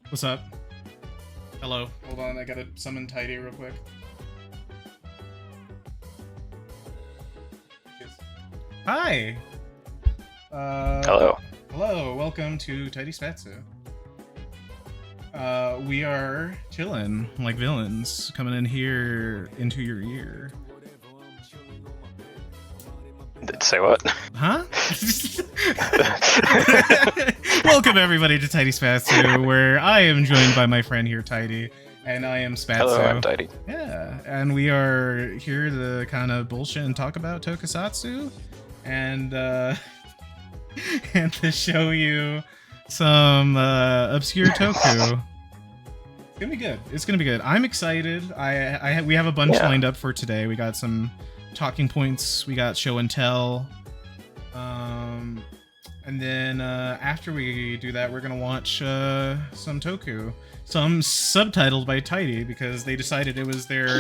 What's up? Hello. Hold on, I gotta summon Tidy real quick. Hi! Hello. Hello, welcome to TidySpatsu. We are chilling like villains, coming in here into your ear. Say what? Huh? Welcome everybody to TidySpatsu, where I am joined by my friend here, Tidy, and I am Spatsu. Hello, I'm Tidy. Yeah, and we are here to kind of bullshit and talk about Tokusatsu, and and to show you some obscure toku. It's gonna be good. It's gonna be good. I'm excited. We have a bunch lined up for today. We got some talking points. We got show and tell. And then after we do that, we're gonna watch some toku, some subtitled by Tidy because they decided it was their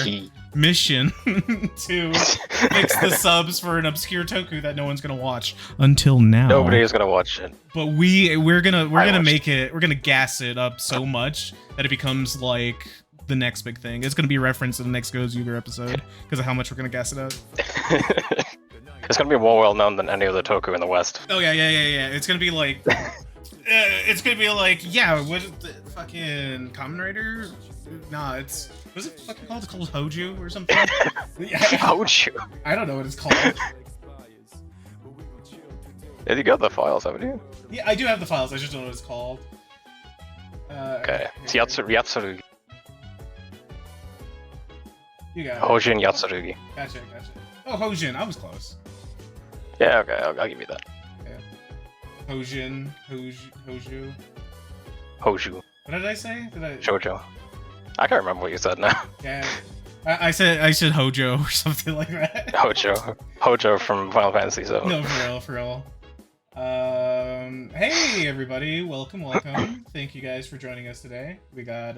mission to fix the subs for an obscure toku that no one's gonna watch until now. Nobody is gonna watch it. But we're gonna make it. We're gonna gas it up so much that it becomes like the next big thing. It's gonna be referenced in the next Goes Uber episode because of how much we're gonna gas it up. It's gonna be more well known than any other toku in the West. Oh yeah. It's gonna be like, yeah. What is the fucking Kamen Rider? Nah, what's it fucking called? It's called Hoju or something. Hoju. I don't know what it's called. Yeah, you got the files, haven't you? Yeah, I do have the files. I just don't know what it's called. Okay, it's Yatsurugi. You got it. Hojin Yatsurugi. Gotcha. Oh, Hojin. I was close. Yeah, okay, I'll give you that. Okay. Hoju. Hoju. What did I say? Shoujo. I can't remember what you said now. Yeah. I said Hojo or something like that. Hojo from Final Fantasy VII. No, for real. Hey everybody, welcome. Thank you guys for joining us today. We got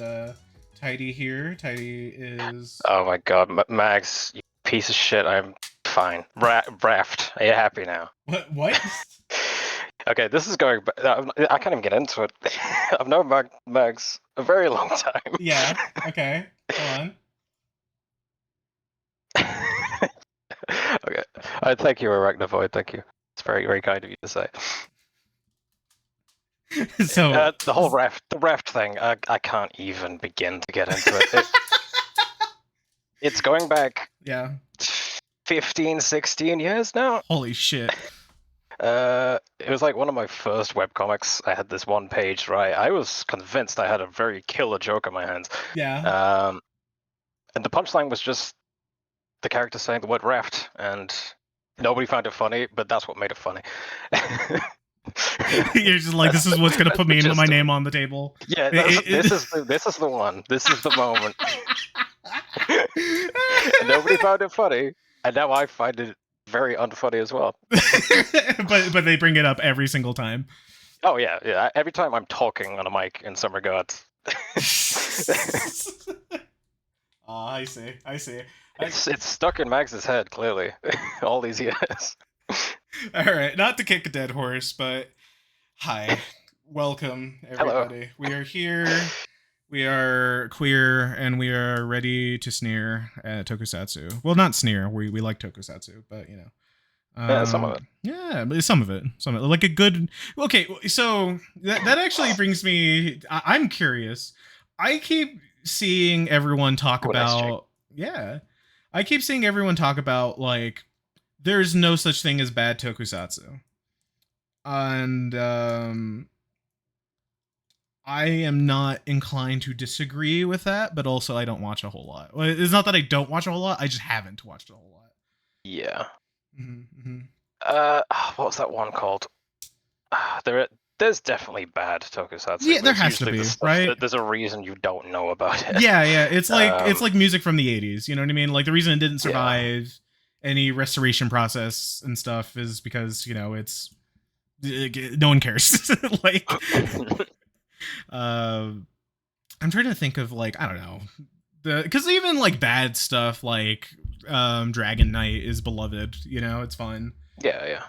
Tidy here. Tidy is... Oh my god, Max, you piece of shit, I'm fine. Raft, are you happy now? What? Okay, this is going back. I can't even get into it. I've known Max a very long time. Yeah, okay, go on. Okay, thank you, Arachnovoid, thank you. It's very, very kind of you to say. So the whole raft thing, I can't even begin to get into it. It's going back 15, 16 years now. Holy shit. It was like one of my first webcomics. I had this one page, right? I was convinced I had a very killer joke in my hands. Yeah. And the punchline was just the character saying the word raft, and nobody found it funny, but that's what made it funny. You're just like, this is what's gonna put me my name on the table. Yeah, this is the one. This is the moment. Nobody found it funny, and now I find it very unfunny as well. but they bring it up every single time. Oh yeah. Every time I'm talking on a mic in some regards. Oh, I see. It's stuck in Max's head, clearly, all these years. All right, not to kick a dead horse, but hi, welcome everybody. Hello. We are here. We are queer, and we are ready to sneer at Tokusatsu. Well, not sneer. We like Tokusatsu, but you know. Yeah, some of it. Yeah, some of it. Like a good... Okay, so that actually brings me... I'm curious. I keep seeing everyone talk about... Yeah. I keep seeing everyone talk about, like, there's no such thing as bad Tokusatsu. And, I am not inclined to disagree with that, but also I don't watch a whole lot. Well, it's not that I don't watch a whole lot, I just haven't watched a whole lot. Yeah. Mm-hmm. What was that one called? There's definitely bad Tokusatsu. Yeah, there has to be, right? There's a reason you don't know about it. Yeah. It's like music from the 80s, you know what I mean? Like the reason it didn't survive any restoration process and stuff is because, you know, no one cares. Like I'm trying to think of, like, I don't know, because even like bad stuff like Dragon Knight is beloved, you know, it's fun. Yeah.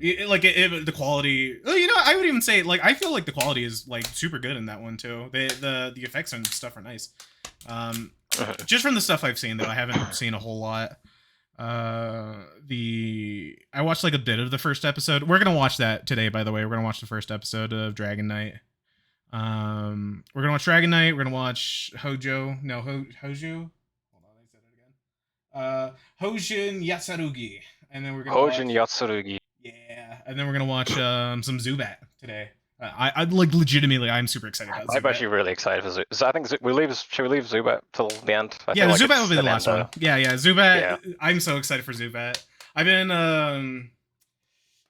The quality. You know, I would even say like I feel like the quality is like super good in that one too. The effects and stuff are nice. Just from the stuff I've seen though, I haven't seen a whole lot. I watched like a bit of the first episode. We're gonna watch that today, by the way. We're gonna watch the first episode of Dragon Knight. We're gonna watch Dragon Knight. We're gonna watch Hojo. No, Hoju. Hold on, I said it again. Hojin Yatsurugi, and then we're gonna Hojin watch, Yatsurugi. Yeah, and then we're gonna watch some Zubatz today. I like legitimately, I'm super excited about Zubatz. I'm actually really excited for Zubatz. I think should we leave Zubatz till the end? Yeah, Zubatz will be the last one. Yeah, Zubatz. Yeah. I'm so excited for Zubatz. I've been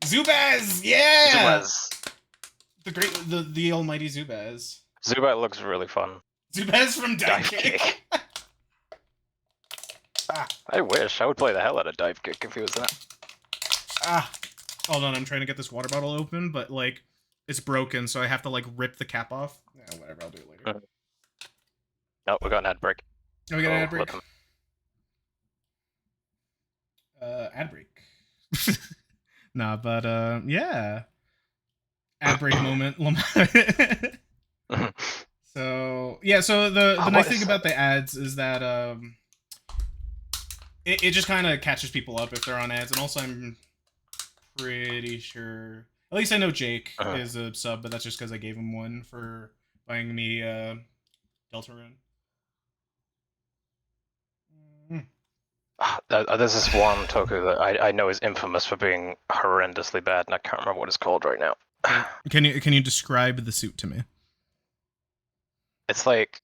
Zubatz. Yeah. Zubatz. The almighty Zubatz. Zubatz looks really fun. Zubatz from Dive Kick. I wish I would play the hell out of Dive Kick if he was in it. Hold on, I'm trying to get this water bottle open, but like it's broken, so I have to like rip the cap off. Yeah, whatever, I'll do it later. Oh, we got an ad break. Oh, we got an ad break. Ad break. Nah, but yeah. Ad break moment. So yeah, so the nice thing about the ads is that it just kind of catches people up if they're on ads, and also I'm pretty sure, at least I know Jake is a sub, but that's just because I gave him one for buying me Deltarune. There's this one Toku that I know is infamous for being horrendously bad, and I can't remember what it's called right now. Can you describe the suit to me? It's like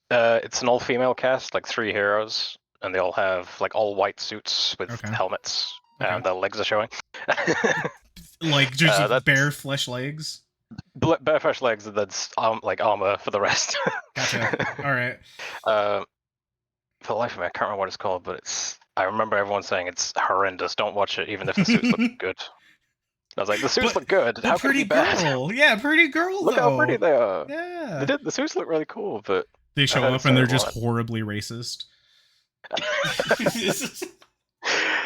it's an all-female cast, like 3 heroes, and they all have like all white suits with helmets, and their legs are showing. Like just bare flesh legs. Bare flesh legs, and that's like armor for the rest. Gotcha. All right. For the life of me, I can't remember what it's called, but I remember everyone saying it's horrendous. Don't watch it, even if the suits look good. I was like, the suits look good. How could it be bad? Yeah, pretty girl. Look how pretty they are. Yeah. The suits look really cool, but they show up and they're just horribly racist.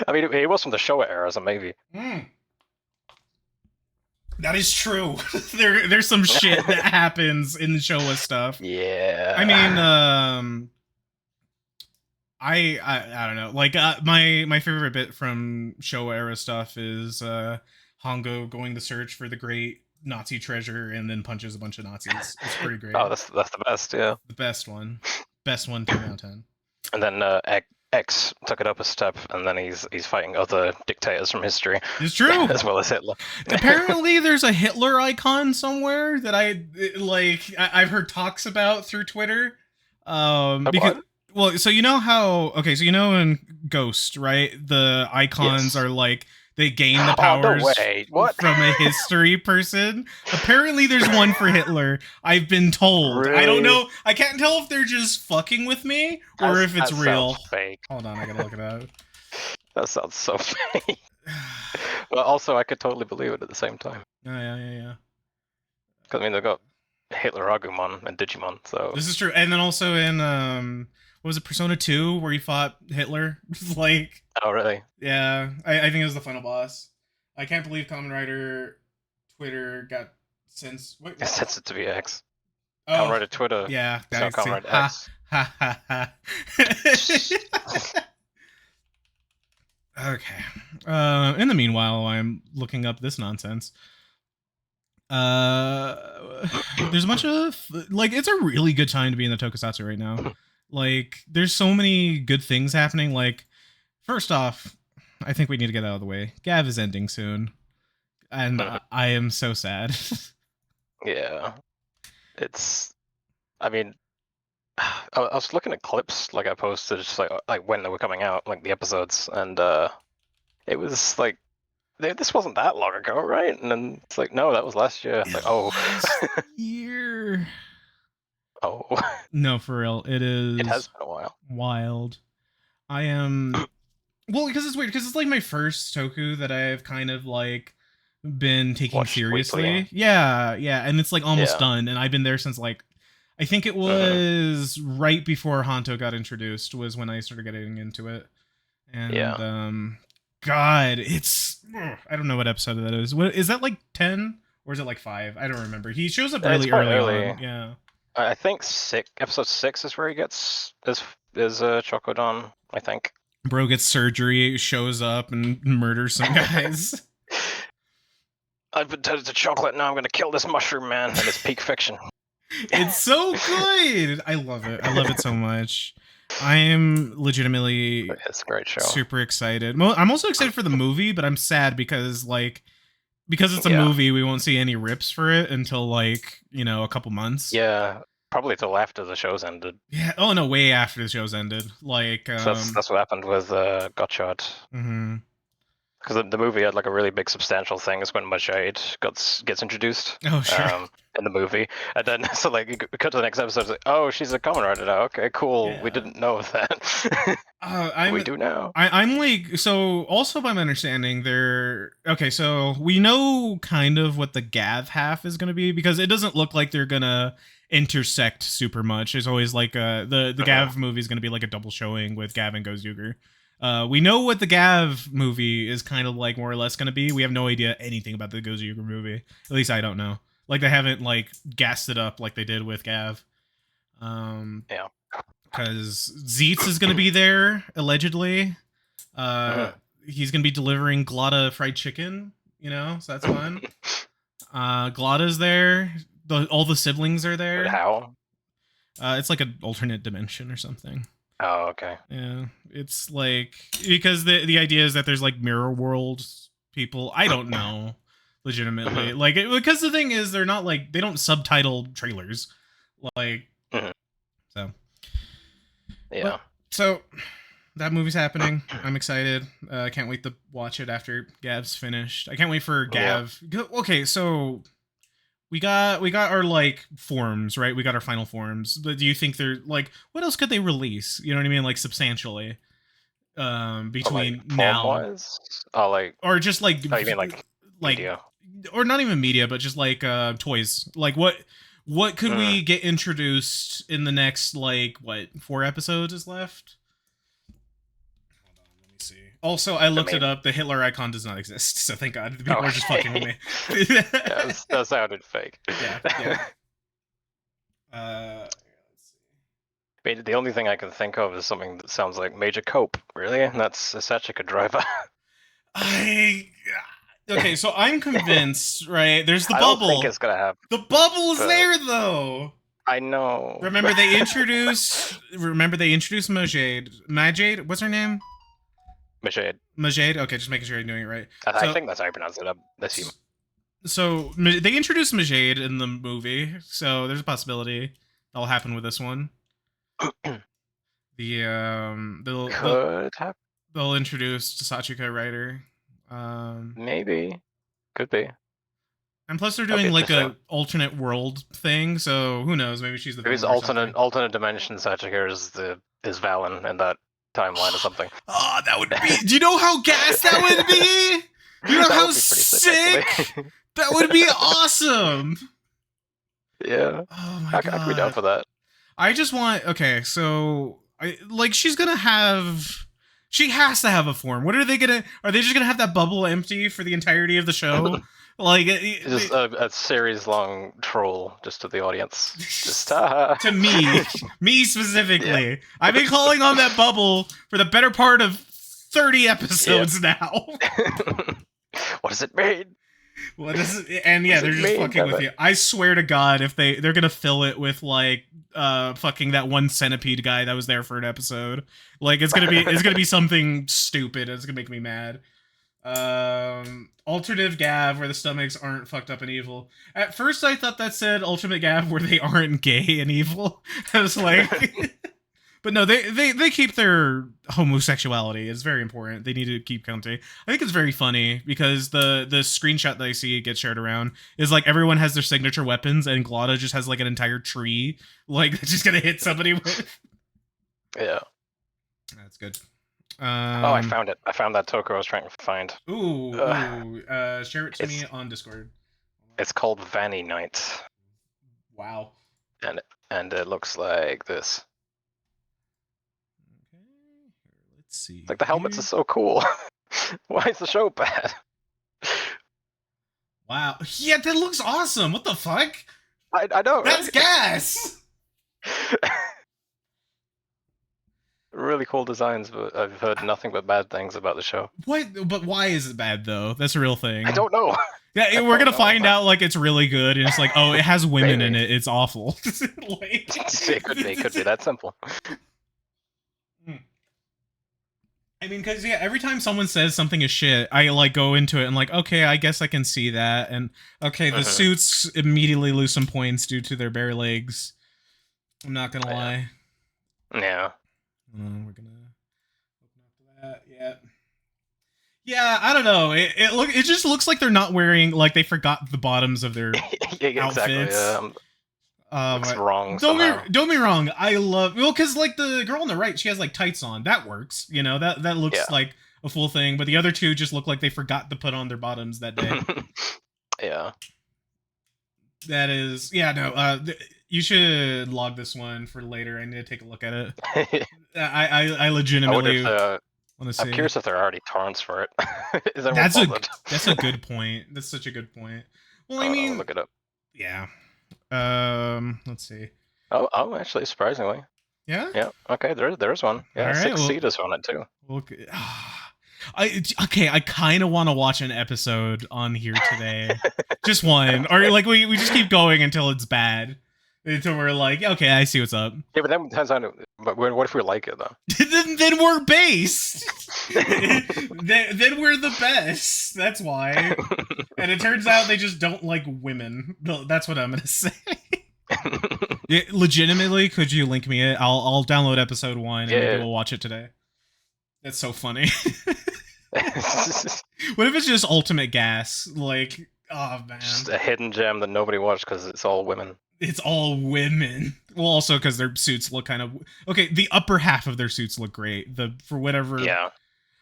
I mean, it was from the Showa era, so maybe. That is true. There's some shit that happens in the Showa stuff. Yeah. I mean, I don't know. Like my favorite bit from Showa era stuff is Hongo going to search for the great Nazi treasure and then punches a bunch of Nazis. It's pretty great. Oh, that's the best, yeah. The best one. Best one, 10 out of 10. And then X took it up a step, and then he's fighting other dictators from history. It's true. As well as Hitler. Apparently there's a Hitler icon somewhere that I've heard talks about through Twitter. Because well, so you know how so you know in Ghost, right? The icons are like they gain the powers from a history person. Apparently there's one for Hitler. I've been told. Really? I don't know. I can't tell if they're just fucking with me or if it's real. Fake. Hold on, I gotta look it up. That sounds so fake. But also, I could totally believe it at the same time. Oh, yeah. Because I mean, they've got Hitler Agumon and Digimon, so this is true. And then also in what was it, Persona 2, where he fought Hitler? Like, oh really? Yeah, I think it was the final boss. I can't believe Kamen Rider Twitter got censored. Wait, it sets it to be X. Kamen Rider Twitter. Yeah, it's not Kamen Rider X. Okay. In the meanwhile, I'm looking up this nonsense. There's a bunch of like, it's a really good time to be in the Tokusatsu right now. Like, there's so many good things happening. Like, first off, I think we need to get out of the way. Gav is ending soon, and I am so sad. Yeah, I mean, I was looking at clips like I posted, just like when they were coming out, like the episodes, and it was like this wasn't that long ago, right? And then it's like, no, that was last year. Like, last year. Oh. No, for real. It is. It has been a while. Wild. I am. Well, because it's weird. Because it's like my first Toku that I've kind of like been taking seriously. Weekly. Yeah. And it's like almost done. And I've been there since like, I think it was right before Hanto got introduced was when I started getting into it. And God, it's I don't know what episode that is. What is that, like 10 or is it like 5? I don't remember. He shows up It's really quite early on. Yeah. I think episode 6 is where he gets is Chocodon, I think. Bro gets surgery, shows up and murders some guys. I've been tempted to chocolate, now I'm gonna kill this mushroom man, and it's peak fiction. It's so good. I love it. I love it so much. I am legitimately It's a great show. super excited. I'm also excited for the movie, but I'm sad because it's a movie, we won't see any rips for it until like, a couple months. Yeah, probably till after the show's ended. Yeah. Oh no, way after the show's ended. Like So that's what happened with Gotchard. Mm-hmm. Because the movie had like a really big substantial thing is when Majade gets introduced. Oh sure. In the movie, and then so like you cut to the next episode, it's like, oh, she's a Kamen Rider now. Okay, cool. Yeah. We didn't know that. We do now. I'm like, so also by my understanding, so we know kind of what the Gav half is going to be, because it doesn't look like they're gonna intersect super much. There's always like the Gav movie is going to be like a double showing with Gav and Gozuger. We know what the Gav movie is kind of like more or less going to be. We have no idea anything about the Gozuger movie. At least I don't know. Like they haven't like gassed it up like they did with Gav. Yeah. Because Zeitz is going to be there allegedly. He's going to be delivering Glotta fried chicken. So that's fun. Glotta's there. All the siblings are there. But how? It's like an alternate dimension or something. Oh, okay. Yeah, it's like, because the idea is that there's like mirror world people. I don't know. Legitimately, like, because the thing is, they're not like, they don't subtitle trailers, like, so yeah. But, so that movie's happening. I'm excited. Can't wait to watch it after Gav's finished. I can't wait for Gav. Yeah. Okay, so we got our like forms, right? We got our final forms. But do you think they're like, what else could they release? You know what I mean? Like substantially, between now, or just like, oh, you mean like media? Or not even media, but just like toys. Like what could we get introduced in the next, like, 4 episodes is left? Hold on, let me see. Also, I looked it up. The Hitler icon does not exist, so thank God. The people are just fucking with me. That sounded fake. Yeah. Let's see. I mean, the only thing I can think of is something that sounds like Major Cope, really, and that's a Sachika driver. Okay, so I'm convinced, right? There's the I bubble. I don't think it's gonna happen. The bubble's there, though. I know. Remember they introduced Majade? What's her name? Majade? Okay, just making sure I'm doing it right. I think that's how you pronounce it. So they introduced Majade in the movie, so there's a possibility that'll happen with this one. They'll introduce Sachika Rider. Maybe. Could be. And plus they're doing like a alternate world thing, so who knows? Maybe she's the Maybe alternate dimension Sachika is Valen in that timeline or something. Oh, that would be. Do you know how gas that would be? Do you know how sick? That would be awesome. Yeah. Oh my God. I could be down for that. I just want. Okay, so she's gonna have. She has to have a form. What are they gonna? Are they just gonna have that bubble empty for the entirety of the show? Like just a series-long troll just to the audience, just to me specifically. Yeah. I've been calling on that bubble for the better part of 30 episodes now. What does it mean? What is it? And yeah, they're just fucking with you. I swear to God, if they're gonna fill it with like fucking that one centipede guy that was there for an episode, like it's gonna be something stupid. It's gonna make me mad. Alternative Gav where the stomachs aren't fucked up and evil. At first I thought that said Ultimate Gav where they aren't gay and evil. I was like but no, they keep their homosexuality. It's very important. They need to keep counting. I think it's very funny because the screenshot that I see get shared around is like everyone has their signature weapons and Glotta just has like an entire tree like that's just gonna hit somebody with. Yeah. That's good. I found it. I found that token I was trying to find. Ooh. Share it to me on Discord. It's called Vanny Knight. Wow. And it looks like this. Okay, here, let's see. Like the helmets are so cool. Why is the show bad? Wow. Yeah, that looks awesome. What the fuck? I know, That's right? gas. Really cool designs, but I've heard nothing but bad things about the show. What? But why is it bad though? That's a real I thing. don't know. Yeah, I we're don't gonna know. find out like it's really good, and it's like, oh, it has women in Maybe. it. It's awful. Like, It could be that simple. I mean, because yeah, every time someone says something is shit, I like go into it and like, okay, I guess I can see that, and okay, the Mhm. suits immediately lose some points due to their bare legs. I'm not gonna Yeah. lie. Yeah. We're gonna open up to that. Yeah. Yeah, I don't know. It just looks like they're not wearing like they forgot the bottoms of their Yeah, exactly. outfits. Looks But wrong somehow. don't be wrong. I love because like the girl on the right, she has like tights on. That works. You know that looks Yeah. like a full thing. But the other two just look like they forgot to put on their bottoms that day. Yeah. That is, yeah, no. You should log this one for later. I need to take a look at it. I I wonder if legitimately want to I'm see. curious if there are already torrents for it. Is everyone That's a bothered? that's a good point. That's such a good point. Well, I I'll mean, look it up. yeah. Let's see. Oh, actually, surprisingly. Yeah. Yeah. Okay. There's one. All Yeah. right. Six Well, seaters on it too. okay. I kind of want to watch an episode on here today, just one, or like we just keep going until it's bad, until we're like, okay, I see what's up. Yeah, but then depends on. But what if we like it though? then we're based. then we're the best. That's why. And it turns out they just don't like women. That's what I'm gonna say. Yeah, legitimately, could you link me it? I'll download episode 1 and maybe we'll watch it today. That's so funny. What if it's just ultimate gas? Like, oh man, Just a hidden gem that nobody watched because it's all women. it's all women. Well, also because their suits look kind of okay. The upper half of their suits look great. The for whatever. Yeah.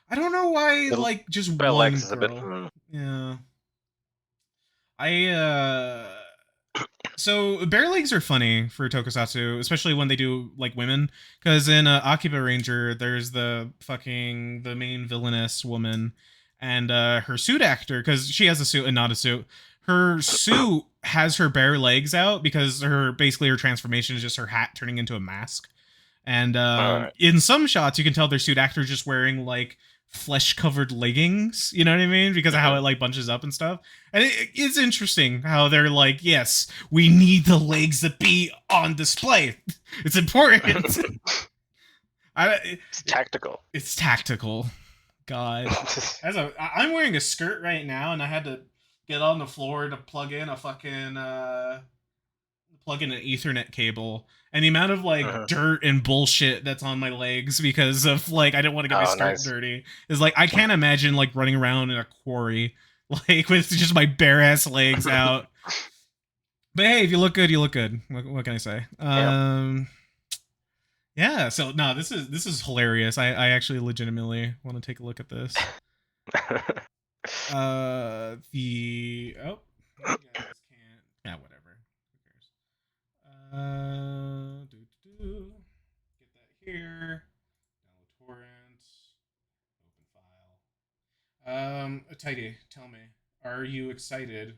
I don't know why. The Like just bare one legs is a bit. girl. Yeah. I So bare legs are funny for tokusatsu, especially when they do like women. Because in Akiba Ranger, there's the main villainess woman, and her suit actor, because she has a suit and not a suit. Her suit has her bare legs out because her transformation is just her hat turning into a mask. And Alright. in some shots, you can tell their suit actor just wearing like flesh covered leggings, you know what I mean, because of how it like bunches up and stuff. And it's interesting how they're like, yes, we need the legs to be on display. It's important. It's tactical. It's tactical. God, I'm wearing a skirt right now, and I had to get on the floor to plug in a fucking plug in an Ethernet cable, and the amount of like dirt and bullshit that's on my legs because of like I didn't want to get my skirt dirty is like I can't imagine like running around in a quarry like with just my bare ass legs out. But hey, if you look good, you look good. What can I say? Yeah. So no, this is hilarious. I actually legitimately want to take a look at this. The oh, you guys can't. Yeah, whatever. Who cares? Get that here. Download torrent. Open file. Tidy, tell me, are you excited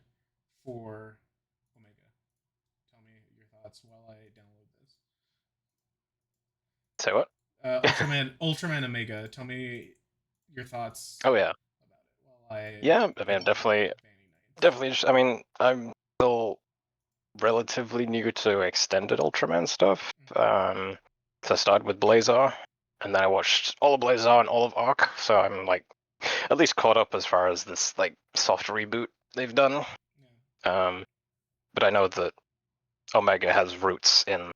for Omega? Tell me your thoughts while I download this. Say what? Ultraman Omega. Tell me your thoughts. Oh yeah. About it while I. Yeah, I mean, definitely. I mean, I'm still relatively new to extended Ultraman stuff. So I started with Blazar, and then I watched all of Blazar and all of Arc. So I'm like at least caught up as far as this like soft reboot they've done. But I know that Omega has roots in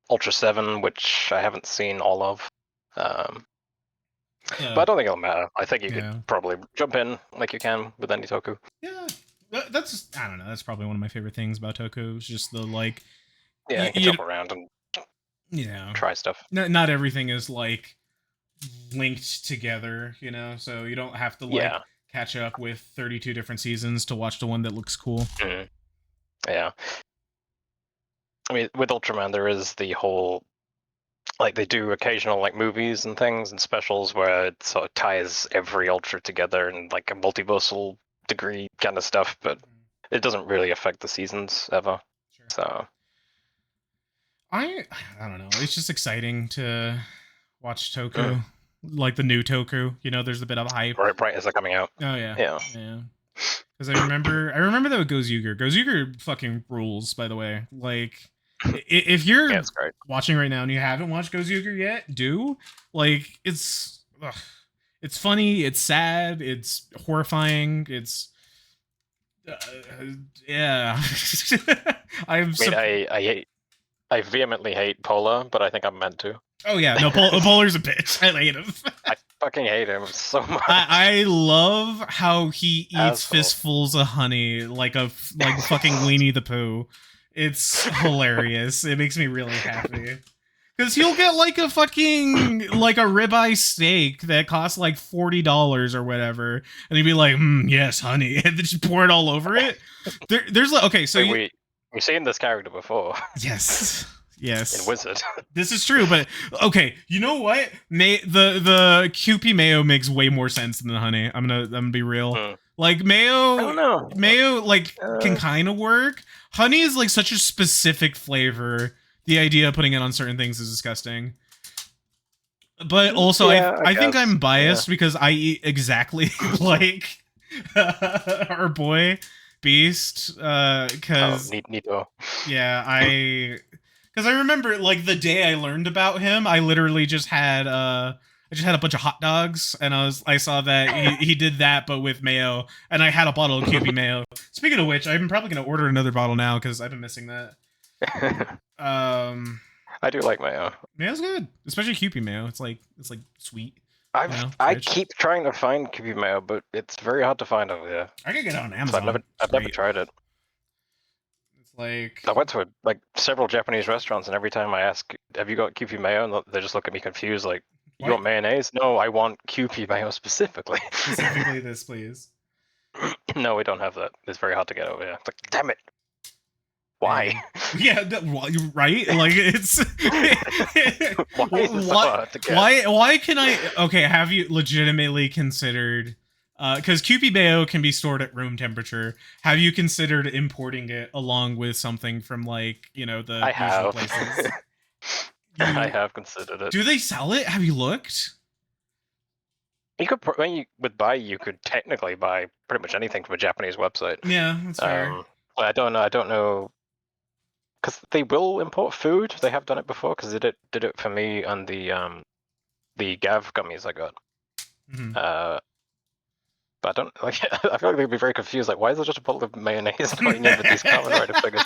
Ultra 7, which I haven't seen all of. But I don't think it'll matter. I think you could probably jump in like you can with any Toku. Yeah, that's I don't know. That's probably one of my favorite things about Toku. Is just the like. Yeah, you can jump around and try stuff. Not everything is like linked together, you know. So you don't have to like catch up with 32 different seasons to watch the one that looks cool. Mm. Yeah. I mean, with Ultraman, there is the whole like they do occasional like movies and things and specials where it sort of ties every Ultra together in like a multiversal degree kind of stuff. But it doesn't really affect the seasons ever. Sure. So I don't know. It's just exciting to watch Toku, mm. like the new Toku. You know, there's a bit of hype. right as they're coming out. Oh yeah, Yeah. yeah. Because I remember that with Gozuger. Gozuger fucking rules. By the way, like if you're Yeah, it's great. watching right now and you haven't watched Gozuger yet, do like it's funny, it's sad, it's horrifying, it's uh, yeah. I'm I mean, I vehemently hate Polar, but I think I'm meant to. Oh yeah, no, Polar's a bitch. I hate him. I fucking hate him so much. I love how he eats Asshole. fistfuls of honey like fucking Winnie the Pooh. It's hilarious. It makes me really happy. Because he'll get like a fucking like a ribeye steak that costs like $40 or whatever, and he'd be like, "Yes, honey," and then just pour it all over it. There's like okay, so we've seen this character before. Yes. Yes. In Wizard. This is true, but okay, you know what? The Kewpie mayo makes way more sense than the honey. I'm gonna be real. Like mayo, I don't know. Mayo like can kind of work. Honey is like such a specific flavor. The idea of putting it on certain things is disgusting. But also, Yeah, I think I'm biased because I eat exactly like our boy Beast. Because Neato. yeah, because I remember like the day I learned about him, I literally just had a bunch of hot dogs, and I saw that he did that, but with mayo, and I had a bottle of Kewpie mayo. Speaking of which, I'm probably gonna order another bottle now because I've been missing that. I do like mayo. Mayo's good, especially Kewpie mayo. It's like sweet. I keep trying to find Kewpie mayo, but it's very hard to find over here. I could get it on Amazon. So I've never tried it. Like I went to like several Japanese restaurants, and every time I ask, "Have you got Kewpie mayo?" and they just look at me confused, like, "You want mayonnaise?" No, I want Kewpie mayo specifically. Specifically this, please. No, we don't have that. It's very hard to get over here. It's like, damn it. Why? Yeah, right? Like it's why is this so hard to get? Why can I? Okay, have you legitimately considered? Because Kewpie mayo can be stored at room temperature. Have you considered importing it along with something from like the usual places? I have considered it. Do they sell it? Have you looked? You could when you would buy, you could technically buy pretty much anything from a Japanese website. Yeah, that's fair. But I don't know. Because they will import food. They have done it before. Because they did it for me and the Gav gummies I got. Mm-hmm. But I don't like. I feel like they'd be very confused. Like, why is there just a bottle of mayonnaise going in with these Kamen Rider figures?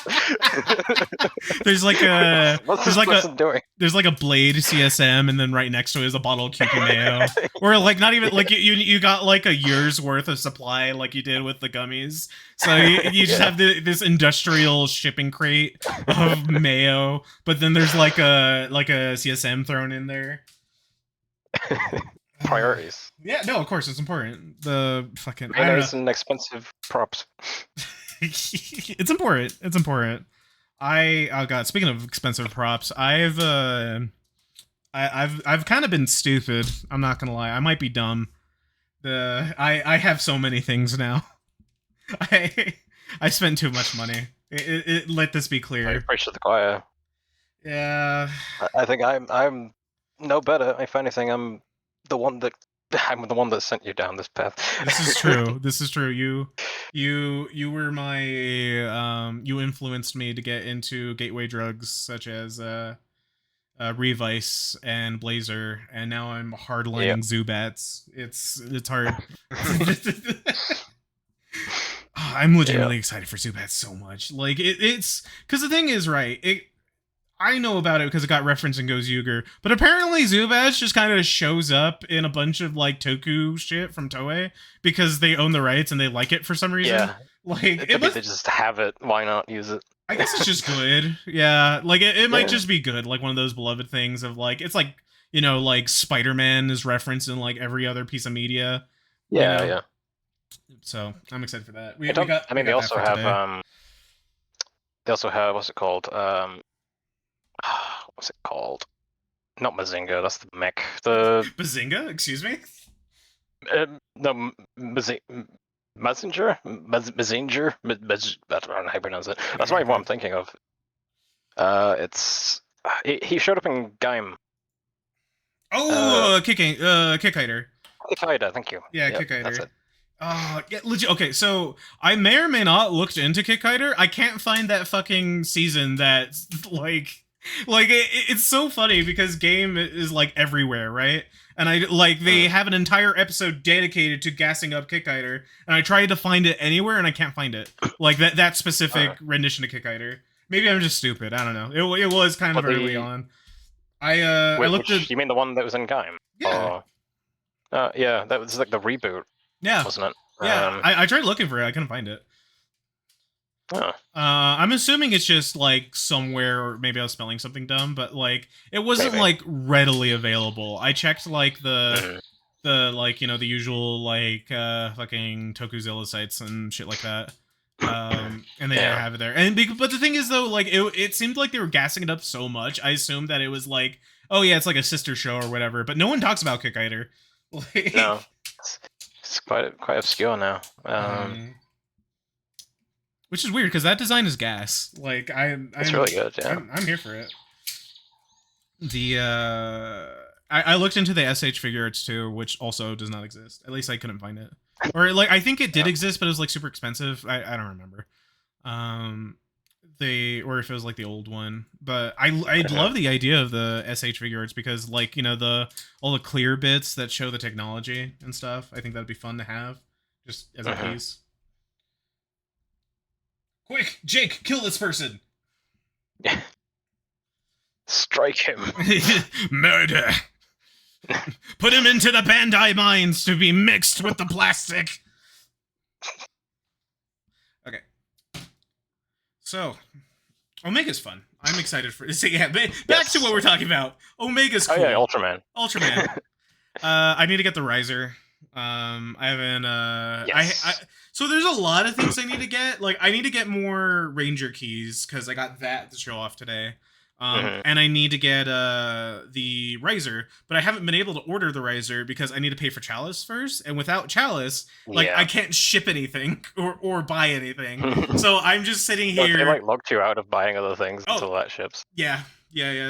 There's like a what's this person doing? There's like a Blade CSM, and then right next to it is a bottle of Kewpie mayo, or like not even like you got like a year's worth of supply, like you did with the gummies. So you just have this industrial shipping crate of mayo, but then there's like a CSM thrown in there. Priorities. Yeah, no, of course it's important. The fucking mayonnaise and expensive props. It's important. It's important. Oh god, speaking of expensive props, I've kind of been stupid. I'm not gonna lie. I might be dumb. I have so many things now. I spent too much money. Let this be clear. I preach to the choir. Yeah. I think I'm no better. If anything, I'm the one that sent you down this path. This is true. This is true. You were my you influenced me to get into gateway drugs such as Revice and Blazer, and now I'm hardlining Zubatzzz. It's hard. I'm legitimately excited for Zubatzzz so much. Like it's because the thing is, right? I know about it because it got referenced in Gozuger, but apparently Zubatzzz just kind of shows up in a bunch of like Toku shit from Toei because they own the rights and they like it for some reason. Yeah, like they just have it. Why not use it? I guess it's just good. Yeah, like it might just be good, like one of those beloved things of like it's like like Spider-Man is referenced in like every other piece of media. Yeah, yeah. So I'm excited for that. They also have what's it called? What's it called? Not Mazinga. That's the mech. The Bazinga? Excuse me. No, Messenger? Messenger? I don't know how you pronounce it. That's not even what I'm thinking of. It's he showed up in Gaim. Oh, Kick-Hider. Kick-Hider, thank you. Yeah, Yep, Kick-Hider. that's it. Yeah, legit. Okay, so I may or may not looked into Kick-Hider. I can't find that fucking season that's it's so funny because game is like everywhere, right? And they have an entire episode dedicated to gassing up Kick-Hider, and I tried to find it anywhere and I can't find it. Like that specific rendition of Kick-Hider. Maybe I'm just stupid. I don't know. It was kind of early on. I looked at. You mean the one that was in Gaim? Yeah. Yeah, that was like the reboot. Yeah. Wasn't it? Yeah. I tried looking for it. I couldn't find it. Oh. I'm assuming it's just like somewhere, or maybe I was spelling something dumb, but like it wasn't like readily available. I checked like the like, you know, the usual like fucking Tokuzilla sites and shit like that. And they didn't have it there. But the thing is though, like it seemed like they were gassing it up so much. I assumed that it was like, oh yeah, it's like a sister show or whatever. But no one talks about Kick-Hider. Like, no, it's quite obscure now. Which is weird because that design is gas. Like it's really good. Yeah, I'm here for it. I looked into the SH figure arts too, which also does not exist. At least I couldn't find it. Or like I think it did exist, but it was like super expensive. I don't remember. Or if it was like the old one. But I love the idea of the SH figure arts because like, you know, all the clear bits that show the technology and stuff. I think that'd be fun to have just as a piece. Quick, Jake, kill this person. Strike him. Murder. Put him into the Bandai mines to be mixed with the plastic. Okay. So, Omega's fun. I'm excited for this. Yeah, back to what we're talking about. Omega's cool. Oh yeah, Ultraman. I need to get the riser. I haven't. Yes. So there's a lot of things I need to get. Like I need to get more Ranger keys because I got that to show off today. And I need to get the riser, but I haven't been able to order the riser because I need to pay for Chalice first, and without Chalice, like I can't ship anything or buy anything. So I'm just sitting here. They like locked you out of buying other things until that ships. Yeah.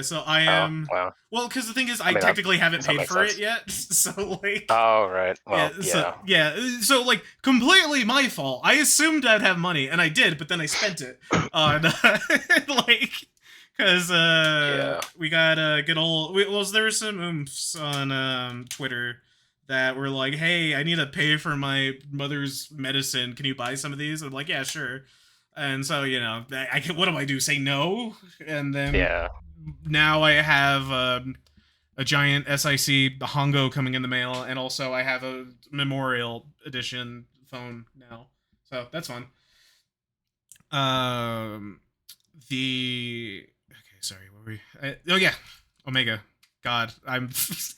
So I am. Wow. Well, because the thing is, I technically haven't paid for it yet. So like. Oh right. Well, yeah. So like completely my fault. I assumed I'd have money, and I did, but then I spent it on like. Because we got good old. There were some oomphs on Twitter that were like, "Hey, I need to pay for my mother's medicine. Can you buy some of these?" I'm like, "Yeah, sure." And so you know, I can. What do I do? Say no? And then now I have a giant SIC Hongo coming in the mail, and also I have a Memorial Edition phone now, so that's fun. Sorry, what were we? Oh yeah, Omega. God, I'm. This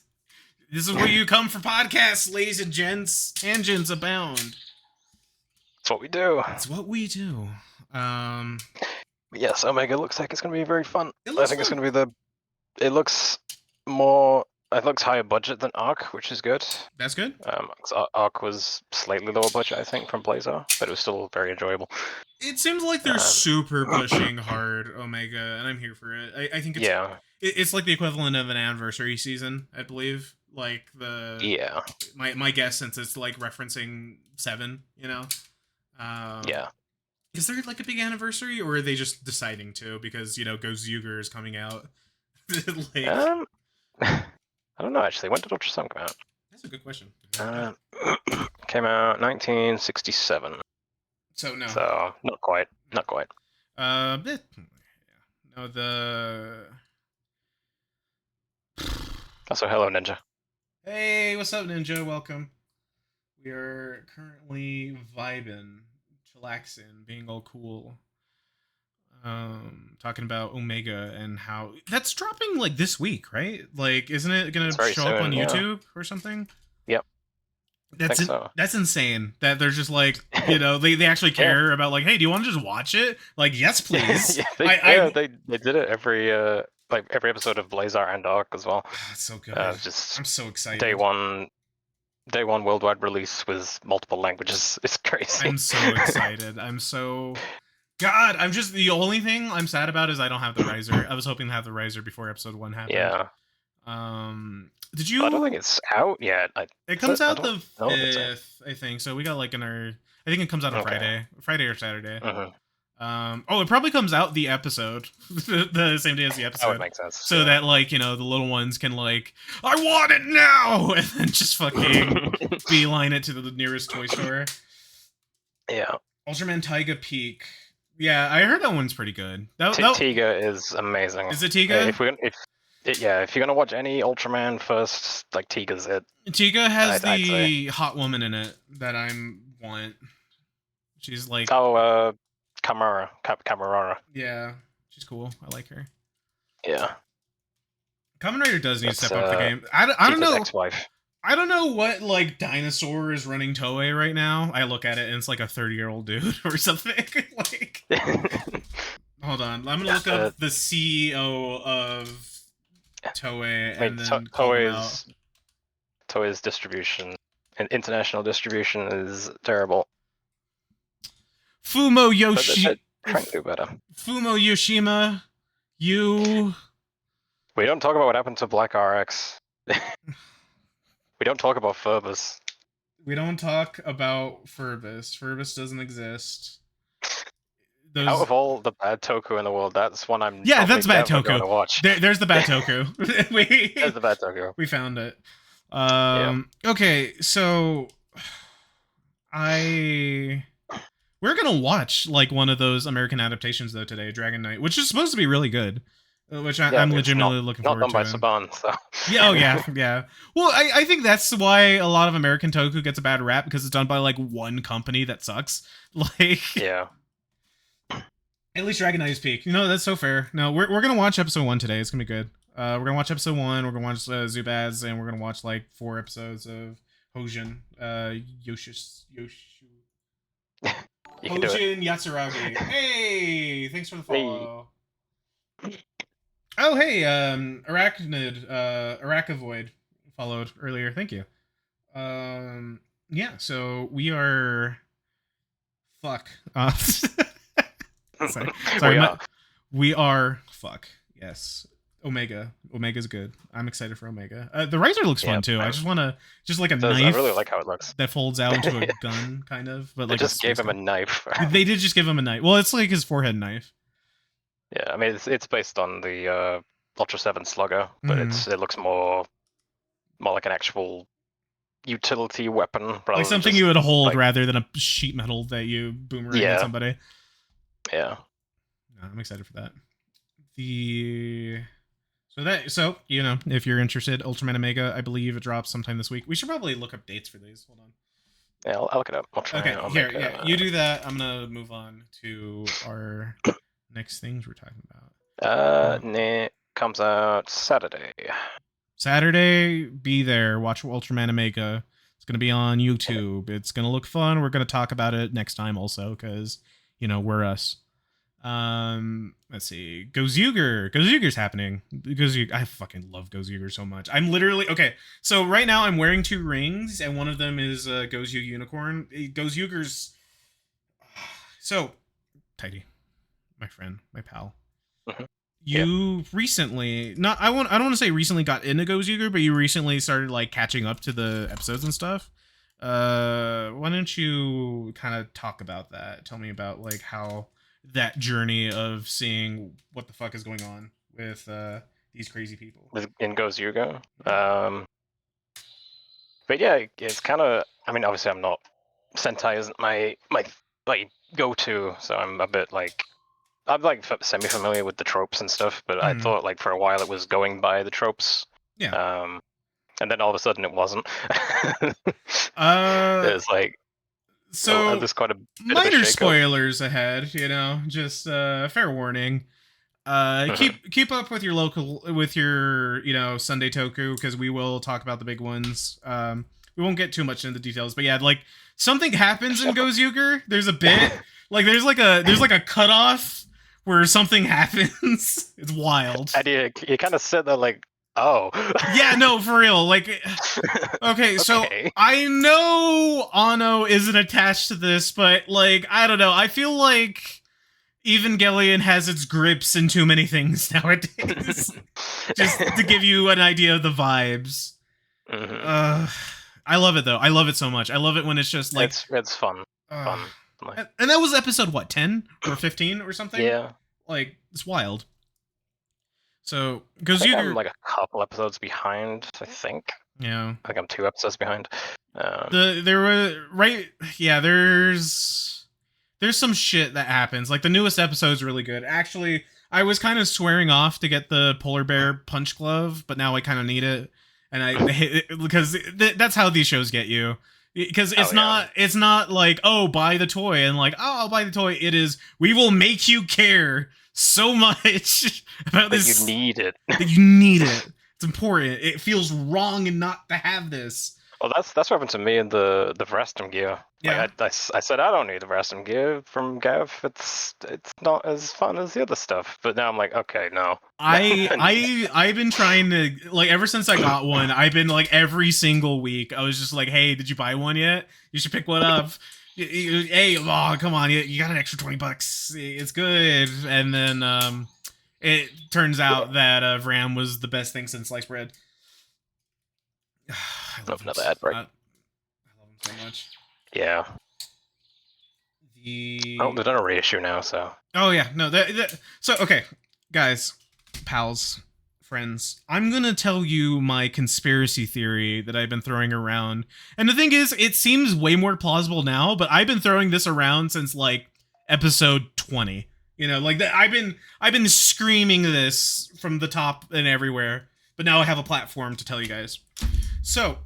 is where you come for podcasts, ladies and gents. Tangents abound. That's what we do. That's what we do. Yes, Omega looks like it's going to be very fun. I think fun. it's going to be It looks more. It looks higher budget than Arc, which is good. That's good. Arc was slightly lower budget, I think, from Blazar, but it was still very enjoyable. It seems like they're super pushing hard Omega, and I'm here for it. I think it's it's like the equivalent of an anniversary season, I believe. Like my guess, since it's like referencing 7, you know. Is there like a big anniversary, or are they just deciding to because you know Gozuger is coming out? I don't know actually. When did Ultrasound come out? That's a good question. Came out 1967. So no. So not quite. No, the. Also, hello, Ninja. Hey, what's up, Ninja? Welcome. We are currently vibing, chillaxing, being all cool. Talking about Omega and how that's dropping like this week, right? Like, isn't it gonna show up on YouTube or something? Yep. That's insane. That they're just like, you know, they actually care about like, hey, do you want to just watch it? Like, yes, please. They did it every episode of Blazar and Arc as well. That's so good. I'm so excited. Day day one worldwide release with multiple languages. It's crazy. I'm so excited. God, I'm just the only thing I'm sad about is I don't have the riser. I was hoping to have the riser before episode 1 happened. Yeah. Did you? I don't think it's out yet. It comes out the know if it's out. 5th, I think. So we got like I think it comes out on Friday or Saturday. Oh, it probably comes out the episode, the same day as the episode. That would make sense. So that like, you know, the little ones can like, I want it now, and then just fucking beeline it to the nearest toy store. Yeah. Ultraman Taiga Peak. Yeah, I heard that one's pretty good. Tiga is amazing. Is it Tiga? If you're gonna watch any Ultraman first, like Tiga's it. Tiga has the hot woman in it that I want. She's like Camarara. Yeah, she's cool. I like her. Yeah. Kamen Rider does need to step up the game. I don't know. Ex-wife. I don't know what like dinosaur is running Toei right now. I look at it and it's like a 30-year-old dude or something. Like, hold on, I'm gonna look up the CEO of Toei and then Toei's distribution and international distribution is terrible. Fumo trying to do better. Fumo Yoshima, you. We don't talk about what happened to Black RX. We don't talk about Furbus. We don't talk about Furbus. Furbus doesn't exist. Out of all the bad toku in the world, that's one I'm that's bad toku. Going to watch. There's the bad toku. There's the bad toku. We found it. Okay, so we're gonna watch like one of those American adaptations though today, Dragon Knight, which is supposed to be really good. Which I'm legitimately looking forward to. Not done by Saban, so. Yeah. Well, I think that's why a lot of American toku gets a bad rap because it's done by like one company that sucks. Like, yeah. At least Dragon Knight is peak. You know, that's so fair. No, we're gonna watch episode 1 today. It's gonna be good. We're gonna watch episode 1. We're gonna watch Zubatzzz, and we're gonna watch like 4 episodes of Hojin. Hojin Yatsuragi. Hey, thanks for the follow. Hey. Oh, hey, Arachavoid followed earlier. Thank you. Yeah, so we are... Fuck. Sorry. We are... Fuck. Yes. Omega. Omega's good. I'm excited for Omega. The Riser looks fun, too. I just want to... Just like a knife. I really like how it looks. That folds out into a gun, kind of. But they like just gave him a knife. They did just give him a knife. Well, it's like his forehead knife. Yeah, I mean it's based on the Ultra 7 Slugger, but it looks more like an actual utility weapon, like something you would hold rather than a sheet metal that you boomerang at somebody. Yeah, I'm excited for that. So you know, if you're interested, Ultraman Omega, I believe it drops sometime this week. We should probably look up dates for these. Hold on. Yeah, I'll look it up. Here, you do that. I'm gonna move on to our next things we're talking about. It comes out Saturday. Be there. Watch Ultraman Omega. It's gonna be on YouTube. It's gonna look fun. We're gonna talk about it next time also, because you know we're us. Let's see. Gozyuger happening. I fucking love Gozyuger so much. I'm literally okay. So right now I'm wearing 2 rings, and one of them is a Gozyuger unicorn. Gozyuger's so Tidy, my friend, my pal. You recently, I don't want to say recently got into Gozyuger, but you recently started like catching up to the episodes and stuff. Why don't you kind of talk about that? Tell me about like how that journey of seeing what the fuck is going on with these crazy people in Gozyuger. But yeah, it's kind of. I mean, obviously, I'm not. Sentai isn't my go-to, so I'm a bit like. I'm like semi-familiar with the tropes and stuff, but I thought like for a while it was going by the tropes. Yeah. And then all of a sudden it wasn't. There's like. So there's quite a bit minor of a spoilers ahead, you know, just fair warning. Keep up with your you know, Sunday Toku, because we will talk about the big ones. We won't get too much into the details, but yeah, like something happens in Gozyuger. There's a bit like there's like a cutoff where something happens. It's wild. And you kind of sit there like Oh. Yeah, no, for real. Like, okay, so Okay. I know Ano isn't attached to this, but like, I don't know. I feel like Evangelion has its grips in too many things nowadays. Just to give you an idea of the vibes. Hmm. Uh, I love it though. I love it so much. I love it when it's just like, It's fun. uh, Fun. Like, and that was episode what, 10 or 15 or something? yeah. Like, it's wild. So, I because think I'm you're, like a couple episodes behind, I think. yeah, I think I'm 2 episodes behind. there were right, yeah. There's some shit that happens. Like the newest episode is really good. Actually, I was kind of swearing off to get the polar bear punch glove, but now I kind of need it, and because that's how these shows get you. Because Oh, yeah. it's not like, oh, buy the toy and like, oh, I'll buy the toy. It is, we will make you care so much about But you this need it. that you need it. It's important. It feels wrong and not to have this. Well, that's what happened to me in the Verestum gear. Yeah. Like I said I don't need the Verestum gear from Gav. It's not as fun as the other stuff. But now I'm like, okay, no. I've been trying to, like, ever since I got one, I've been like every single week I was just like, hey, did you buy one yet? You should pick one up. Hey, oh, come on, you got an extra $20. It's good. And then it turns out that Vram was the best thing since sliced bread. I love him. Another ad break. I love him so much. Yeah. Oh, they've done a reissue now, so. Oh yeah, no. So okay, guys, pals, friends, I'm gonna tell you my conspiracy theory that I've been throwing around. And the thing is, it seems way more plausible now, but I've been throwing this around since like episode 20. You know, like I've been screaming this from the top and everywhere, but now I have a platform to tell you guys. So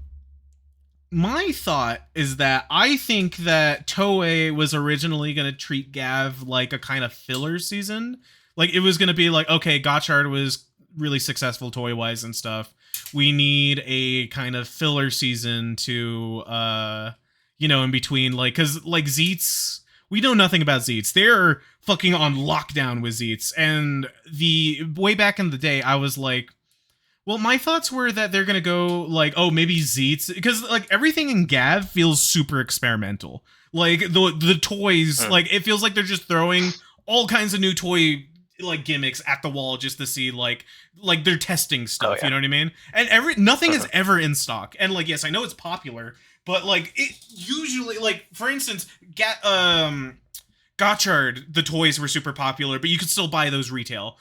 my thought is that I think that Toei was originally going to treat Gav like a kind of filler season. Like it was going to be like, okay, Gotchard was really successful toy wise and stuff. We need a kind of filler season to, in between, like, cause like Zeets, we know nothing about Zeets. They're fucking on lockdown with Zeets. And the way back in the day, I was like, well, my thoughts were that they're gonna go like, oh, maybe Zeets, because like everything in Gav feels super experimental. Like the toys, like it feels like they're just throwing all kinds of new toy like gimmicks at the wall just to see like they're testing stuff. Oh, yeah. You know what I mean? And nothing is ever in stock. And like, yes, I know it's popular, but like it usually, like for instance, Gotchard, the toys were super popular, but you could still buy those retail.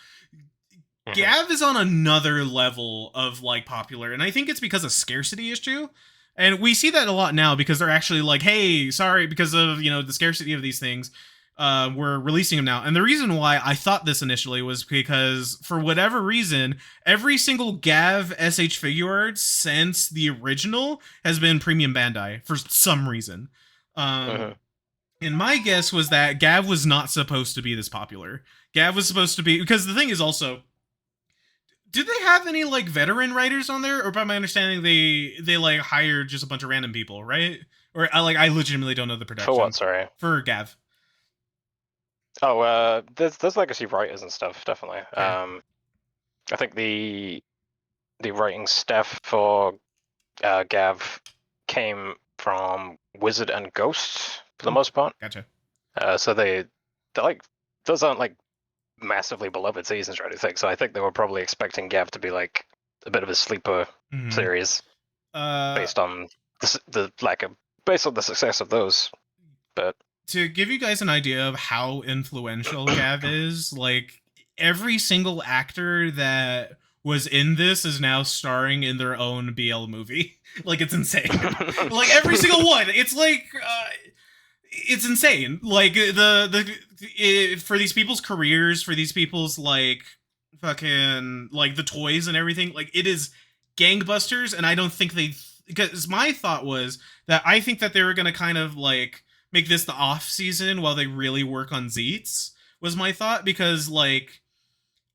Gav is on another level of like popular, and I think it's because of scarcity issue. And we see that a lot now because they're actually like, hey, sorry, because of the scarcity of these things, we're releasing them now. And the reason why I thought this initially was because for whatever reason, every single Gav SH figure art since the original has been premium Bandai for some reason. And my guess was that Gav was not supposed to be this popular. Gav was supposed to be, because the thing is also, did they have any like veteran writers on there, or by my understanding, they like hired just a bunch of random people, right? Or I legitimately don't know the production For what? Sorry. for Gav. Oh, there's legacy writers and stuff, definitely. Okay. I think the writing staff for Gav came from Wizard and Ghost for the most part. Gotcha. So they're like, those aren't like massively beloved seasons or anything. So I think they were probably expecting Gav to be like a bit of a sleeper series based on based on the success of those. But to give you guys an idea of how influential Gav is, like every single actor that was in this is now starring in their own BL movie. Like it's insane. Like every single one. It's like it's insane. Like for these people's careers, for these people's like fucking like the toys and everything, like it is gangbusters. And I don't think because my thought was that I think that they were gonna kind of like make this the off season while they really work on Zeets, was my thought, because like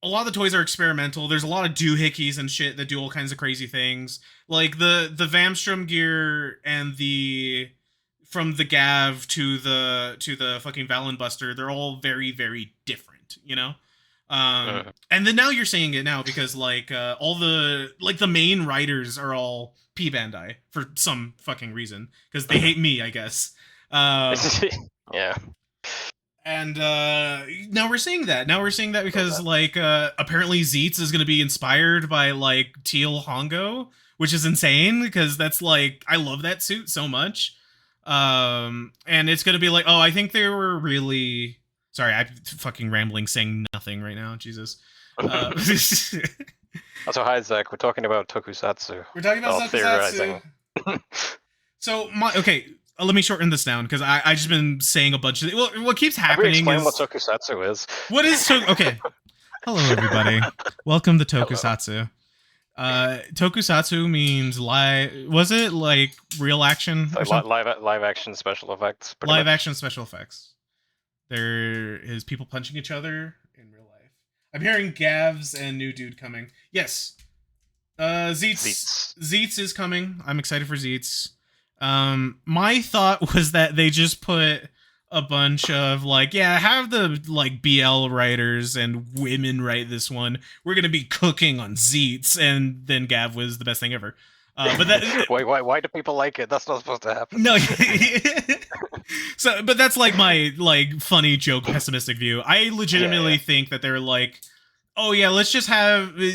a lot of the toys are experimental. There's a lot of doohickeys and shit that do all kinds of crazy things. Like the Vamstrom gear and the from the Gav to the fucking Valenbuster, they're all very, very different, you know? And then now you're saying it now because like all the like the main writers are all P Bandai for some fucking reason because they hate me, I guess. Yeah. And now we're seeing that. Now we're seeing that because like apparently Zeetz is going to be inspired by like Teal Hongo, which is insane because that's like I love that suit so much. And it's going to be like, oh, I think they were really sorry, I'm fucking rambling saying nothing right now. Jesus. Also, hi Zach. We're talking about tokusatsu. We're talking about tokusatsu. So let me shorten this down because I just been saying a bunch of well, what keeps happening explain is what tokusatsu is. What is okay? Hello everybody. Welcome to tokusatsu. Tokusatsu means was it like real action? Like live action special effects. Live action special effects. There is people punching each other in real life. I'm hearing Gavs and new dude coming. Yes. Zeetz is coming. I'm excited for Zeetz. My thought was that they just put a bunch of like, yeah, have the like BL writers and women write this one. We're gonna be cooking on Zeetz, and then Gav was the best thing ever. But that why do people like it? That's not supposed to happen. No. So, but that's like my like funny joke, pessimistic view. I legitimately think that they're like, oh yeah, let's just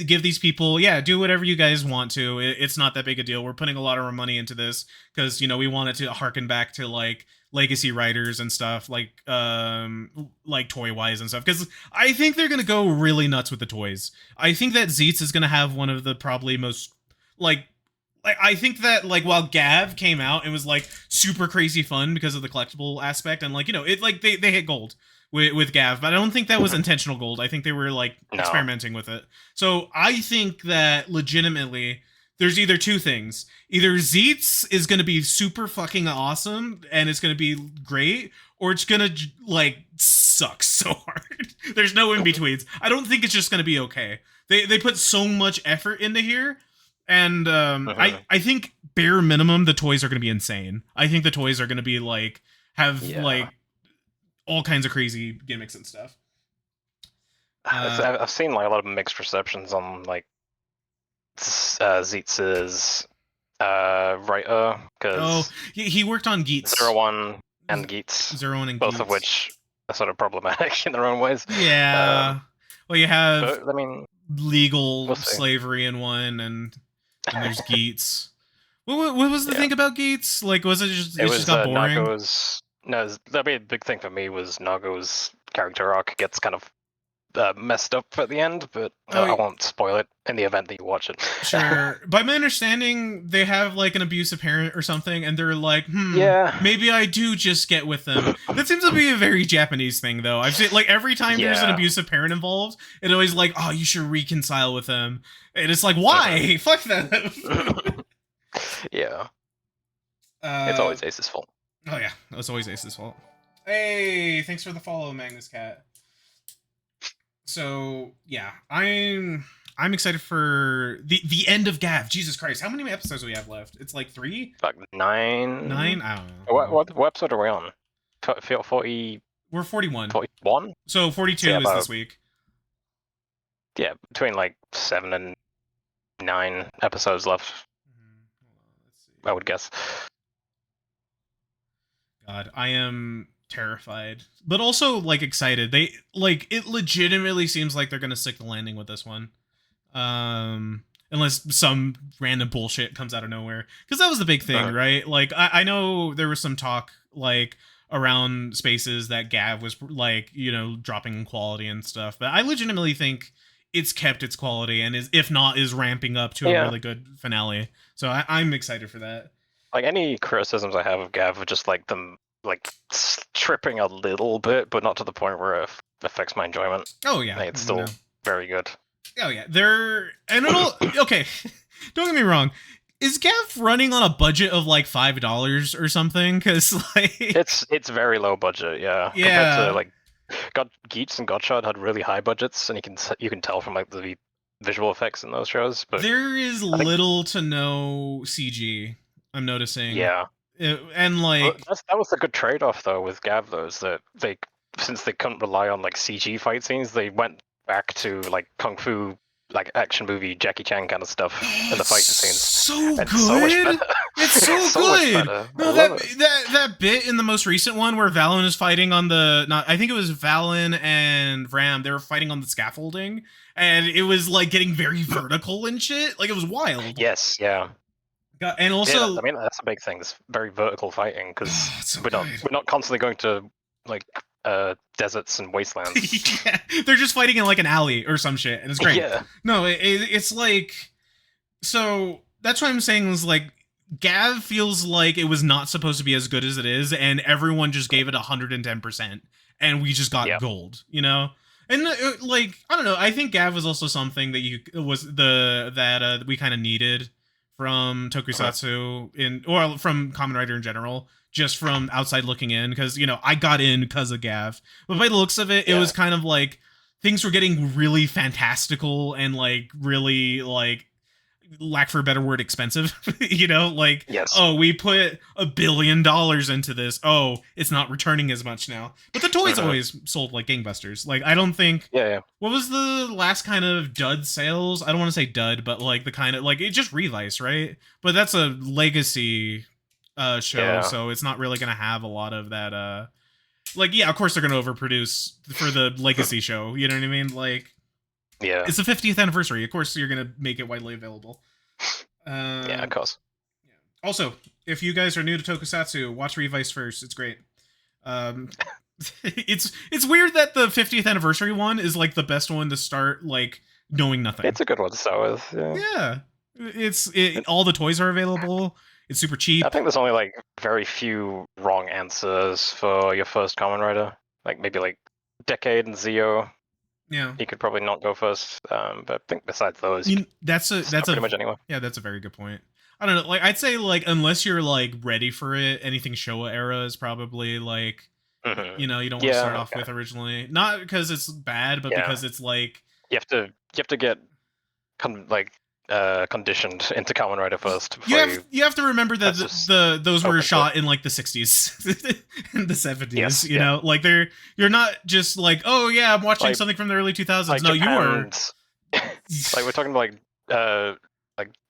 give these people, do whatever you guys want to. It's not that big a deal. We're putting a lot of our money into this because we want it to harken back to like legacy writers and stuff, like toy wise and stuff. Because I think they're gonna go really nuts with the toys. I think that Zeetz is gonna have one of the probably most like I think that like while Gav came out, it was like super crazy fun because of the collectible aspect and like it like they hit gold with Gav, but I don't think that was intentional gold. I think they were like experimenting with it. So I think that legitimately there's either two things. Either Zeetz is going to be super fucking awesome and it's going to be great, or it's going to like suck so hard. There's no in betweens. I don't think it's just going to be okay. They put so much effort into here. And I think bare minimum the toys are going to be insane. I think the toys are going to be like like all kinds of crazy gimmicks and stuff. I've seen like a lot of mixed receptions on like Zeetz's writer because he worked on Geats 01 and Geats 01 and both Geats. Of which are sort of problematic in their own ways. Yeah. Well, you have I mean legal slavery in one, and there's Geats. What was the thing about Geats? Like, was it just just got boring? That'd be a big thing for me. Was Nago's character arc gets kind of messed up at the end, but I won't spoil it in the event that you watch it. Sure. By my understanding, they have like an abusive parent or something, and they're like, maybe I do just get with them. That seems to be a very Japanese thing, though. I've seen like every time there's an abusive parent involved, it always like, oh, you should reconcile with them, and it's like, why? Fuck them. Yeah. It's always Ace's fault. Oh yeah, it's always Ace's fault. Hey, thanks for the follow, Magnus Cat. So yeah, I'm excited for the end of Gav. Jesus Christ, how many episodes do we have left? It's like 3? Like 9. 9? I don't know. What episode are we on? 40. We're 41. 41. So 42 is this week. Yeah, between like 7 and 9 episodes left. Let's see. I would guess. God, I am terrified, but also like excited. They like it legitimately seems like they're gonna stick the landing with this one, unless some random bullshit comes out of nowhere. Because that was the big thing, right? Like I know there was some talk like around spaces that Gav was like dropping in quality and stuff, but I legitimately think it's kept its quality and is ramping up to a really good finale. So I'm excited for that. Like any criticisms I have of Gav are just like them like tripping a little bit, but not to the point where it affects my enjoyment. Oh yeah, like, it's still very good. Oh yeah, okay. Don't get me wrong. Is Gav running on a budget of like $5 or something? Because like it's very low budget, compared to like Geats and Gottschalk had really high budgets, and you can tell from like the visual effects in those shows. But there is little to no CG. I'm noticing. Yeah. And like that was a good trade-off though with Gav, though, is that since they couldn't rely on like CG fight scenes, they went back to like kung fu, like action movie Jackie Chan kind of stuff in the fight scenes. So And good. so much better. It's so so good. much better. No, I love it. that bit in the most recent one where Valen is fighting on the I think it was Valen and Ram. They were fighting on the scaffolding, and it was like getting very vertical and shit. Like it was wild. Yes, yeah. And also, I mean that's a big thing. This very vertical fighting because so we're not constantly going to like deserts and wastelands. yeah, they're just fighting in like an alley or some shit, and it's great. Yeah. No, it's like, so that's what I'm saying is like Gav feels like it was not supposed to be as good as it is, and everyone just gave it 110%, and we just got gold, you know. And like I don't know, I think Gav was also something that we kind of needed from Tokusatsu or from Kamen Rider in general, just from outside looking in, because you know I got in because of Gav, but by the looks of it, it was kind of like things were getting really fantastical and like really like, lack for a better word, expensive. You know, like oh, we put $1 billion into this. Oh, it's not returning as much now. But the toys always sold like gangbusters. Like I don't think. Yeah. What was the last kind of dud sales? I don't want to say dud, but like the kind of like it just Revice, right? But that's a legacy show, so it's not really gonna have a lot of that. Like yeah, of course they're gonna overproduce for the legacy show. You know what I mean? Like. Yeah. It's the 50th anniversary. Of course, you're going to make it widely available. Yeah, of course. Also, if you guys are new to Tokusatsu, watch Revice first. It's great. It's weird that the 50th anniversary one is like the best one to start like knowing nothing. It's a good one to start with. Yeah. All the toys are available. It's super cheap. I think there's only like very few wrong answers for your first Kamen Rider. Like maybe like Decade and Zio. Yeah, he could probably not go first. But I think besides those, that's pretty much anyway. Yeah, that's a very good point. I don't know. Like I'd say like unless you're like ready for it, anything Showa era is probably like you know you don't want to start off with originally. Not because it's bad, but because it's like you have to get conditioned into Kamen Rider first. You have to remember that those were shot in like the 60s and the 70s. You know, like you're not just like, oh yeah, I'm watching something from the early 2000s. Like no, Japan's, you were like we're talking like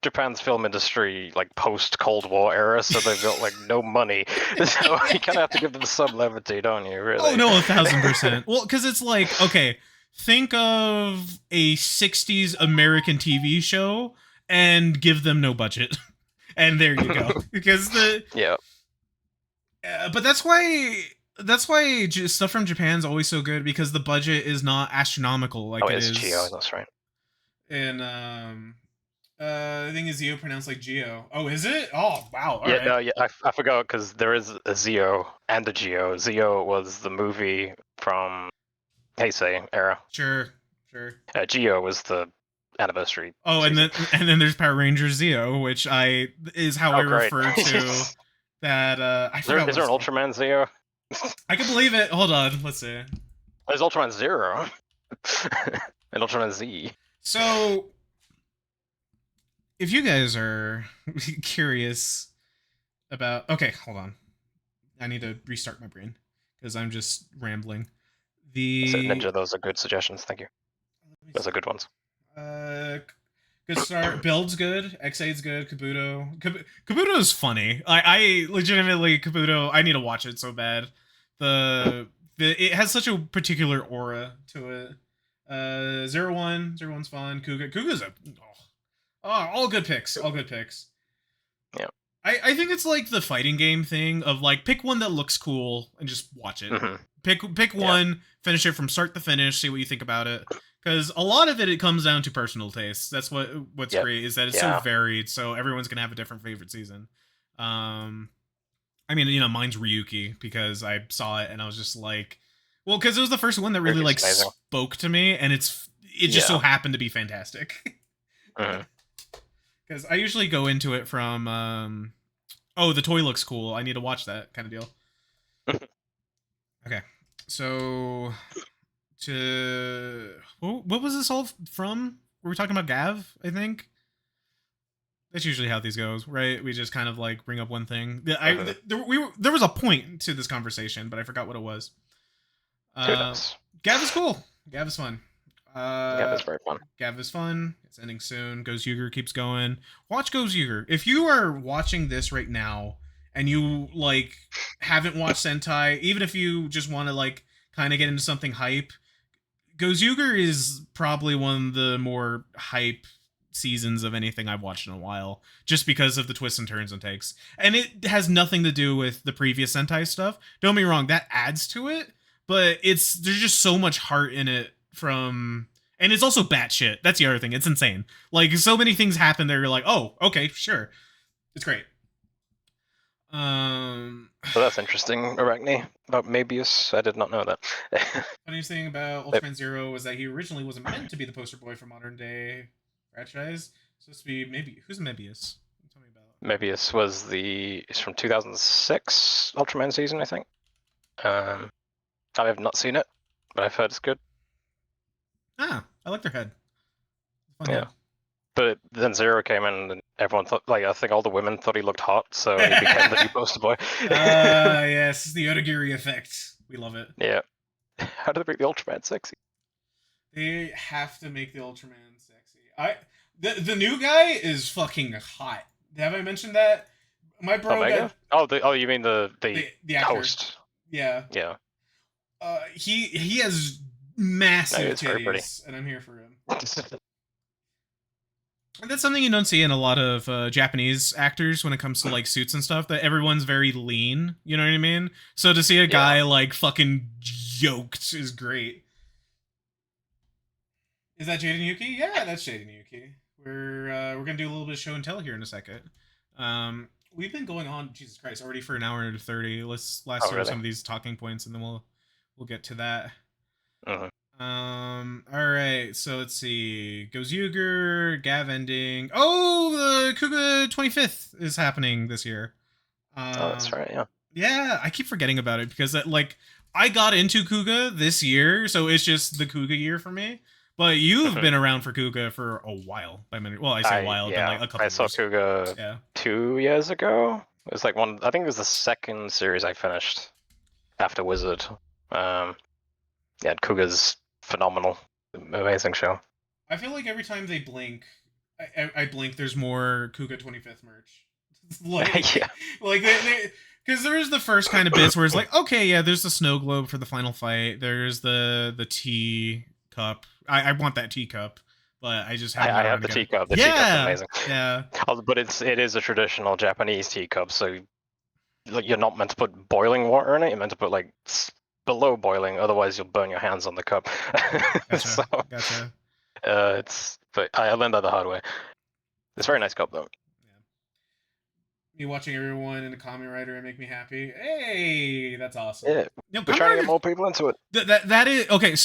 Japan's film industry like post Cold War era, so they've got like no money, so you kind of have to give them some levity, don't you? Really? Oh no, 1000%. Well, because it's like okay. Think of a 60s American TV show and give them no budget. And there you go. Because but that's why stuff from Japan's always so good, because the budget is not astronomical like it is. Geo, that's right. And I think it's Zio pronounced like Geo. Oh, is it? Oh, wow. All right. No, I forgot because there is a Zio and a Geo. Zio was the movie from Heisei era. Sure. Geo was the anniversary. Oh, season. and then there's Power Rangers Zeo, which is how I refer to that. I forgot. Is there an Ultraman Zeo? I can believe it. Hold on, let's see. There's Ultraman Zero and Ultraman Z. So, if you guys are curious about, okay, hold on. I need to restart my brain because I'm just rambling. Ninja, those are good suggestions. Thank you. Those are good ones. Good start. Build's good. X8's good. Kabuto. Kabuto is funny. I legitimately Kabuto. I need to watch it so bad. It has such a particular aura to it. 01's fun. Kuga's all good picks. All good picks. Yeah. I think it's like the fighting game thing of like pick one that looks cool and just watch it. Pick one, finish it from start to finish, see what you think about it. Because a lot of it comes down to personal taste. That's what's great, is that it's so varied, so everyone's gonna have a different favorite season. I mean, you know, mine's Ryuki because I saw it and I was just like, well, because it was the first one that really like spoke to me, and it just so happened to be fantastic. Because I usually go into it from, oh, the toy looks cool, I need to watch that kind of deal. Okay, so what was this all from? Were we talking about Gav? I think that's usually how these goes, right? We just kind of like bring up one thing. There was a point to this conversation, but I forgot what it was. Gav is cool. Gav is fun. Gav is very fun. Gav is fun. It's ending soon. Goes Yuger keeps going. Watch Goes Yuger. If you are watching this right now and you like haven't watched Sentai, even if you just want to like kind of get into something hype, Goes Yuger is probably one of the more hype seasons of anything I've watched in a while, just because of the twists and turns and takes. And it has nothing to do with the previous Sentai stuff. Don't be wrong, that adds to it, but there's just so much heart in it from, and it's also batshit. That's the other thing. It's insane. Like so many things happen there. You're like, oh, okay, sure, it's great. So that's interesting, Arachne, about Mabius. I did not know that. Funniest thing about Ultraman Zero was that he originally wasn't meant to be the poster boy for modern day franchise. It's supposed to be who's Mebius? Tell me about. Mebius was it's from 2006 Ultraman season, I think. I have not seen it, but I've heard it's good. I like their head. Fun head. But then Zero came in and everyone thought, like, I think all the women thought he looked hot, so he became the new poster boy. Yes, the Odagiri effect. We love it. Yeah. How do they make the Ultraman sexy? They have to make the Ultraman sexy. The new guy is fucking hot. Have I mentioned that? My bro got, you mean the host? Yeah. Yeah. He has massive titties, and I'm here for him. And that's something you don't see in a lot of Japanese actors when it comes to like suits and stuff. That everyone's very lean. You know what I mean? So to see a guy like fucking yoked is great. Is that Jade and Yuki? Yeah, that's Jade and Yuki. We're gonna do a little bit of show and tell here in a second. We've been going on, Jesus Christ, already for an hour and 30. Let's last through some of these talking points, and then we'll get to that. All right, so let's see. Goes Yuger, Gav ending. Oh, the Kuga 25th is happening this year. That's right, yeah. Yeah, I keep forgetting about it because I got into Kuga this year, so it's just the Kuga year for me. But you've been around for Kuga for a while. Well, I say a while, but like a couple I saw Kuga 2 years ago. It was like I think it was the second series I finished after Wizard. Kuga's phenomenal, amazing show. I feel like every time they blink, I blink. There's more Kuga 25th merch. Because there's the first kind of bits where it's like, okay, yeah, there's the snow globe for the final fight. There's the tea cup. I want that teacup, but I just haven't. I have the teacup. The teacup's amazing. Yeah. But it is a traditional Japanese teacup, so like you're not meant to put boiling water in it. You're meant to put like below boiling, otherwise you'll burn your hands on the cup. Gotcha. But I learned that the hard way. It's a very nice cup though. Yeah. Me watching everyone in the Kamen Rider and make me happy. Hey, that's awesome. Yeah, we're trying to get more people into it. That is okay.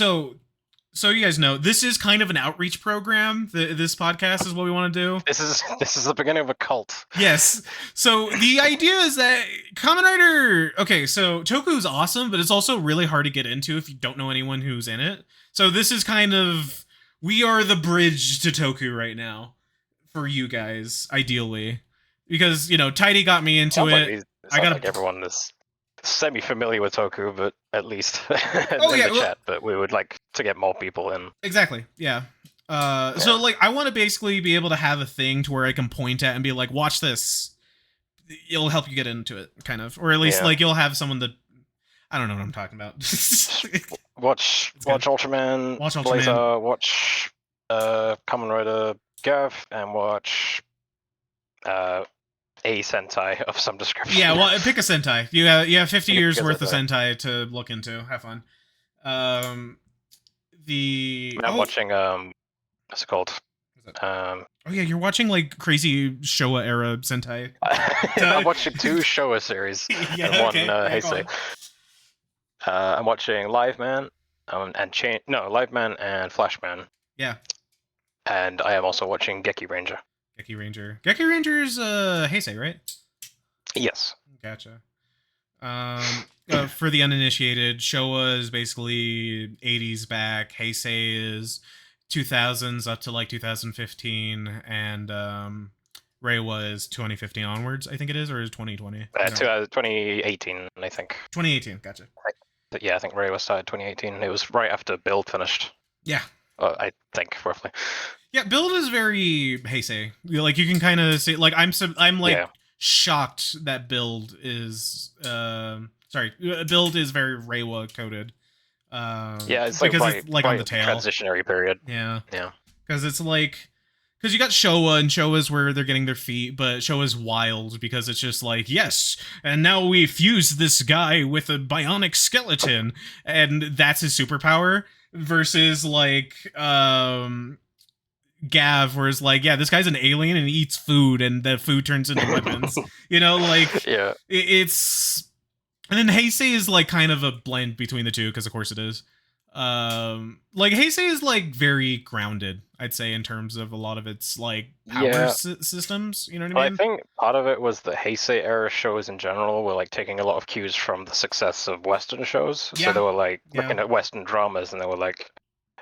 So you guys know this is kind of an outreach program. This podcast is what we want to do. This is the beginning of a cult. Yes. So the idea is that Kamen Rider. Okay, so Toku is awesome, but it's also really hard to get into if you don't know anyone who's in it. So this is kind of, we are the bridge to Toku right now for you guys, ideally, because Tidy got me into it. I got everyone is semi-familiar with Toku, but at least in the chat. But we would like to get more people in. Exactly. Yeah. So like, I want to basically be able to have a thing to where I can point at and be like, watch this. It'll help you get into it, kind of, or at least like you'll have someone that, I don't know what I'm talking about. watch Ultraman, Blazer, watch Kamen Rider Gav, and watch a Sentai of some description. Yeah, well, pick a Sentai. You have 50 years worth of Sentai to look into. Have fun. I'm watching what's it called? Oh yeah, you're watching like crazy Showa era Sentai. I'm watching 2 Showa series and one Heisei. I'm watching Live Man Live Man and Flash Man. Yeah. And I am also watching Geki Ranger. Geki Ranger's Heisei, right? Yes. Gotcha. For the uninitiated, Showa is basically 80s back. Heisei is 2000s up to like 2015, and Reiwa is 2015 onwards, I think it is, or is 2020? 2018, I think. 2018, gotcha. Yeah, I think Reiwa started 2018. It was right after Build finished. Yeah. I think roughly. Yeah, build is very Heisei. Like you can kind of say like I'm like Yeah, shocked that build is build is very Reiwa coded. yeah, it's like Because it's like on the right tail. transitionary period. Yeah. Yeah, Because it's like because you got Showa and Showa's where they're getting their feet, but Showa's wild because it's just like, yes, and now we fuse this guy with a bionic skeleton, and that's his superpower. Versus like Gav, where it's like, yeah, this guy's an alien and he eats food, and the food turns into weapons. Like yeah, it's. And then Heisei is like kind of a blend between the two, because of course it is. Like Heisei is like very grounded, I'd say, in terms of a lot of its like power yeah. systems. You know what Well, I I mean? think part of it was the Heisei era shows in general were like taking a lot of cues from the success of Western shows. So Yeah, they were like yeah. looking at Western dramas and they were like,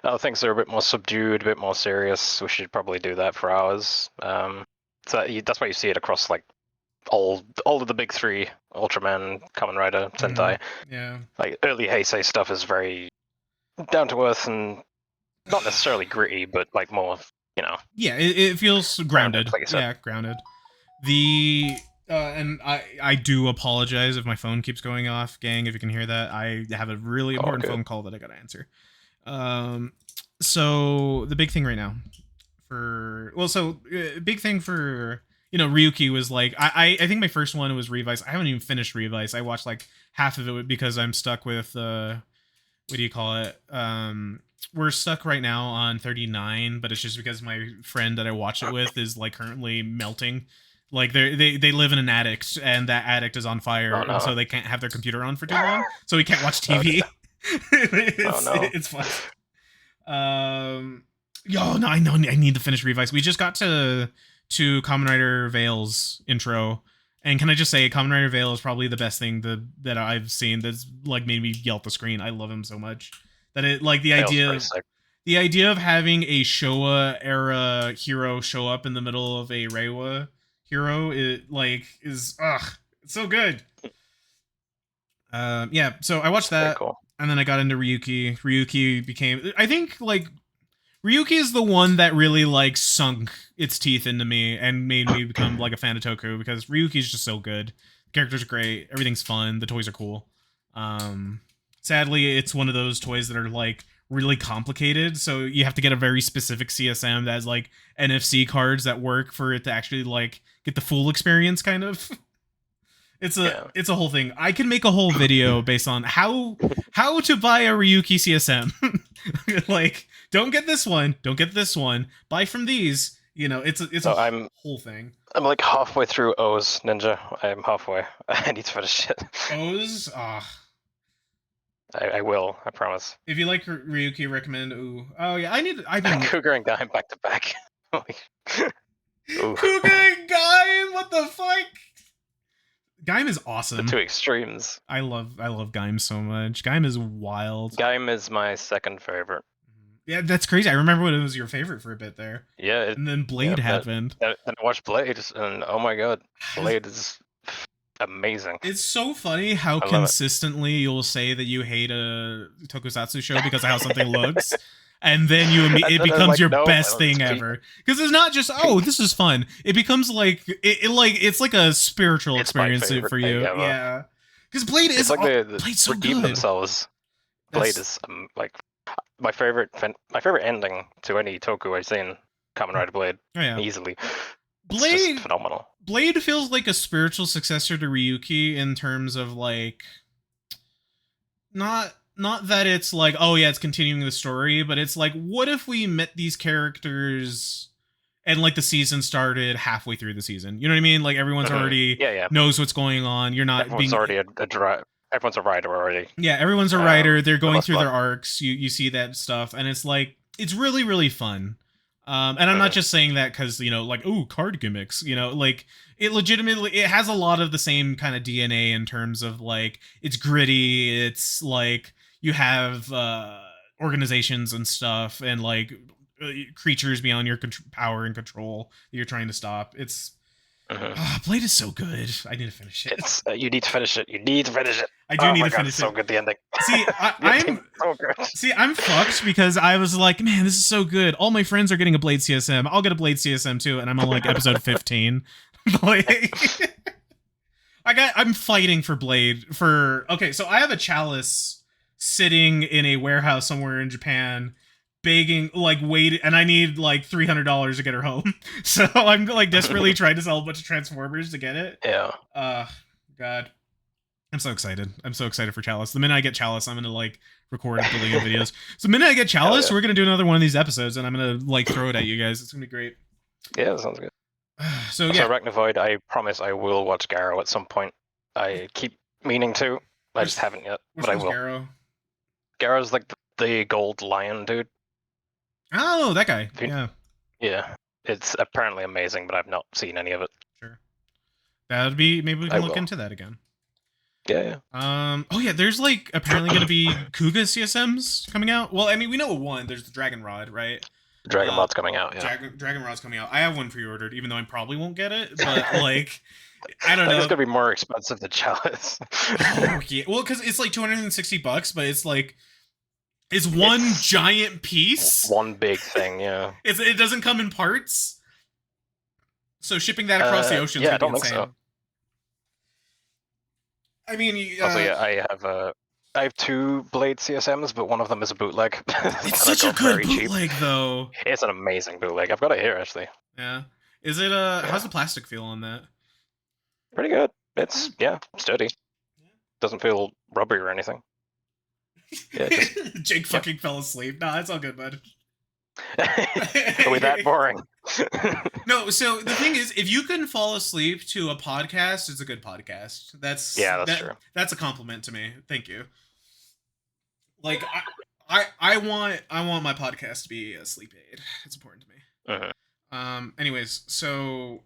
oh, things are a bit more subdued, a bit more serious. We should probably do that for ours. That's why you see it across like all of the big three: Ultraman, Kamen Rider, Sentai. Yeah. Like early Heisei stuff is very down to earth and not necessarily gritty, but like more, Yeah, it feels grounded. like you said. Yeah, grounded. The and I do apologize if my phone keeps going off, gang. If you can hear that, I have a really Oh, important good. phone call that I gotta answer. So the big thing right now big thing for Ryuki was like I think my first one was Revice. I haven't even finished Revice. I watched like half of it because I'm stuck with what do you call it? We're stuck right now on 39, but it's just because my friend that I watch it with is like currently melting. Like they live in an attic, and that attic is on fire, Oh, no. and so they can't have their computer on for too long, so we can't watch TV. Oh, no. It's fun. Yo, no, I know I need to finish Revice. We just got to Kamen Rider Veil's intro, and can I just say, Kamen Rider Veil is probably the best thing that I've seen that's like made me yell at the screen. I love him so much that it like the idea of having a Showa era hero show up in the middle of a Reiwa hero, it like is it's so good. Yeah, so I watched that, cool. and then I got into Ryuki. Ryuki became, I think, like Ryuki is the one that really like sunk its teeth into me and made me become like a fan of Toku, because Ryuki is just so good. The characters are great, everything's fun, the toys are cool. Sadly, it's one of those toys that are like really complicated, so you have to get a very specific CSM that has like NFC cards that work for it to actually like get the full experience, kind of. It's a whole thing. I can make a whole video based on how to buy a Ryuki CSM. Like, don't get this one, don't get this one. Buy from these. It's a whole thing. I'm like halfway through O's Ninja. I'm halfway. I need to finish it. O's, I will. I promise. If you like Ryuki, recommend. Oh yeah, I've been Cougar and Gaim back to back. Cougar and Gaim, what the fuck? Gaim is awesome. The two extremes. I love Gaim so much. Gaim is wild. Gaim is my second favorite. Yeah, that's crazy. I remember when it was your favorite for a bit there. Yeah. And then Blade happened. And I watched Blade, and oh my god, Blade is amazing. It's so funny how consistently you'll say that you hate a tokusatsu show because of how something looks. And then it becomes like, your best thing ever, because it's not just this is fun. It becomes like it's like a spiritual experience for you. Yeah, because Blade is like Blade's so redeem good. themselves. Blade is like my favorite ending to any toku I've seen. Kamen Rider Blade, easily. Blade, it's just phenomenal. Blade feels like a spiritual successor to Ryuki in terms of like not that it's like, oh yeah, it's continuing the story, but it's like, what if we met these characters and like the season started halfway through the season? You know what I mean? Like everyone's already knows what's going on. You're not everyone's already everyone's a writer already. Yeah, everyone's a writer. They're going through their arcs. You see that stuff, and it's like it's really really fun. And I'm not just saying that because like card gimmicks. Like it legitimately it has a lot of the same kind of DNA in terms of like it's gritty. It's like you have organizations and stuff, and like creatures beyond your power and control that you're trying to stop. It's Blade is so good. I need to finish it. It's you need to finish it. You need to finish it. I do need to God, finish it's so it. good. The ending. See, The ending's so good. See, I'm fucked because I was like, man, this is so good. All my friends are getting a Blade CSM. I'll get a Blade CSM too, and I'm on like episode 15. Like, I'm fighting for Blade for. Okay, so I have a chalice sitting in a warehouse somewhere in Japan, begging, like, wait, and I need like $300 to get her home. So I'm like desperately trying to sell a bunch of Transformers to get it. Yeah. God. I'm so excited. I'm so excited for Chalice. The minute I get Chalice, I'm gonna like record a billion videos. So the minute I get Chalice, we're gonna do another one of these episodes, and I'm gonna like throw it at you guys. It's gonna be great. Yeah, that sounds good. So yeah, Arachnovoid, I promise I will watch Garrow at some point. I keep meaning to. I just haven't yet, but I will. Garrow? Garrow's like the gold lion dude. Oh, that guy. Yeah. Yeah. It's apparently amazing, but I've not seen any of it. Sure. That would be, maybe we can look into that again. Yeah. Oh yeah, there's like apparently gonna be Kuga CSMs coming out. Well, I mean, we know one. There's the Dragon Rod, right? Dragon Rod's coming out. Yeah. Dragon Rod's coming out. I have one pre-ordered, even though I probably won't get it. But like, I don't know. It's gonna be more expensive than Chalice. Oh, yeah. Well, because it's like $260, but it's like it's one giant piece. One big thing. Yeah. It doesn't come in parts. So shipping that across the ocean is gonna be insane. So. I mean, also, yeah, I have two Blade CSMs, but one of them is a bootleg. It's such a good bootleg, though. It's an amazing bootleg. I've got it here, actually. Yeah. Is it how's the plastic feel on that? Pretty good. It's sturdy. Doesn't feel rubbery or anything. Yeah, Jake fucking fell asleep. Nah, it's all good, bud. Are we that boring? No, so the thing is, if you can fall asleep to a podcast, it's a good podcast. That's true. That's a compliment to me. Thank you. Like I want my podcast to be a sleep aid. It's important to me. Anyways, so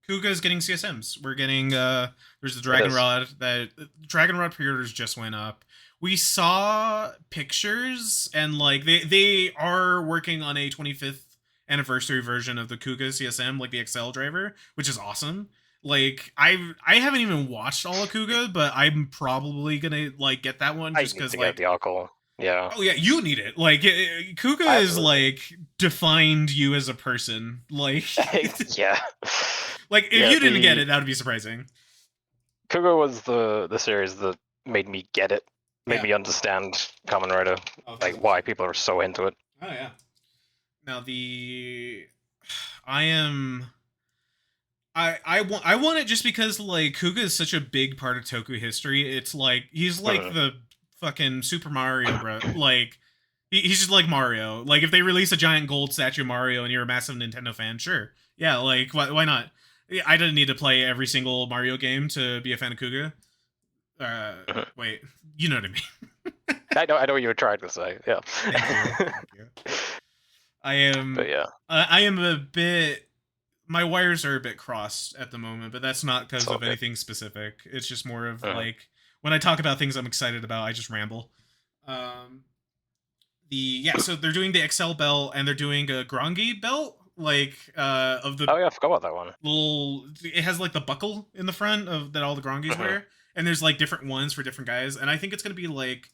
Kuga's getting CSMs. We're getting there's the Dragon Rod. That Dragon Rod pre-orders just went up. We saw pictures, and like they are working on a 25th anniversary version of the Kuga CSM, like the XL driver, which is awesome. Like I haven't even watched all of Kuga, but I'm probably gonna like get that one just because like the alcohol. Yeah. Oh yeah, you need it. Like Kuga is like defined you as a person. Like yeah. Like if you didn't get it, that would be surprising. Kuga was the series that made me get it. Made me understand Kamen Rider, like why people are so into it. Oh yeah. Now I want it just because like Kuga is such a big part of Toku history. It's like he's like the fucking Super Mario bro. Like he's just like Mario. Like if they release a giant gold statue of Mario and you're a massive Nintendo fan, sure. Yeah, like why not? I didn't need to play every single Mario game to be a fan of Kuga. Wait, you know what I mean. I know what you were trying to say. Yeah. Thank you. I am. But yeah. I am a bit. My wires are a bit crossed at the moment, but that's not because of anything specific. It's just more of like when I talk about things I'm excited about, I just ramble. So they're doing the XL belt and they're doing a Grongi belt, like of the. Oh yeah, I forgot about that one. It has like the buckle in the front of that all the Grongis wear, and there's like different ones for different guys, and I think it's gonna be like,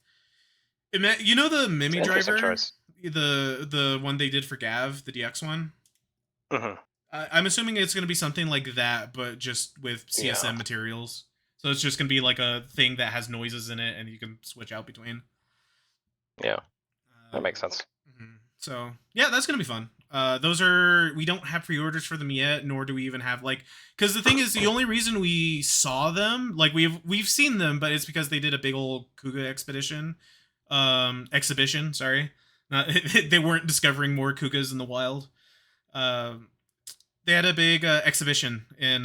you know, the Mimi driver, the one they did for Gav, the DX one. I'm assuming it's gonna be something like that, but just with CSM materials. So it's just gonna be like a thing that has noises in it, and you can switch out between. Yeah, that makes sense. So yeah, that's gonna be fun. We don't have pre-orders for them yet, nor do we even have like, because the thing is, the only reason we saw them, like we've seen them, but it's because they did a big old Kuga exhibition. Sorry, they weren't discovering more Kugas in the wild. They had a big exhibition in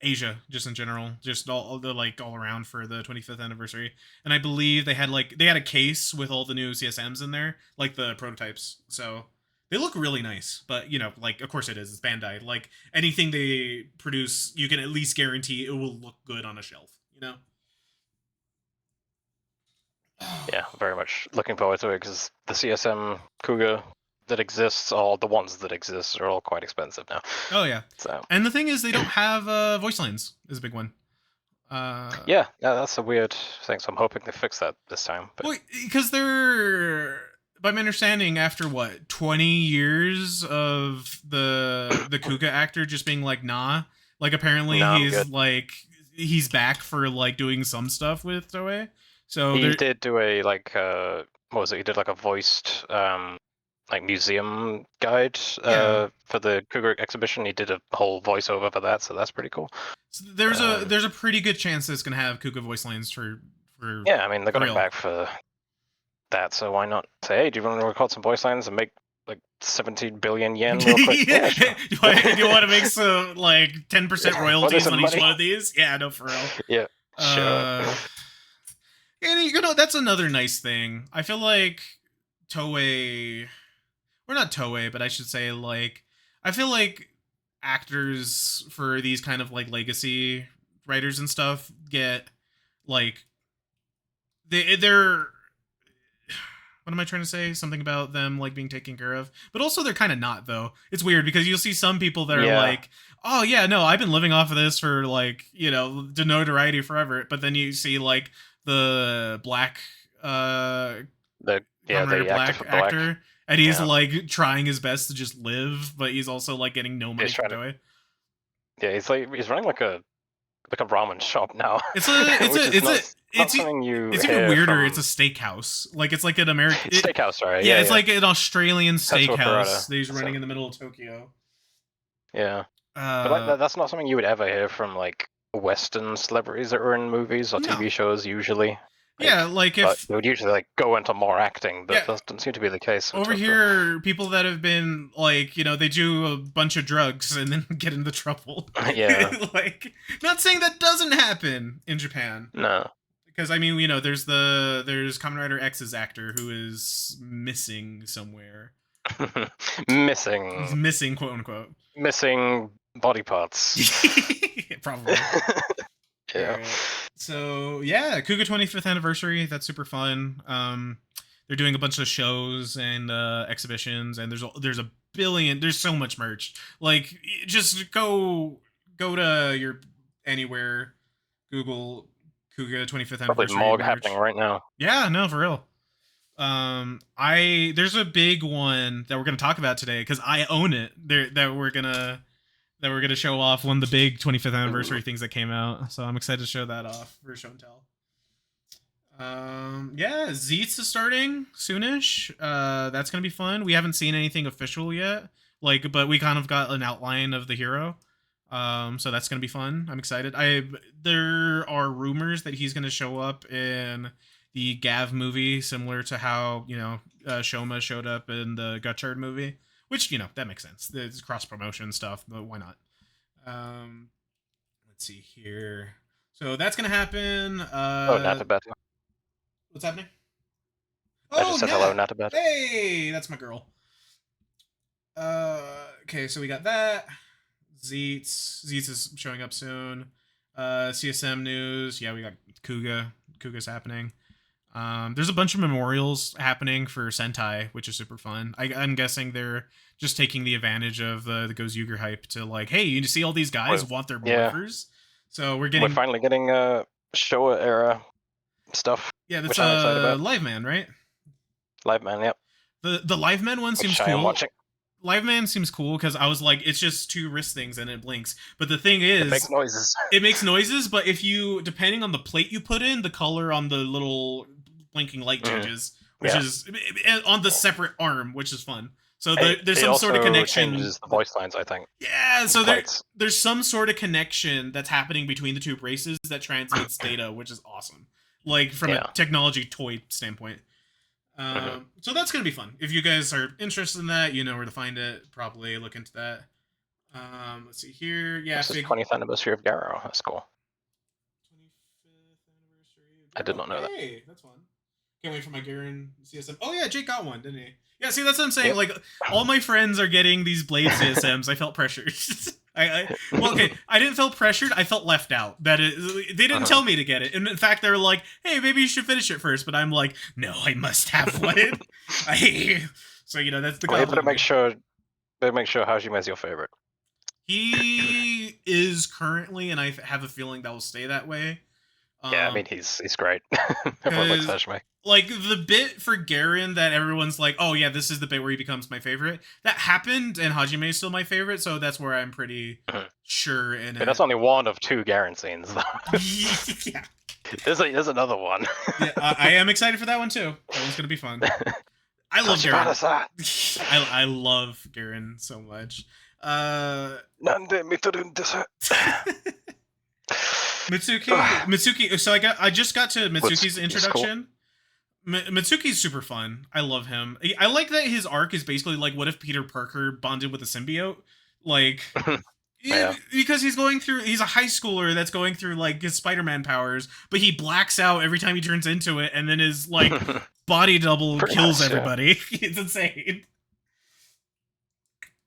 Asia, just in general, just all around for the 25th anniversary, and I believe they had a case with all the new CSMs in there, like the prototypes. So they look really nice, but you know, like of course it's Bandai. Like anything they produce, you can at least guarantee it will look good on a shelf. You know. Yeah, very much looking forward to it because the CSM Kuga that exists, or the ones that exist, are all quite expensive now. Oh yeah. So And the thing is, they don't have voice lines. Is a big one. yeah, that's a weird thing. So I'm hoping they fix that this time. But Well, because they're, by my understanding, after what 20 years of the Kuga actor just being like, nah, like apparently Nah, I'm he's good. like he's back for like doing some stuff with Toei. So he there, did do a what was it? He did like a voiced like museum guide Yeah. for the Cougar exhibition. He did a whole voiceover for that, so that's pretty cool. So there's a pretty good chance that it's gonna have Kuga voice lines for Yeah, I mean they're for going real. back for that, so why not say, hey, do you want to record some voice lines and make like 17 billion yen real quick? Yeah, sure. do you want to make some like 10% royalties some on each money? one of these? Yeah, no, for real. Yeah, sure. And you know, that's another nice thing. I feel like Toei, or not Toei, but I should say like, I feel like actors for these kind of like legacy writers and stuff get like they're what am I trying to say? Something about them like being taken care of, but also they're kind of not though. It's weird because you'll see some people that are like, oh yeah, no, I've been living off of this for like, you know, the notoriety forever. But then you see like the black the black actor, and he's Yeah. like trying his best to just live, but he's also like getting no money from Toei. Yeah, he's running like a ramen shop now. It's something you it's hear even weirder. from- It's a steakhouse. Like it's like an American steakhouse, right? Yeah, it's like an Australian Tetsuo steakhouse Kurata. that he's running in the middle of Tokyo. Yeah, but like that's not something you would ever hear from like Western celebrities that were in movies or TV shows usually. Yeah, like if they would usually like go into more acting, but Yeah. that doesn't seem to be the case. over here, people that have been like, you know, they do a bunch of drugs and then get into trouble. Yeah. Like, not saying that doesn't happen in Japan. No. Because I mean, you know, there's Kamen Rider X's actor who is missing somewhere. He's missing, quote unquote. Missing body parts. Probably. Yeah. Right. So yeah, Kuga 25th anniversary. That's super fun. They're doing a bunch of shows and exhibitions, and there's a billion. There's so much merch. Like, just go to your anywhere, Google Kuga 25th anniversary. Probably more merch. happening right now. Yeah, no, for real. There's a big one that we're gonna talk about today because I own it. That we're gonna show off one of the big 25th anniversary things that came out. So I'm excited to show that off for show and tell. Yeah, Zubatzzz is starting soonish. That's gonna be fun. We haven't seen anything official yet, like, but we kind of got an outline of the hero. So that's gonna be fun. I'm excited. There are rumors that he's gonna show up in the Gav movie, similar to how, you know, Shoma showed up in the Gutchard movie, which, you know, that makes sense. It's cross promotion stuff, but why not? Let's see here. So that's gonna happen. Natabata. What's happening? I just said hello, Natabata. Hey, that's my girl. Okay, so we got that. Zubatzzz is showing up soon. CSM news. Yeah, we got Kuga. Kuga's happening. There's a bunch of memorials happening for Sentai, which is super fun. I'm guessing they're just taking the advantage of the Gozyuger hype to like, hey, you see all these guys want their morphers, so we're finally getting Showa era stuff. Yeah, that's Live Man, right? Live Man, yep. The Live Man one seems cool. I am watching. Live Man seems cool because I was like, it's just two wrist things and it blinks. But the thing is, it makes noises. It makes noises, but if you, depending on the plate you put in, the color on the little blinking light changes, which is on the separate arm, which is fun. So there's some sort of connection. Changes the voice lines, I think. Yeah, so there's some sort of connection that's happening between the two braces that translates data, which is awesome. Like from a technology toy standpoint. So that's gonna be fun. If you guys are interested in that, you know where to find it. Probably look into that. Let's see here. Yeah, this is 20th anniversary of Garo. That's cool. 25th anniversary. I did not know that. Hey, that's fun. Can't wait for my Garen CSM. Oh yeah, Jake got one, didn't he? Yeah, see, that's what I'm saying. Yep. Like, all my friends are getting these Blade CSMs. I felt pressured. Well, okay, I didn't feel pressured. I felt left out. They didn't tell me to get it. And in fact, they were like, hey, maybe you should finish it first. But I'm like, no, I must have one. So that's the Well, compliment. Better make sure Hajime is your favorite. He is currently, and I have a feeling that will stay that way. Yeah, I mean he's great. Everyone likes Because Hajime. like the bit for Garen that everyone's like, oh yeah, this is the bit where he becomes my favorite. That happened, and Hajime is still my favorite, so that's where I'm pretty sure in it. But that's only one of 2 Garen scenes, though. Yeah. There's another one. Yeah, I am excited for that one too. That one's gonna be fun. I love Garen. I love Garen so much. Mitsuki. So I just got to Mitsuki's introduction. Mitsuki's super fun. I love him. I like that his arc is basically like, what if Peter Parker bonded with a symbiote? Like, Yeah. because he's a high schooler that's going through like his Spider-Man powers, but he blacks out every time he turns into it, and then his like body double kills everybody. Yeah. It's insane.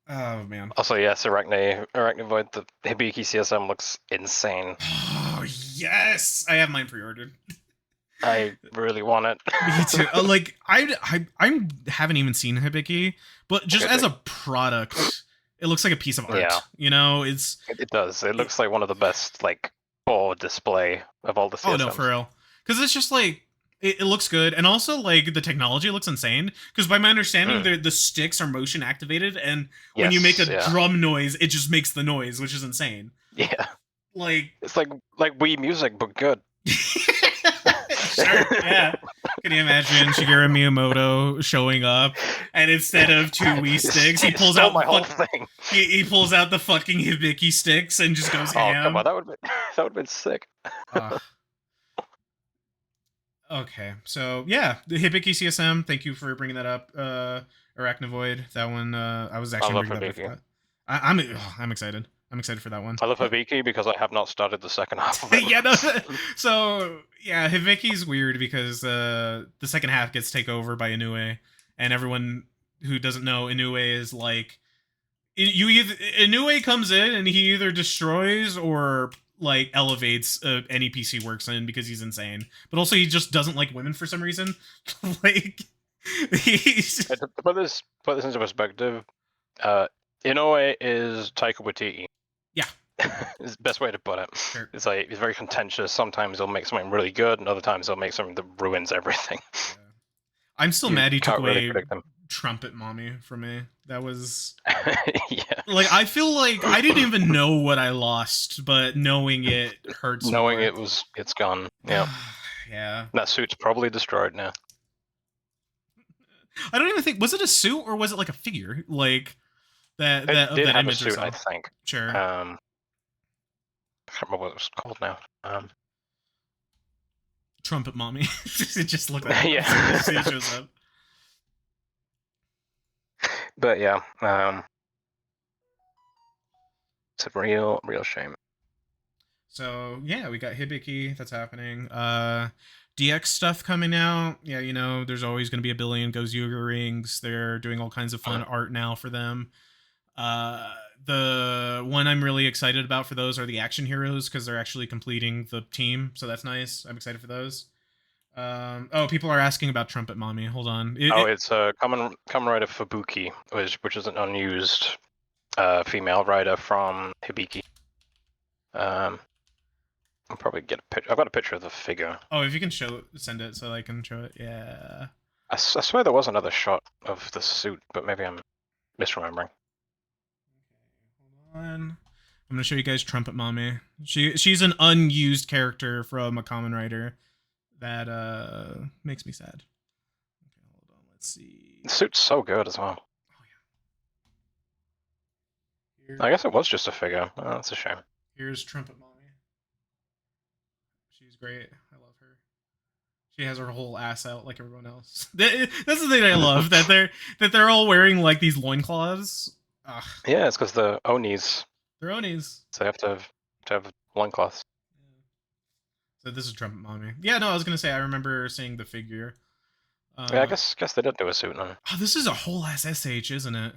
Oh man. Also, yes, Arachnovoid, the Hibiki CSM looks insane. Oh yes, I have mine pre-ordered. I really want it. Me too. Like I haven't even seen Hibiki, but just as a product, it looks like a piece of art. Yeah. It does. It looks like one of the best like full display of all the CSMs. Oh no, for real. Because it's just like it looks good, and also like the technology looks insane. Because by my understanding, the sticks are motion activated, and when you make a drum noise, it just makes the noise, which is insane. Yeah. Like it's like Wii music, but good. Sure, yeah. Can you imagine Shigeru Miyamoto showing up, and instead of 2 Wii sticks, he pulls out my whole thing. He pulls out the fucking Hibiki sticks and just goes ham. Oh come on, that would have been sick. Okay, so yeah, the Hibiki CSM. Thank you for bringing that up, Arachnovoid. That one, I was actually bringing that up. I'm excited. I'm excited for that one. I love Hibiki because I have not started the second half of it. Yeah, no, so yeah, Hibiki's weird because the second half gets taken over by Inoue, and everyone who doesn't know, Inoue is like, Inoue comes in and he either destroys or like elevates any piece he works in because he's insane, but also he just doesn't like women for some reason. Like, to put this into perspective, Inoue is Taika Waititi. Yeah. Is the best way to put it. Sure. It's like he's very contentious. Sometimes he'll make something really good, and other times he'll make something that ruins everything. Yeah. I'm still mad he took away Trumpet Mommy from me. That was yeah. Like, I feel like I didn't even know what I lost, but knowing it hurts. Knowing more. It's gone. Yeah. Yeah. That suit's probably destroyed now. I don't even think, was it a suit or was it like a figure? Like that have image a suit, I think. Sure. I can't remember what it was called now. Trumpet Mommy. It just looked like yeah. It shows up. But yeah, it's a real shame. So yeah, we got Hibiki, that's happening. DX stuff coming out. Yeah, there's always going to be a billion Gozyuga rings. They're doing all kinds of fun art now for them. The one I'm really excited about for those are the action heroes, because they're actually completing the team, so that's nice. I'm excited for those. People are asking about Trumpet Mommy. Hold on. It's a common rider Fubuki, which is an unused female rider from Hibiki. I'll probably get a picture. I've got a picture of the figure. Oh, if you can send it so I can show it. Yeah. I swear there was another shot of the suit, but maybe I'm misremembering. Okay, hold on. I'm gonna show you guys Trumpet Mommy. She's an unused character from a common rider. That makes me sad. Okay, hold on. Let's see. The suit's so good as well. Oh yeah. I guess it was just a figure. Oh, that's a shame. Here's Trumpet Mommy. She's great. I love her. She has her whole ass out like everyone else. That's the thing I love, that they're all wearing like these loincloths. Ugh. Yeah, it's because the Onis. They're Onis. So they have to have loincloths. So this is Trumpet Mommy. Yeah, no, I was gonna say I remember seeing the figure. Yeah, I guess they did do a suit on. Oh, this is a whole ass SH, isn't it?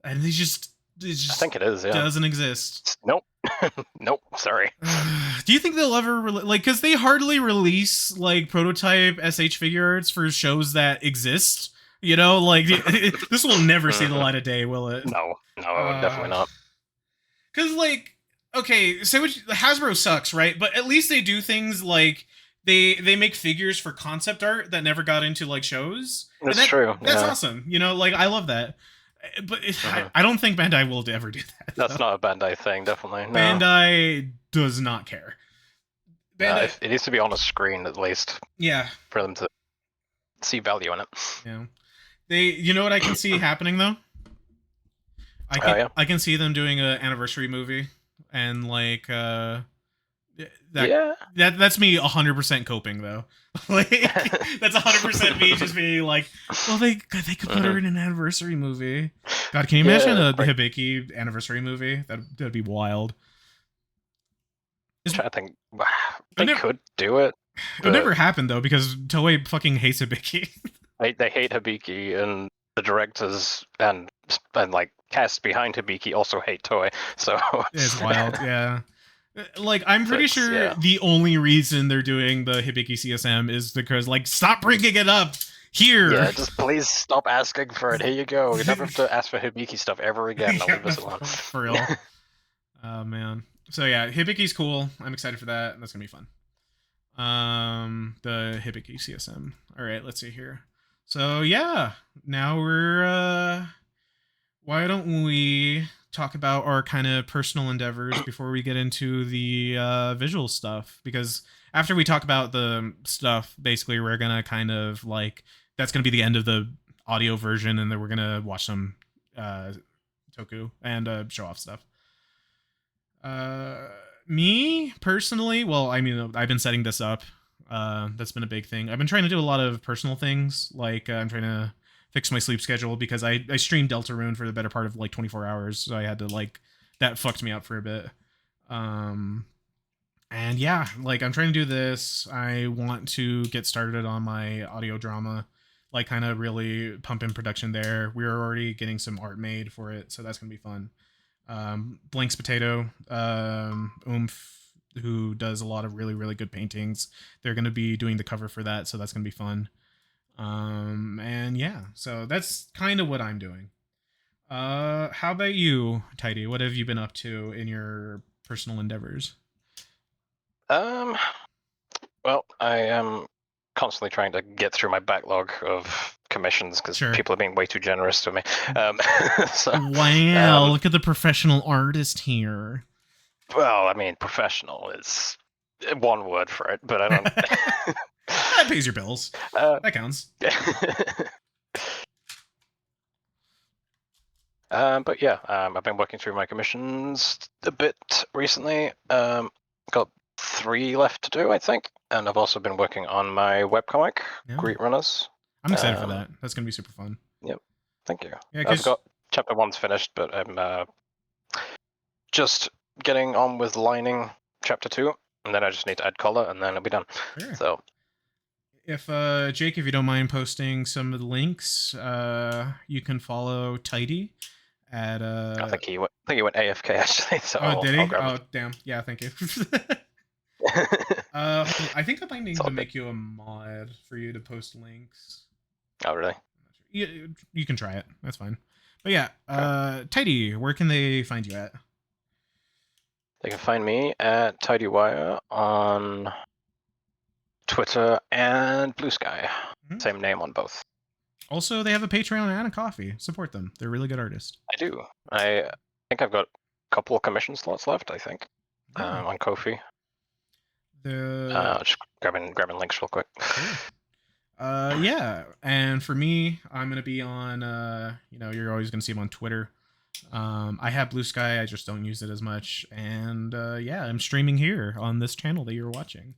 And it just I think it is. Yeah, doesn't exist. Nope. Nope. Sorry. Do you think they'll ever because they hardly release like prototype SH figure arts for shows that exist? You know, like this will never see the light of day, will it? No, definitely not. Because like, okay, say what Hasbro sucks, right? But at least they do things like they make figures for concept art that never got into like shows. That's true. That's yeah. awesome. You know, like I love that. But I don't think Bandai will ever do that. That's not a Bandai thing, definitely. No. Bandai does not care. Bandai, it needs to be on a screen at least. Yeah. For them to see value in it. Yeah. You know what I can see happening though? I can see them doing an anniversary movie and like that's me 100% coping though. Like that's 100% me just being like, well they could put her in an anniversary movie. God, can you imagine a Hibiki anniversary movie? That'd be wild. I think they could do it. It would never happen though because Toei fucking hates Hibiki. They hate Hibiki, and the directors and like cast behind Hibiki also hate Toei. So it's wild, yeah. Like I'm pretty sure the only reason they're doing the Hibiki CSM is because like stop bringing it up here. Yeah, just please stop asking for it. Here you go. You never have to ask for Hibiki stuff ever again. I'll leave this alone. For real. Oh man. So yeah, Hibiki's cool. I'm excited for that. That's gonna be fun. The Hibiki CSM. All right, let's see here. So yeah, now we're why don't we talk about our kind of personal endeavors before we get into the visual stuff? Because after we talk about the stuff, basically we're gonna kind of like that's gonna be the end of the audio version, and then we're gonna watch some toku and show off stuff. Me personally, well, I mean, I've been setting this up. That's been a big thing. I've been trying to do a lot of personal things, like I'm trying to fix my sleep schedule because I streamed Deltarune for the better part of like 24 hours, so I had to like that fucked me up for a bit. And yeah, like I'm trying to do this. I want to get started on my audio drama, like kind of really pump in production there. We're already getting some art made for it, so that's gonna be fun. Blinks Potato, who does a lot of really good paintings. They're going to be doing the cover for that, so that's going to be fun. And yeah, so that's kind of what I'm doing. How about you, Tidy? What have you been up to in your personal endeavors? Well, I am constantly trying to get through my backlog of commissions because people are being way too generous to me. So, wow, look at the professional artist here. Well, I mean, professional is one word for it, but I don't. That pays your bills. That counts. But yeah, I've been working through my commissions a bit recently. Got 3 left to do, I think, and I've also been working on my webcomic, Greet Runners. I'm excited for that. That's gonna be super fun. Yep, thank you. Yeah, I've got chapter 1's finished, but I'm just getting on with lining chapter 2, and then I just need to add color, and then it'll be done. Sure. So, if Jake, if you don't mind posting some of the links, you can follow Tidy at I think he went AFK actually. So did he? Oh damn! Yeah, thank you. I think I might need to make you a mod for you to post links. Oh really? You can try it. That's fine. But yeah, Tidy, where can they find you at? They can find me at TidyWire on Twitter and Blue Sky. Same name on both. Also, they have a Patreon and a Coffee. Support them. They're really good artists. I do. I think I've got a couple of commission slots left, I think, on Ko-fi. Just grabbing links real quick. Sure. Yeah, and for me, I'm gonna be on. You're always gonna see them on Twitter. I have Blue Sky. I just don't use it as much, and yeah, I'm streaming here on this channel that you're watching.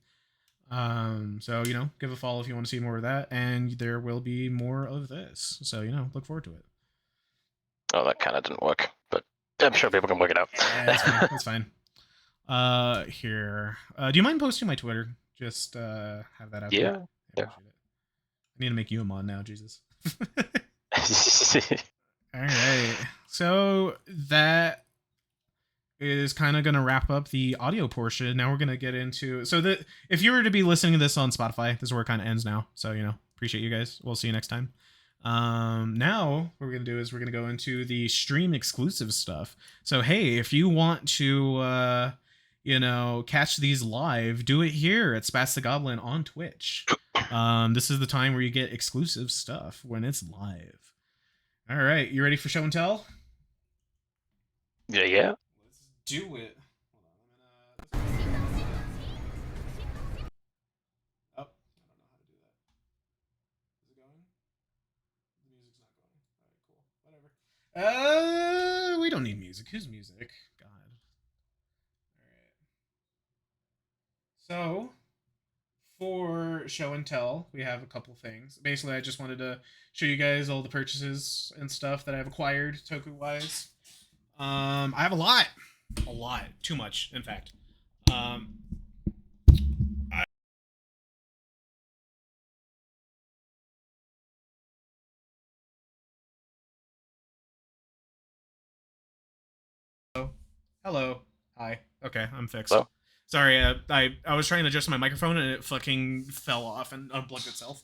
So give a follow if you want to see more of that, and there will be more of this. So look forward to it. Oh, that kind of didn't work, but I'm sure people can work it out. Yeah, that's fine. Here, do you mind posting my Twitter? Just have that out there. Yeah. I need to make you a mod now, Jesus. All right. So that is kind of going to wrap up the audio portion. Now we're going to get into if you were to be listening to this on Spotify, this is where it kind of ends now. So, appreciate you guys. We'll see you next time. Now what we're gonna do is we're gonna go into the stream exclusive stuff. So hey, if you want to catch these live, do it here at Spats the Goblin on Twitch. This is the time where you get exclusive stuff when it's live. All right, you ready for show and tell? Yeah. Let's do it. Oh, I don't know how to do that. Is it going? The music's not going. All right, cool. Whatever. We don't need music. Whose music? God. All right. So, for show and tell, we have a couple things. Basically, I just wanted to show you guys all the purchases and stuff that I've acquired toku wise. I have a lot, too much, in fact. Hello. Hi. Okay, I'm fixed. Hello? Sorry, I was trying to adjust my microphone and it fucking fell off and unplugged itself.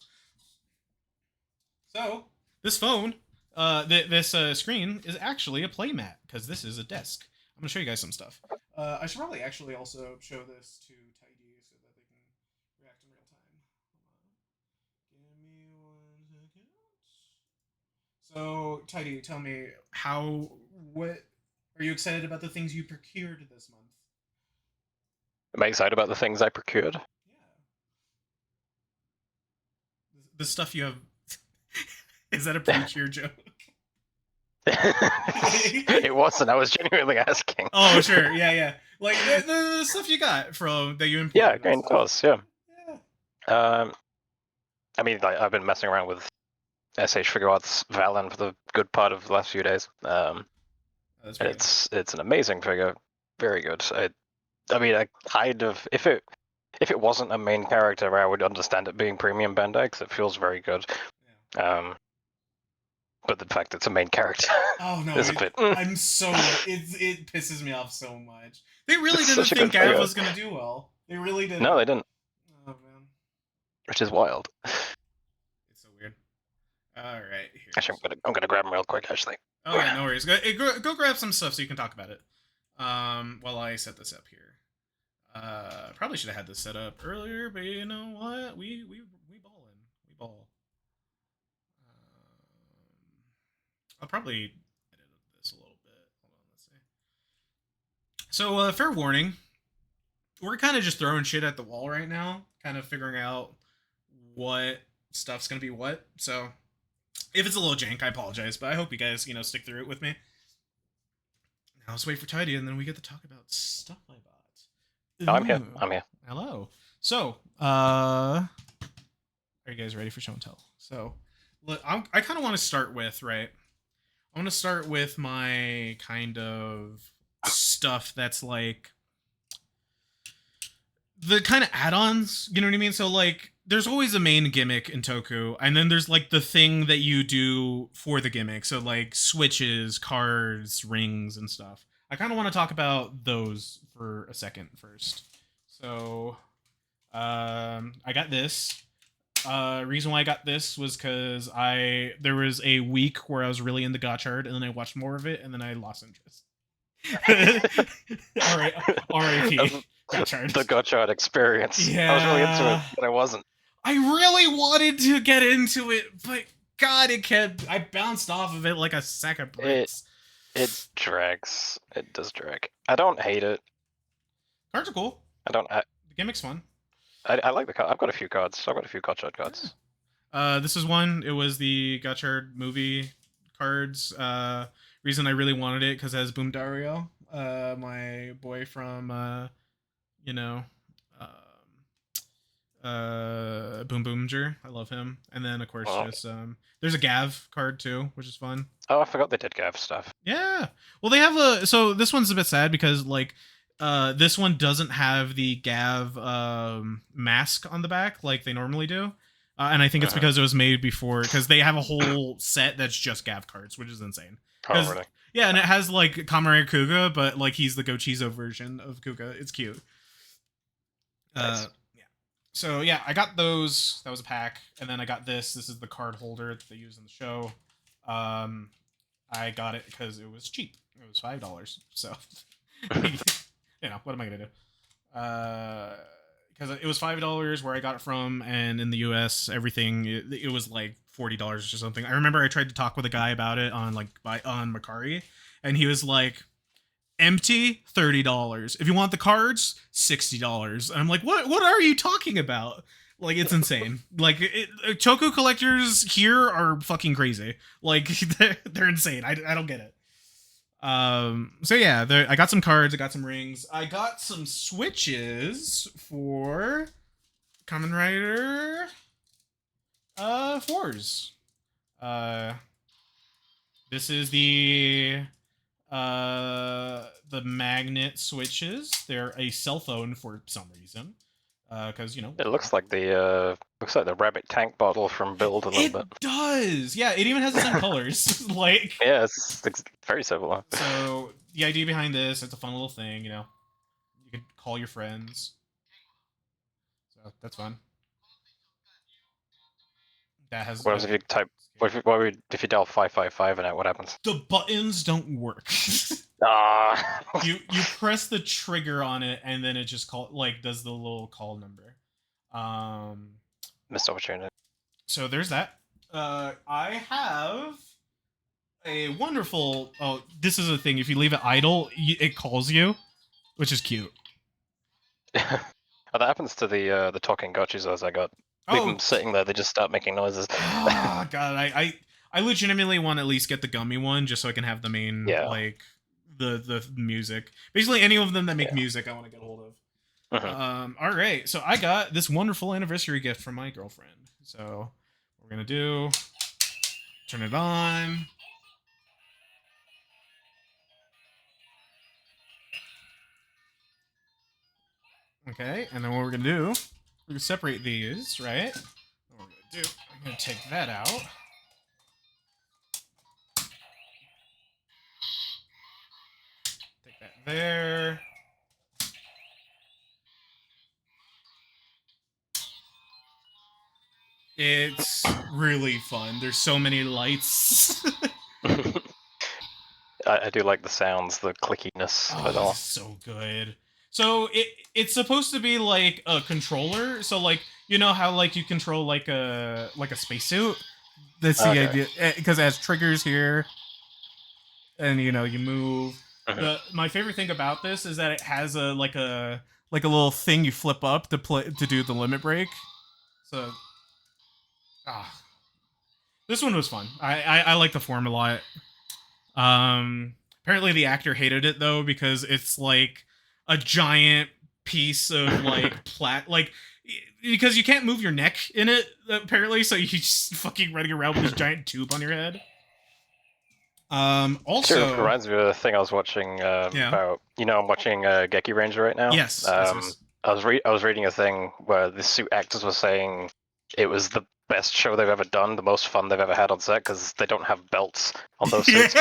So, this phone, this screen is actually a playmat because this is a desk. I'm gonna show you guys some stuff. I should probably actually also show this to Tidy so that they can react in real time. Give me 1 second. So, Tidy, tell me what are you excited about the things you procured this month? Am I excited about the things I procured? Yeah. The stuff you have. Is that a pre-cheer joke? It wasn't. I was genuinely asking. Oh, sure. Yeah. Like the stuff you got from that you imported. Yeah, green toss. Yeah. I mean, I've been messing around with SH Figure Arts Valen for the good part of the last few days. It's an amazing figure. Very good. I mean, I kind of if it wasn't a main character, I would understand it being premium Bandai because it feels very good. Yeah. But the fact it's a main character. Oh no, is a bit. I'm so it pisses me off so much. They really didn't think Gav was gonna do well. They really didn't. No, they didn't. Oh man. Which is wild. It's so weird. All right. Actually, I'm gonna grab him real quick. Actually. Oh yeah, no worries. Go grab some stuff so you can talk about it. While I set this up here. Probably should have had this set up earlier, but you know what? We ballin'. We ball. I'll probably edit this a little bit. Hold on, let's see. So, fair warning. We're kind of just throwing shit at the wall right now, kind of figuring out what stuff's gonna be what. So, if it's a little jank, I apologize, but I hope you guys, stick through it with me. Now let's wait for Tidy, and then we get to talk about stuff I bought. Oh, I'm here. Hello. So, are you guys ready for show and tell? So, look, I kind of want to start with, right? I want to start with my kind of stuff that's like the kind of add-ons, you know what I mean? So like there's always a main gimmick in Toku, and then there's like the thing that you do for the gimmick. So like switches, cards, rings, and stuff. I kind of want to talk about those for a second first. So I got this. Reason why I got this was because there was a week where I was really into Gotchard, and then I watched more of it, and then I lost interest. All right, R.I.P. Gotchard. The Gotchard experience. Yeah. I was really into it, but I wasn't. I really wanted to get into it, but God, I bounced off of it like a sack of bricks. It drags. It does drag. I don't hate it. Cards are cool. The gimmick's fun. I like the card. I've got a few cards. I've got a few Gotchard cards. Yeah. This is one. It was the Gotchard movie cards. Reason I really wanted it because it has Boom Dario, my boy from Boom Boomger. I love him. And then of course just there's a Gav card too, which is fun. Oh, I forgot they did Gav stuff. Yeah. Well, they have so this one's a bit sad because like this one doesn't have the Gav mask on the back like they normally do. And I think it's because it was made before, because they have a whole set that's just Gav cards, which is insane. Oh, really? Yeah, and it has like Kamarei Kuga, but like he's the Gochizo version of Kuga. It's cute. Nice. Yeah. So yeah, I got those. That was a pack, and then I got this. This is the card holder that they use in the show. Um, I got it because it was cheap. It was $5. So, what am I gonna do? Because it was $5 where I got it from, and in the U.S. everything it was like $40 or something. I remember I tried to talk with a guy about it on on Macari, and he was like, empty $30. If you want the cards, $60. And I'm like, what are you talking about? Like, it's insane. Like, Choco collectors here are fucking crazy. Like, they're insane. I don't get it. So yeah, I got some cards, I got some rings, I got some switches for Kamen Rider 4s. Uh this is the magnet switches. They're a cell phone for some reason. Because It looks like the rabbit tank bottle from Build a little bit. It does. Yeah, it even has the same colors. Like, yeah, it's very similar. So the idea behind this, it's a fun little thing. You could call your friends. So that's fun. That has. What if you type? If you dial 555 in it? What happens? The buttons don't work. you press the trigger on it, and then it just does the little call number. Missed opportunity. So there's that. I have a wonderful. Oh, this is a thing. If you leave it idle, it calls you, which is cute. Oh, that happens to the talking gotchas as I got. Leave them sitting there, they just start making noises. Oh god, I legitimately want to at least get the gummy one just so I can have the main the music. Basically, any of them that make music, I want to get a hold of. All right, so I got this wonderful anniversary gift from my girlfriend. So what we're gonna do, turn it on. Okay, and then what we're gonna do, we're gonna separate these, right? What we're gonna do, I'm gonna take that out. Take that there. It's really fun. There's so many lights. I do like the sounds, the clickiness of it all. So good. So it's supposed to be like a controller. So how you control like a spacesuit. That's the idea, because it has triggers here, and you move. My favorite thing about this is that it has a little thing you flip up to do the limit break. So, this one was fun. I like the form a lot. Apparently the actor hated it though because it's like a giant piece of because you can't move your neck in it apparently, so you just fucking running around with this giant tube on your head. Also, it reminds me of the thing I was watching about. I'm watching Geki Ranger right now. Yes. I was reading a thing where the suit actors were saying it was the best show they've ever done, the most fun they've ever had on set, because they don't have belts on those suits.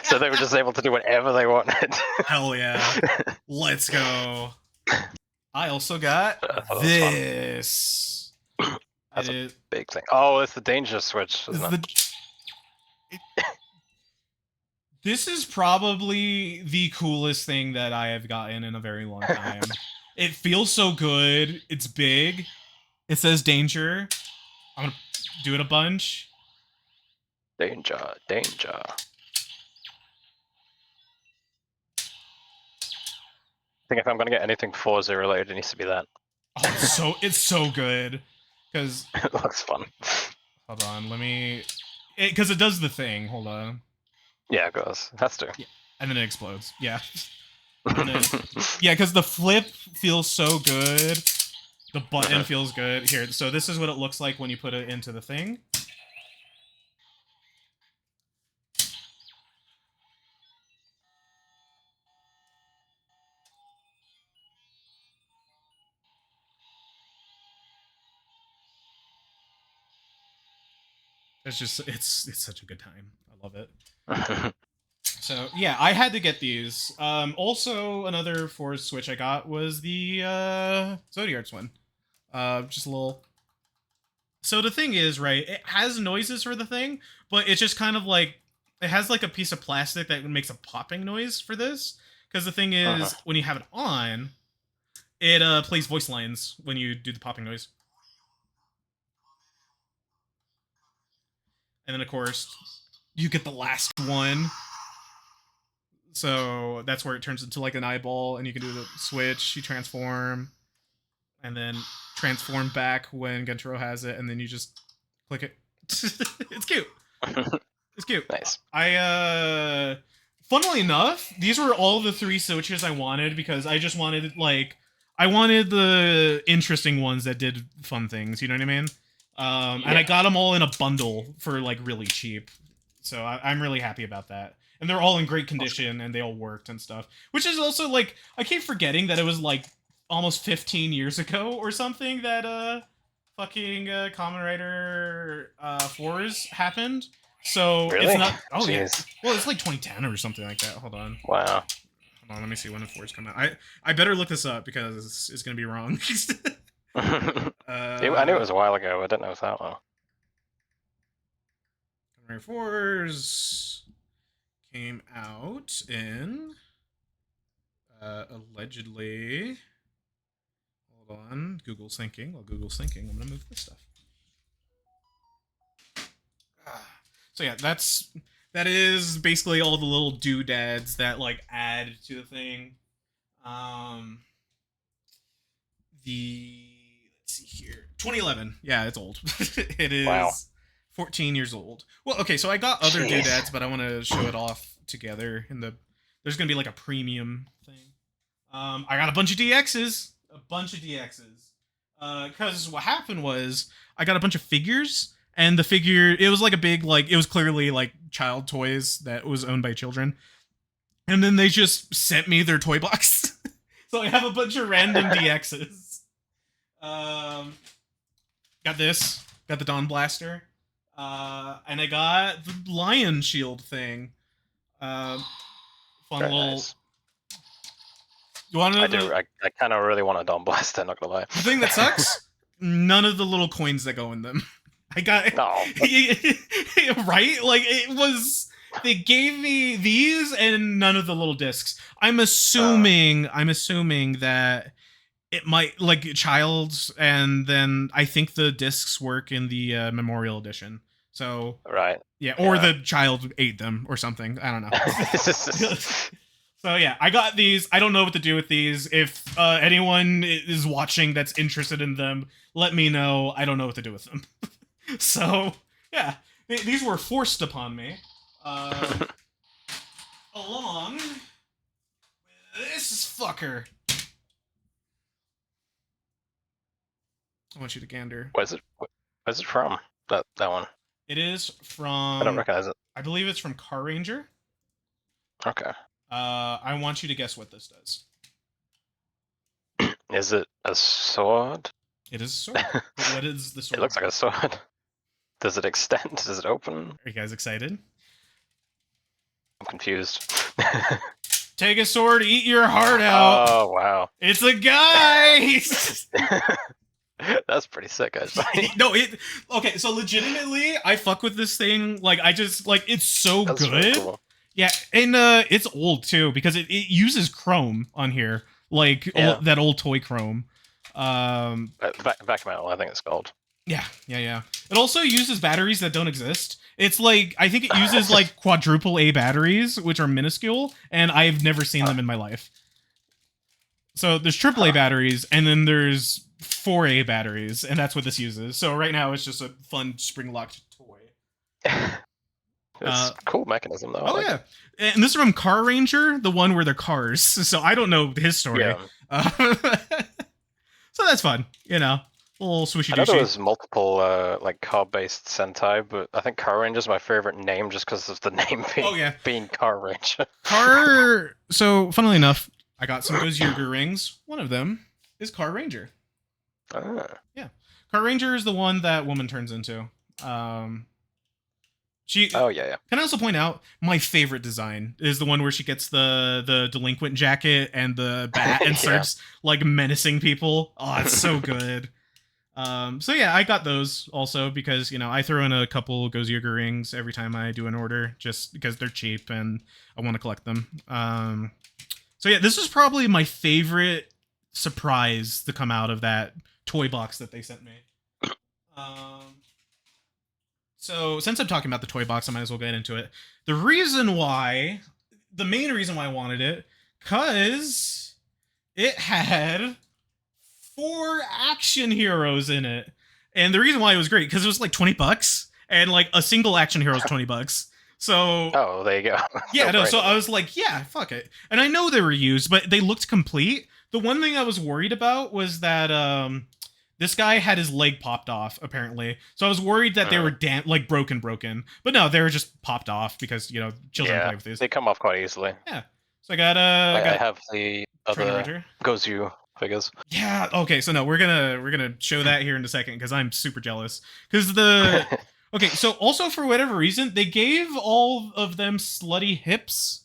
So they were just able to do whatever they wanted. Hell yeah. Let's go. I also got this. That's a big thing. Oh, it's the danger switch, isn't it? This is probably the coolest thing that I have gotten in a very long time. It feels so good. It's big. It says danger. I'm gonna do it a bunch. Danger, danger. I think if I'm gonna get anything Forza related, it needs to be that. Oh, it's so good. Because it looks fun. Hold on, let me. Because it does the thing. Hold on. Yeah, it goes. It has to. Yeah. And then it explodes. Yeah. Yeah, because the flip feels so good. The button feels good. Here, so this is what it looks like when you put it into the thing. It's such a good time. I love it. So yeah, I had to get these. Also, another Force Switch I got was the Zodiarts one. Just a little. So the thing is, right? It has noises for the thing, but it's just kind of like it has like a piece of plastic that makes a popping noise for this. Because the thing is, when you have it on, it plays voice lines when you do the popping noise. And then, of course, you get the last one. So that's where it turns into like an eyeball, and you can do the switch, you transform, and then transform back when Gentaro has it, and then you just click it. It's cute. It's cute. Nice. Funnily enough, these were all the 3 switches I wanted because I just wanted, like, I wanted the interesting ones that did fun things, you know what I mean? And I got them all in a bundle for, like, really cheap. So I'm really happy about that. And they're all in great condition, and they all worked and stuff. Which is also, like, I keep forgetting that it was, like, almost 15 years ago or something that, fucking Kamen Rider 4s happened. So really? It's not. Oh, Jeez. yeah. Well, it's like 2010 or something like that. Hold on. Wow. Hold on, let me see when the 4s come out. I better look this up because it's gonna be wrong. I knew it was a while ago. I didn't know it was that long. Kamen Rider 4s came out in allegedly. Hold on, Google's thinking. While Google's thinking, I'm gonna move this stuff. So yeah, that is basically all the little doodads that like add to the thing. Let's see here, 2011. Yeah, it's old. It is. Wow. 14 years old. Well, okay, so I got other doodads, but I want to show it off together in the. There's gonna be like a premium thing. I got a bunch of DXs. Because what happened was I got a bunch of figures. And the figure, it was like a big, like, it was clearly like child toys that was owned by children. And then they just sent me their toy box. So I have a bunch of random DXs. Got this. Got the Dawn Blaster. And I got the Lion Shield thing. Fun Very little. nice. You want to I know do. I kind of really want a Dawn Blaster, not gonna lie. the thing that sucks? None of the little coins that go in them. I got No. right? Like it was they gave me these and none of the little discs. I'm assuming that it might like child's and then I think the discs work in the Memorial Edition. So Right. yeah, or the child ate them or something. I don't know. So yeah, I got these. I don't know what to do with these. If anyone is watching that's interested in them, let me know. I don't know what to do with them. So, yeah, these were forced upon me, along with this fucker. I want you to gander. Where's it from? That one. It is from. I don't recognize it. I believe it's from Car Ranger. Okay. I want you to guess what this does. Is it a sword? It is a sword. What is the sword? It looks like a sword. Does it extend? Does it open? Are you guys excited? I'm confused. Take a sword, eat your heart out. Oh, wow. It's a guy. That's pretty sick, actually. No, okay, so legitimately, I fuck with this thing. Like, I just, like, it's so That's good. really cool. Yeah, and it's old, too, because it uses chrome on here. Like, that old toy chrome. Back metal, I think it's called. Yeah. It also uses batteries that don't exist. It's like, I think it uses like quadruple A batteries, which are minuscule, and I've never seen them in my life. So there's AAA batteries, and then there's 4A batteries, and that's what this uses. So right now it's just a fun spring-locked toy. It's a cool mechanism, though. Oh, yeah. And this is from Car Ranger, the one where they're cars. So I don't know his story. Yeah. So that's fun, you know. A little swishy I know there douchey. was multiple like car-based Sentai, but I think Car Ranger's my favorite name just because of the name being Car Ranger. So, funnily enough, I got some Gozierger rings. One of them is Car Ranger. Ah. Yeah. Car Ranger is the one that woman turns into. She. Oh, yeah. Can I also point out, my favorite design is the one where she gets the delinquent jacket and the bat and starts, like, menacing people. Oh, it's so good. So yeah, I got those also because I throw in a couple Gozyuga rings every time I do an order, just because they're cheap and I want to collect them. So yeah, this is probably my favorite surprise to come out of that toy box that they sent me. So since I'm talking about the toy box, I might as well get into it. The main reason why I wanted it, cause it had 4 action heroes in it. And the reason why it was great, because it was like $20, and like a single action hero is $20. So Oh, there you go. yeah, no, so I was like, yeah, fuck it. And I know they were used, but they looked complete. The one thing I was worried about was that this guy had his leg popped off, apparently. So I was worried that they were like broken. But no, they were just popped off because, children play with these. They come off quite easily. Yeah. So I got I have the other Ranger. Gozu figures. Yeah, okay, so no, we're gonna show that here in a second because I'm super jealous. Because the okay, so also for whatever reason, they gave all of them slutty hips.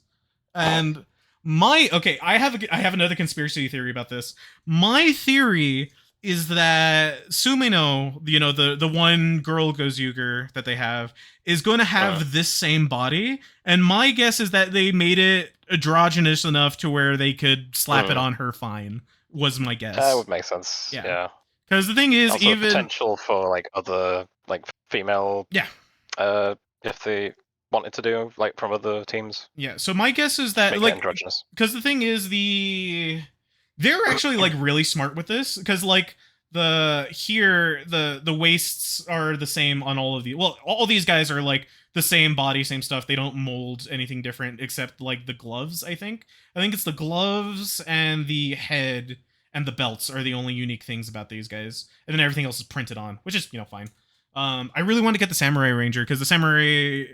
And I have another conspiracy theory about this. My theory is that Sumino, the one girl Gozyuger that they have, is going to have this same body. And my guess is that they made it androgynous enough to where they could slap it on her fine, was my guess. That would make sense. Yeah. Because the thing is, also even potential for like other like female. Yeah. If they wanted to do like from other teams. Yeah. So my guess is that like androgynous. Because the thing is they're actually like really smart with this, because like the waists are the same on all of the all these guys are like the same body, same stuff. They don't mold anything different except like the gloves. I think it's the gloves and the head and the belts are the only unique things about these guys, and then everything else is printed on, which is fine. I really want to get the Samurai Ranger, because the Samurai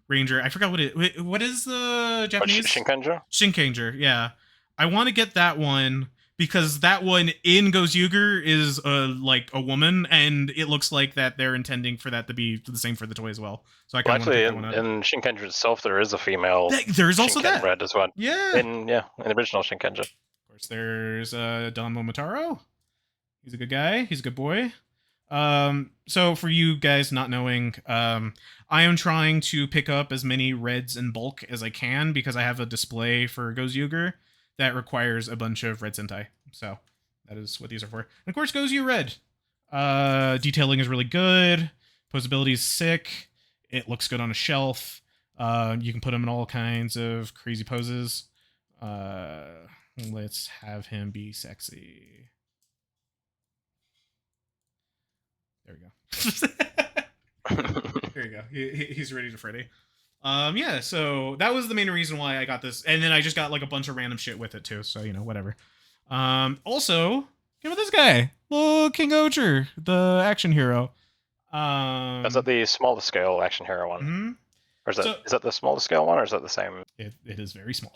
Ranger, I forgot what is the Japanese? Shinkenger, yeah. I want to get that one because that one in Gozyuger is like a woman, and it looks like that they're intending for that to be the same for the toy as well. So I kind of want to pick that one up. In Shinkenger itself, there is a female. There's also that Red as well. Yeah. In the original Shinkenger. Of course, there's Don Momotaro. He's a good guy. He's a good boy. So for you guys not knowing, I am trying to pick up as many reds in bulk as I can because I have a display for Gozyuger that requires a bunch of red Sentai. So that is what these are for. And of course, Gozu Red. Detailing is really good. Posability is sick. It looks good on a shelf. You can put him in all kinds of crazy poses. Let's have him be sexy. There we go. There you go. He's ready to Freddy. Yeah, so that was the main reason why I got this. And then I just got like a bunch of random shit with it too, so whatever. Also, give me this guy. Little King Ocher, the action hero. Is that the smaller scale action hero one? Mm-hmm. Or is that the smaller scale one, or is that the same? It is very small.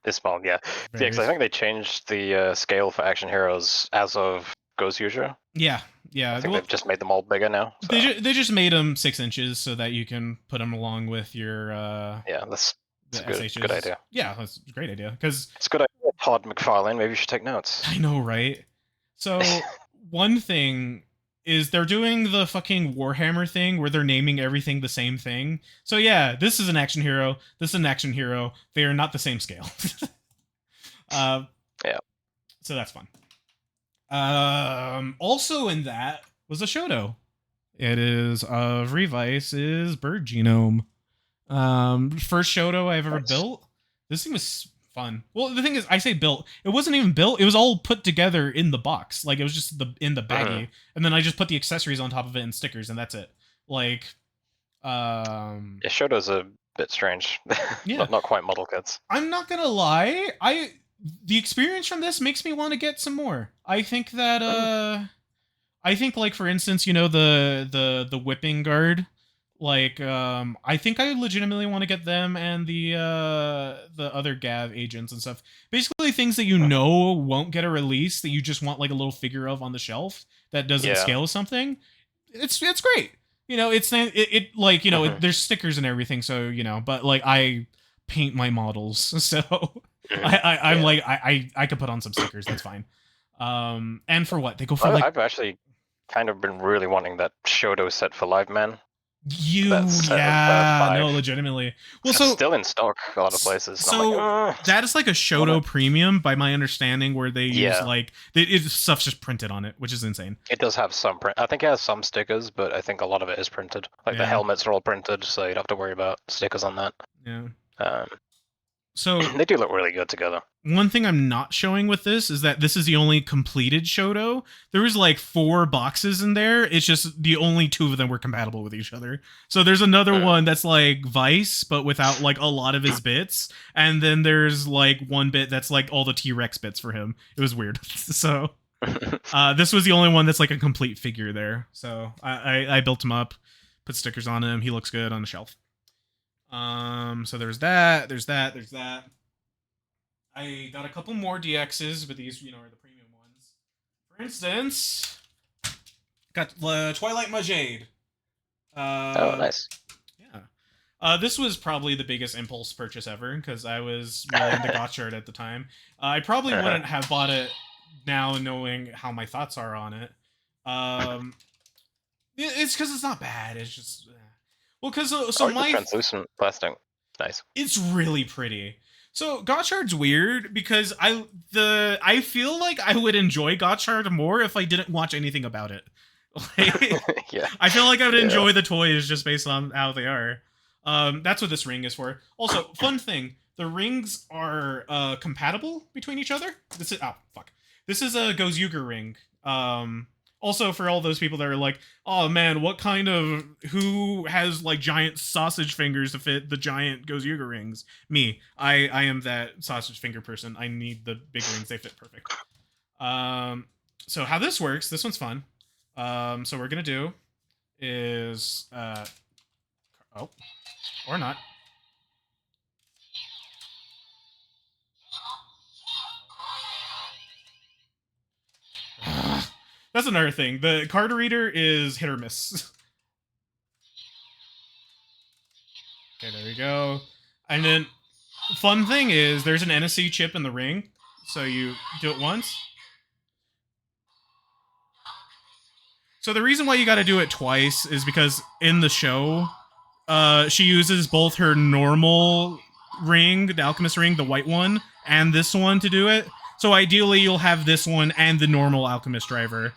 It's small, yeah. Yeah, because I think they changed the scale for action heroes as of Gozyuger. Yeah. I think they've just made them all bigger now. So. They just made them 6 inches so that you can put them along with your that's a good idea. Yeah, that's a great idea, because it's a good idea. Todd McFarlane, maybe you should take notes. I know, right? So one thing is they're doing the fucking Warhammer thing where they're naming everything the same thing. So yeah, this is an action hero. This is an action hero. They are not the same scale. Yeah. So that's fun. Also in that was a Shoto. It is of Revice's Bird Genome. First Shoto I've ever built. This thing was fun. Well, the thing is, I say built. It wasn't even built. It was all put together in the box. Like, it was just in the baggie. And then I just put the accessories on top of it and stickers, and that's it. Like, yeah, Shoto's a bit strange. Yeah. not quite model kits. I'm not gonna lie. The experience from this makes me want to get some more. I think that I think, like, for instance, the whipping guard, like, I think I legitimately want to get them and the other Gav agents and stuff. Basically things that won't get a release, that you just want like a little figure of on the shelf that doesn't scale with something. It's great. It like, there's stickers and everything, so, but like, I paint my models, so I'm like, I could put on some stickers, that's fine. And for what? They go for I've actually kind of been really wanting that Shoto set for Live Man. Yeah, 5. no, legitimately. Well, It's so still in stock a lot of places. So that is like a Shoto premium, by my understanding, where they use Yeah. like stuff's just printed on it, which is insane. It does have some print. I think it has some stickers, but I think a lot of it is printed. Like the Yeah. helmets are all printed, so you don't have to worry about stickers on that. Yeah. So they do look really good together. One thing I'm not showing with this is that this is the only completed Shoto. There was like 4 boxes in there. It's just the only 2 of them were compatible with each other. So there's another one that's like Vice, but without like a lot of his bits. And then there's like one bit that's like all the T-Rex bits for him. It was weird. So this was the only one that's like a complete figure there. So I built him up, put stickers on him. He looks good on the shelf. So there's that. I got a couple more DXs, but these, are the premium ones. For instance, got Twilight Majade. Oh, nice. Yeah. This was probably the biggest impulse purchase ever, because I was really into Gotchard at the time. I probably wouldn't have bought it now, knowing how my thoughts are on it. It's because it's not bad. It's just... Well, because my translucent plastic, nice. It's really pretty. So Gotchard's weird because I feel like I would enjoy Gotchard more if I didn't watch anything about it. Yeah. I feel like I would enjoy the toys just based on how they are. That's what this ring is for. Also, fun thing: the rings are compatible between each other. This is a Gozyuger ring. Also, for all those people that are like, oh man, who has like giant sausage fingers to fit the giant Gozyuger rings? Me. I am that sausage finger person. I need the big rings. They fit perfect. So how this works, this one's fun. So we're going to do is, or not. That's another thing. The card reader is hit or miss. Okay, there we go. And then, fun thing is, there's an NSC chip in the ring, so you do it once. So the reason why you gotta do it twice is because in the show, she uses both her normal ring, the Alchemist ring, the white one, and this one to do it. So ideally, you'll have this one and the normal Alchemist driver.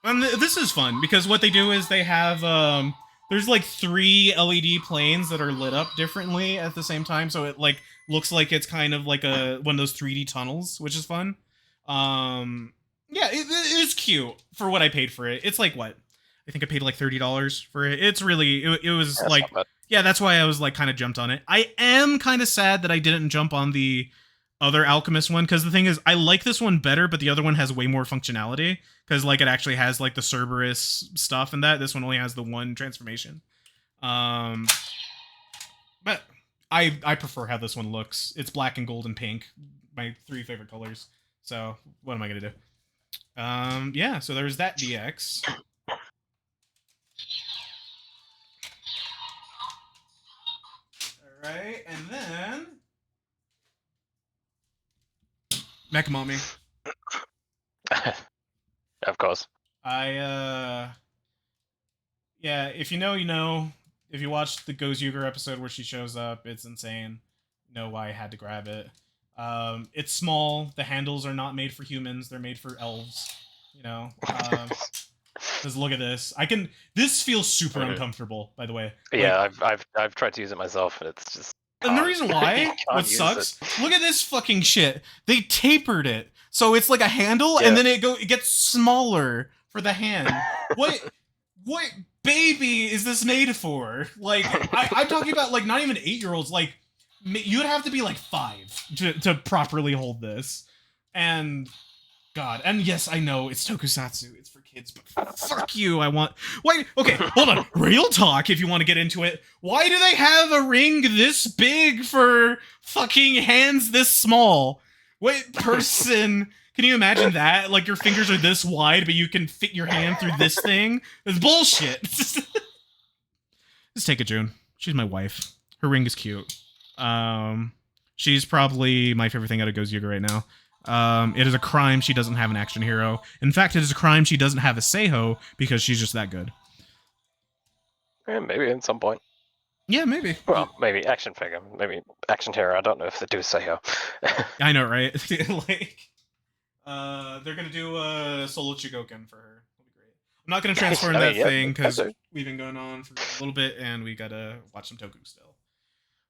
And this is fun, because what they do is they have, there's like 3 LED planes that are lit up differently at the same time, so it like looks like it's kind of like one of those 3D tunnels, which is fun. Yeah, it is cute for what I paid for it. It's like, what? I think I paid like $30 for it. It's really, it was that's like, yeah, that's why I was like kind of jumped on it. I am kind of sad that I didn't jump on the other Alchemist one, because the thing is, I like this one better, but the other one has way more functionality, because like it actually has like the Cerberus stuff and that. This one only has the one transformation. But I prefer how this one looks. It's black and gold and pink, my 3 favorite colors. So what am I gonna do? Yeah, so there's that DX. All right, and then Mecha Mommy. Of course. Yeah, if you know, you know. If you watched the Gozyuger episode where she shows up, it's insane. You know why I had to grab it. It's small. The handles are not made for humans. They're made for elves. You know. Because look at this. This feels super uncomfortable, by the way. Yeah, like, I've tried to use it myself, and it's just... And the reason why, what sucks, look at this fucking shit. They tapered it. So it's like a handle, and then it gets smaller for the hand. What baby is this made for? Like, I'm talking about, like, not even 8-year-olds. Like, you'd have to be, like, 5 to properly hold this. And, God. And yes, I know, it's tokusatsu. It's for kids, but fuck you. Wait, okay, hold on. Real talk, if you want to get into it. Why do they have a ring this big for fucking hands this small? What person... Can you imagine that? Like, your fingers are this wide, but you can fit your hand through this thing? It's bullshit. Just take it, June. She's my wife. Her ring is cute. She's probably my favorite thing out of Gozyuga right now. It is a crime she doesn't have an action hero. In fact, it is a crime she doesn't have a Seiho because she's just that good. Yeah, maybe at some point. Yeah, maybe. Well, maybe action figure, maybe action hero. I don't know if they do Seiho. I know, right? Like, they're gonna do a solo Chigoken for her. That'll be great. I'm not gonna transform that thing because we've been going on for a little bit and we gotta watch some Toku still.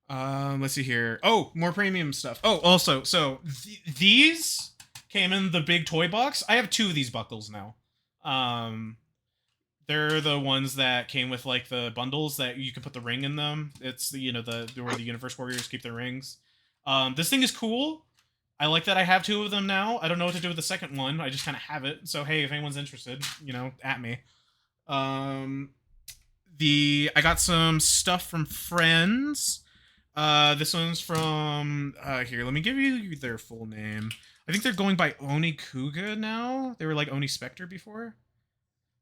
Let's see here. Oh, more premium stuff. Oh, also, so these came in the big toy box. I have 2 of these buckles now. They're the ones that came with like the bundles that you can put the ring in them. It's the where the Universe Warriors keep their rings. This thing is cool. I like that I have 2 of them now. I don't know what to do with the second one. I just kind of have it. So hey, if anyone's interested, at me. I got some stuff from friends. This one's from here. Let me give you their full name. I think they're going by Onikuga now. They were like Oni Spectre before.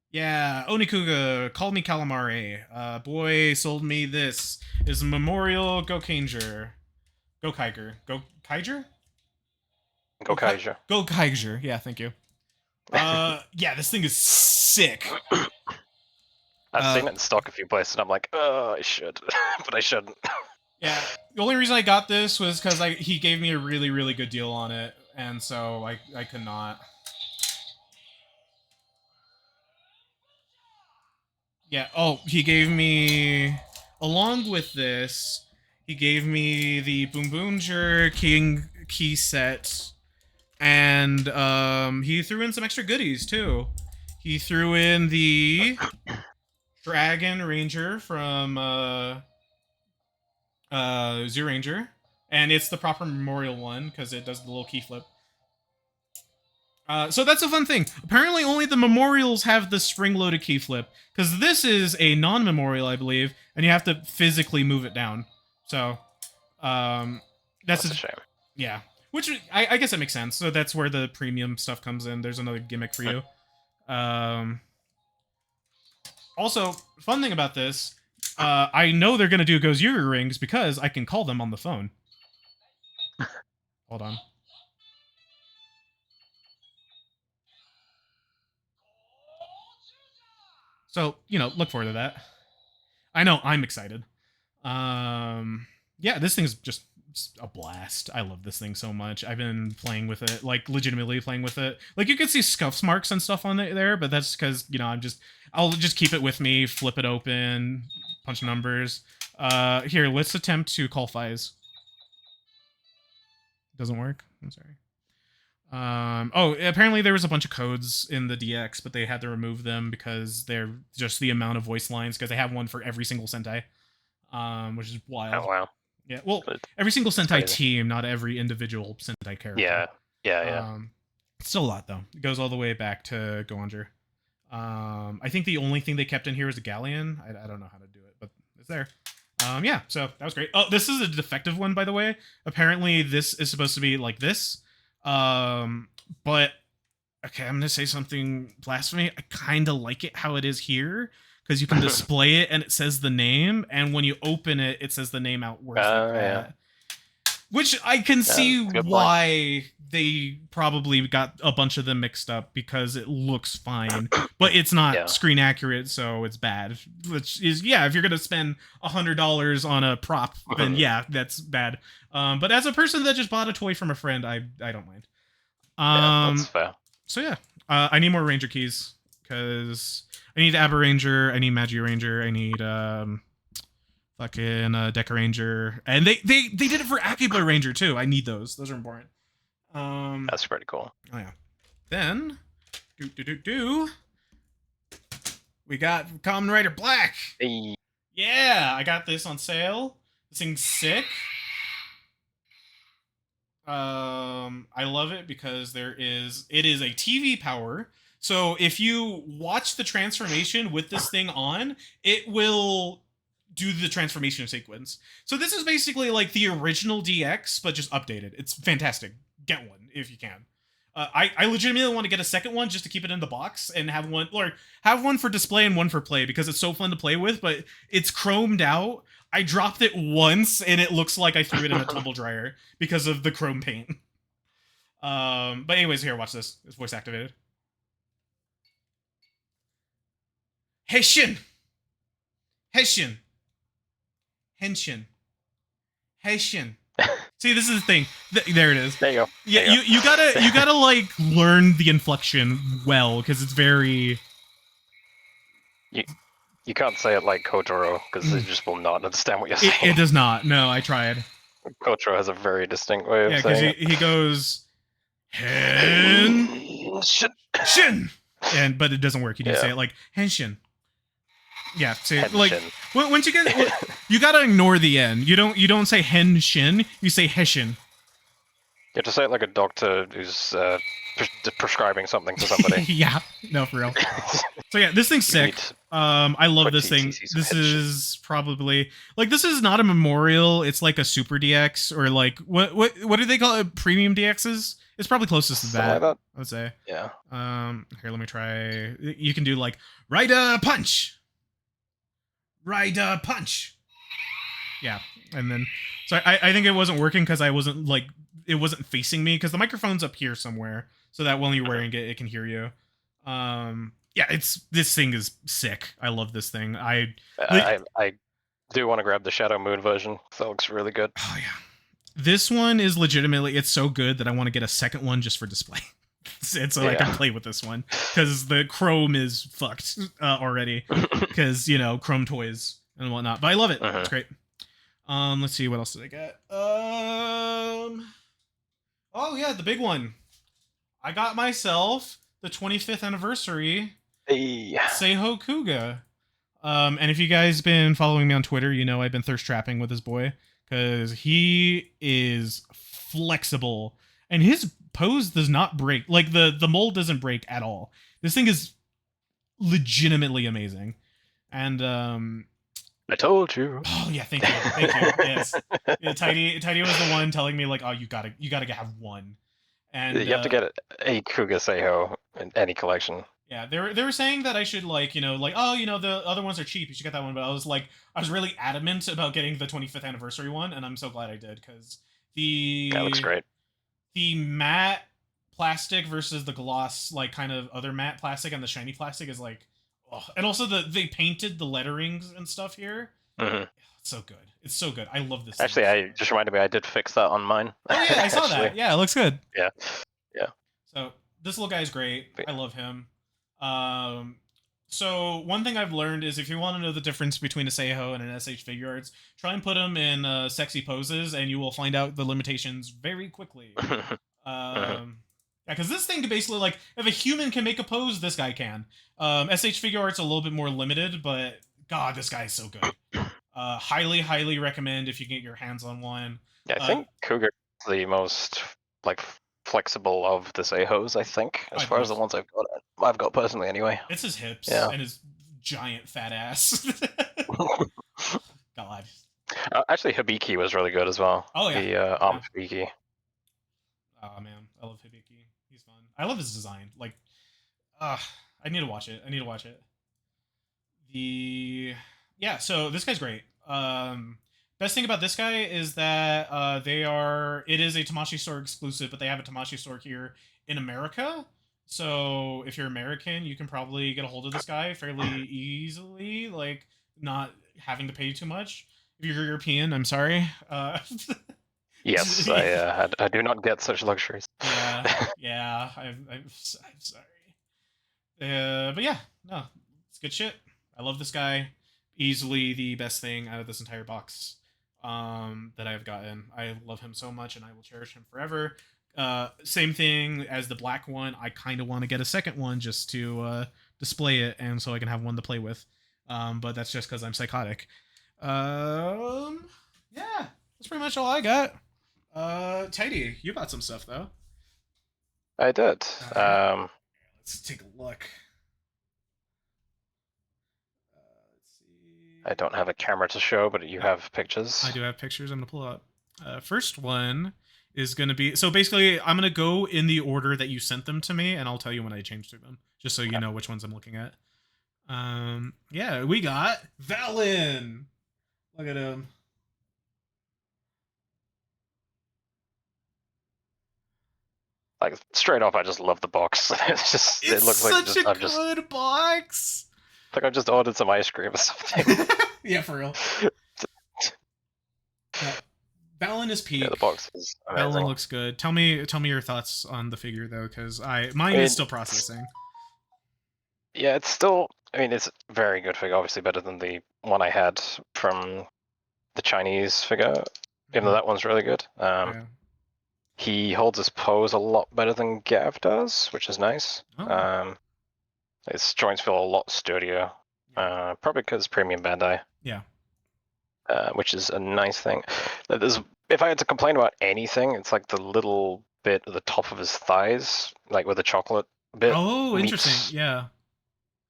Yeah, Onikuga, call me Calamari. Boy sold me this. Is a Memorial Gokaiger. Gokaiger. Gokaiger? Gokaiger. Gokaiger. Yeah, thank you. Yeah, this thing is sick. I've seen it in stock a few places, and I'm like, oh, I should, but I shouldn't. Yeah, the only reason I got this was because he gave me a really, really good deal on it, and so I could not. Yeah, oh, he gave me, along with this, he gave me the Boom Boonger King key set, and he threw in some extra goodies, too. He threw in the Dragon Ranger from Zoo Ranger, and it's the proper memorial one, because it does the little key flip. So that's a fun thing. Apparently only the memorials have the spring-loaded key flip, because this is a non-memorial, I believe, and you have to physically move it down. So, that's a shame. Yeah. Which, I guess that makes sense. So that's where the premium stuff comes in. There's another gimmick for you. Also, fun thing about this, I know they're going to do Gozyuga rings because I can call them on the phone. Hold on. So, look forward to that. I know, I'm excited. Yeah, this thing's just a blast. I love this thing so much. I've been playing with it, like, legitimately playing with it. Like, you can see scuffs marks and stuff on it there, but that's because, I'll just keep it with me, flip it open, punch numbers. Here, let's attempt to call Fies. Doesn't work? I'm sorry. Oh, apparently there was a bunch of codes in the DX, but they had to remove them because they're just the amount of voice lines, because they have one for every single Sentai, which is wild. Oh, wow. Yeah, well, every single Sentai team, not every individual Sentai character. Yeah. It's still a lot, though. It goes all the way back to Goanger. I think the only thing they kept in here is a Galleon. I don't know how to do it, but it's there. Yeah, so that was great. Oh, this is a defective one, by the way. Apparently, this is supposed to be like this. But okay, I'm gonna say something blasphemy. I kind of like it how it is here, because you can display it and it says the name, and when you open it, it says the name out worse. Yeah. Which I can see why they probably got a bunch of them mixed up, because it looks fine, but it's not screen accurate, so it's bad. Which is, if you're gonna spend $100 on a prop, then that's bad. But as a person that just bought a toy from a friend, I don't mind. That's fair. So yeah, I need more Ranger keys, because I need Abba Ranger, I need Magi Ranger, I need fucking Deca Ranger, and they did it for Akiba Ranger too. I need those. Those are important. That's pretty cool. Oh yeah. Then we got Kamen Rider Black. Hey. Yeah, I got this on sale. This thing's sick. I love it because it is a TV power. So if you watch the transformation with this thing on, it will do the transformation sequence. So this is basically like the original DX, but just updated. It's fantastic. Get one if you can. I legitimately want to get a second one just to keep it in the box and have one, or have one for display and one for play, because it's so fun to play with, but it's chromed out. I dropped it once and it looks like I threw it in a tumble dryer because of the chrome paint. But anyways, here, watch this. It's voice activated. Henshin! Henshin! Henshin. Henshin. See, this is the thing. There it is. There you go. Yeah, There you gotta like learn the inflection well, because it's very. You can't say it like Kotaro, because they just will not understand what you're saying. It does not. No, I tried. Kotaro has a very distinct way of saying because he goes Henshin, but it doesn't work. You need to say it like Henshin. Yeah, say it like once you get, you gotta ignore the end. You don't say Henshin. You say Heshin. You have to say it like a doctor who's prescribing something to somebody. Yeah, no, for real. So yeah, this thing's sick. I love this thing. This is probably like, this is not a memorial. It's like a super DX, or like what do they call it? Premium DXs. It's probably closest to that, I would say. Yeah. Here, let me try. You can do like Rider Punch. Rider Punch. Yeah, and then so I think it wasn't working because I wasn't like, it wasn't facing me, because the microphone's up here somewhere, so that when you're wearing it, it can hear you. Yeah, this thing is sick. I love this thing. I do want to grab the Shadow Moon version. That looks really good. Oh yeah, this one is legitimately, it's so good that I want to get a second one just for display. So I can play with this one, because the chrome is fucked already, because chrome toys and whatnot. But I love it. It's great. Let's see, what else did I get? Oh yeah, the big one. I got myself the 25th anniversary Seiho Kuga. And if you guys been following me on Twitter, you know I've been thirst trapping with this boy, because he is flexible and his pose does not break. Like the mold doesn't break at all. This thing is legitimately amazing. And I told you. Oh yeah, thank you. Yes, yeah, Tidy was the one telling me like, oh, you gotta have one. And you have to get a Kuga Seiho in any collection. Yeah, they were saying that I should like oh, the other ones are cheap, you should get that one. But I was really adamant about getting the 25th anniversary one, and I'm so glad I did, because that looks great. The matte plastic versus the gloss, like kind of other matte plastic, and the shiny plastic is like, oh. And also they painted the letterings and stuff here. Mm-hmm. It's so good. It's so good. I love this. Actually, I just reminded me, I did fix that on mine. Oh yeah, I saw that. Yeah, it looks good. Yeah. So this little guy's great. I love him. So one thing I've learned is, if you want to know the difference between a Seiho and an SH figure arts, try and put them in sexy poses, and you will find out the limitations very quickly. Yeah, because this thing can basically, like, if a human can make a pose, this guy can. SH figure art's a little bit more limited, but god, this guy is so good. Highly recommend if you get your hands on one. Yeah, I think Cougar is the most like flexible of the Seihos, I think, as far as the ones I've got personally anyway. It's his hips and his giant fat ass. God. Actually, Hibiki was really good as well. Oh yeah, the arm Hibiki. Oh man, I love Hibiki. He's fun. I love his design. Like, I need to watch it. So this guy's great. Best thing about this guy is that it is a Tamashii store exclusive, but they have a Tamashii store here in America. So if you're American, you can probably get a hold of this guy fairly easily, like not having to pay too much. If you're European, I'm sorry. Yes, I do not get such luxuries. Yeah, I'm sorry. But yeah, no, it's good shit. I love this guy. Easily the best thing out of this entire box that I've gotten. I love him so much, and I will cherish him forever. Same thing as the black one. I kind of want to get a second one just to display it, and so I can have one to play with. But that's just because I'm psychotic. Yeah, that's pretty much all I got. Tidy, you bought some stuff though. I did. Let's take a look. I don't have a camera to show, but you have pictures. I do have pictures. I'm gonna pull up. First one is going to be, so basically I'm going to go in the order that you sent them to me, and I'll tell you when I changed them, just so you know which ones I'm looking at. Yeah, we got Valen. Look at him. Like straight off, I just love the box. It's just It's it looks such like just, a I've just good box. like I just ordered some ice cream or something. Yeah, for real. Valen is peak. Yeah, the box is amazing. Valen looks good. Tell me your thoughts on the figure though, because mine is still processing. Yeah, it's still. I mean, it's a very good figure. Obviously, better than the one I had from the Chinese figure. Even though that one's really good. Yeah. He holds his pose a lot better than Gav does, which is nice. Oh. His joints feel a lot sturdier. Probably because premium Bandai. Yeah. Which is a nice thing. If I had to complain about anything, it's like the little bit at the top of his thighs, like with the chocolate bit. Oh, interesting. Yeah.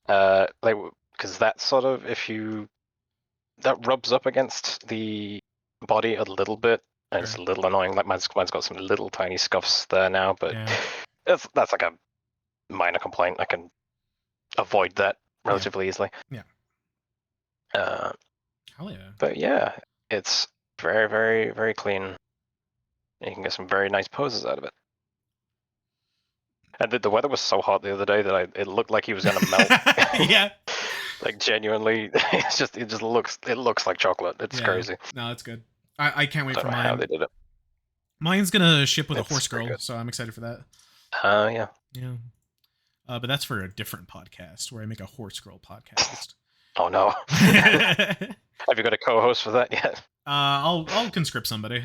Like because that sort of that rubs up against the body a little bit, and it's a little annoying. Like mine's got some little tiny scuffs there now, but that's like a minor complaint. I can avoid that relatively easily. Yeah. Hell yeah. But yeah, it's very, very, very clean. You can get some very nice poses out of it. And the weather was so hot the other day that it looked like he was gonna melt. Yeah. Like genuinely, it looks like chocolate. It's crazy. No, it's good. I can't wait for mine. How they did it. Mine's gonna ship with a horse girl, so I'm excited for that. Yeah. Yeah. But that's for a different podcast where I make a horse girl podcast. Oh no. Have you got a co-host for that yet? I'll conscript somebody.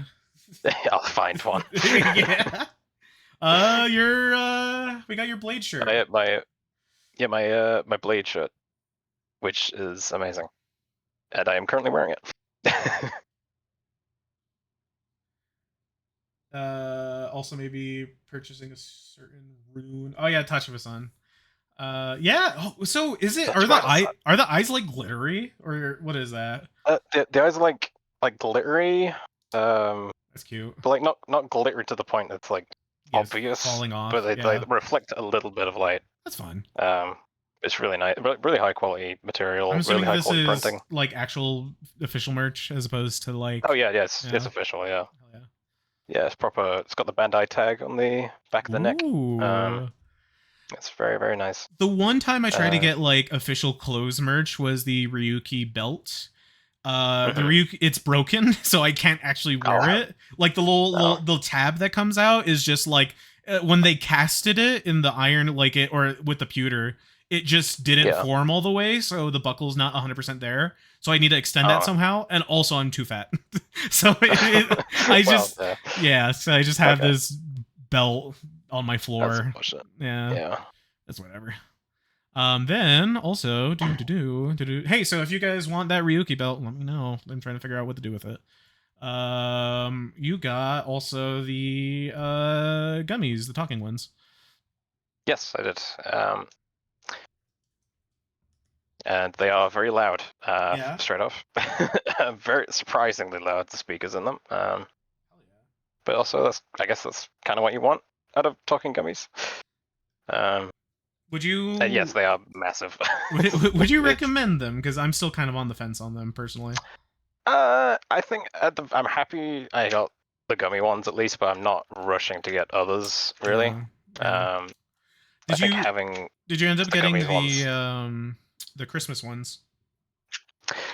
I'll find one. Yeah. We got your Blade shirt. My Blade shirt, which is amazing, and I am currently wearing it. Also maybe purchasing a certain rune. Oh yeah, Touch of a Sun. Yeah. Oh, so is it? Are the eyes like glittery, or what is that? The eyes are like glittery. That's cute. But like not glittery to the point that's like obvious, falling off. But they reflect a little bit of light. That's fine. It's really nice, really high quality material. I'm assuming really high this quality is printing. Like actual official merch as opposed to like. Oh yeah, it's official. Yeah. Hell yeah. Yeah, it's proper. It's got the Bandai tag on the back of the neck. It's very, very nice. The one time I tried to get like official clothes merch was the Ryuki belt. The Ryuki, it's broken, so I can't actually wear it. Like the little tab that comes out is just like when they casted it in the iron, like it or with the pewter, it just didn't form all the way, so the buckle's not 100% there. So I need to extend that somehow, and also I'm too fat, so I just so I just have this belt on my floor. Yeah, that's whatever. Then also hey, so if you guys want that Ryuki belt, let me know. I'm trying to figure out what to do with it. You got also the gummies, the talking ones. Yes, I did. And they are very loud. Straight off. Very surprisingly loud, the speakers in them. But also I guess that's kind of what you want out of talking gummies. Would you? Yes, they are massive. would you recommend them? Because I'm still kind of on the fence on them personally. I think I'm happy I got the gummy ones at least, but I'm not rushing to get others really. Did you end up getting the Christmas ones?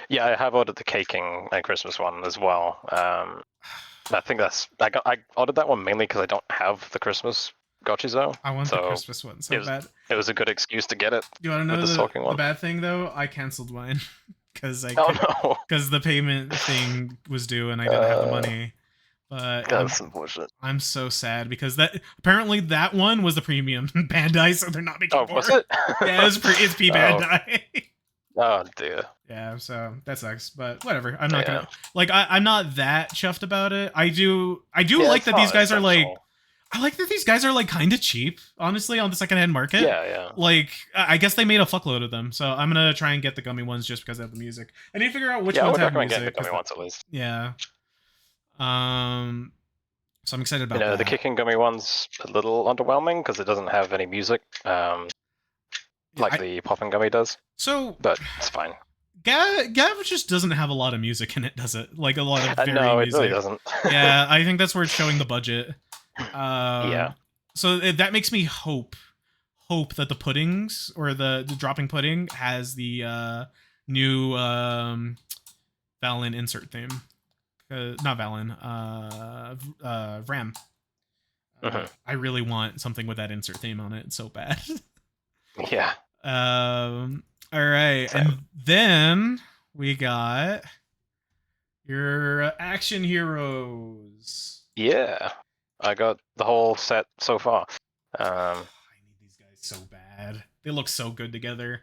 Yeah, I have ordered the caking and Christmas one as well. I think I ordered that one mainly because I don't have the Christmas Gochizo. I want the Christmas one so bad. It was a good excuse to get it. You want to know the bad thing though? I canceled mine because the payment thing was due and I didn't have the money. But that's unfortunate. I'm so sad because apparently that one was the premium Bandai, so they're not making more. Was it? Yeah, it's P Bandai. Oh dear. Yeah, so that sucks, but whatever. I'm not gonna I'm not that chuffed about it. I do like that these guys are like. I like that these guys are like kind of cheap, honestly, on the secondhand market. Yeah. Like, I guess they made a fuckload of them, so I'm gonna try and get the gummy ones just because they have the music. I need to figure out which ones have music. Get the gummy ones at least. Yeah. So I'm excited about You know, that. the kicking gummy one's a little underwhelming because it doesn't have any music, like the popping gummy does. So, but it's fine. Gav just doesn't have a lot of music in it, does it? Like a lot of very no, music. it really doesn't. Yeah, I think that's where it's showing the budget. Yeah. So that makes me hope that the puddings or the dropping pudding has the new Valen insert theme. Not Valen. Ram. I really want something with that insert theme on it so bad. Yeah. All right, Same. and then we got your action heroes. Yeah, I got the whole set so far. I need these guys so bad. They look so good together.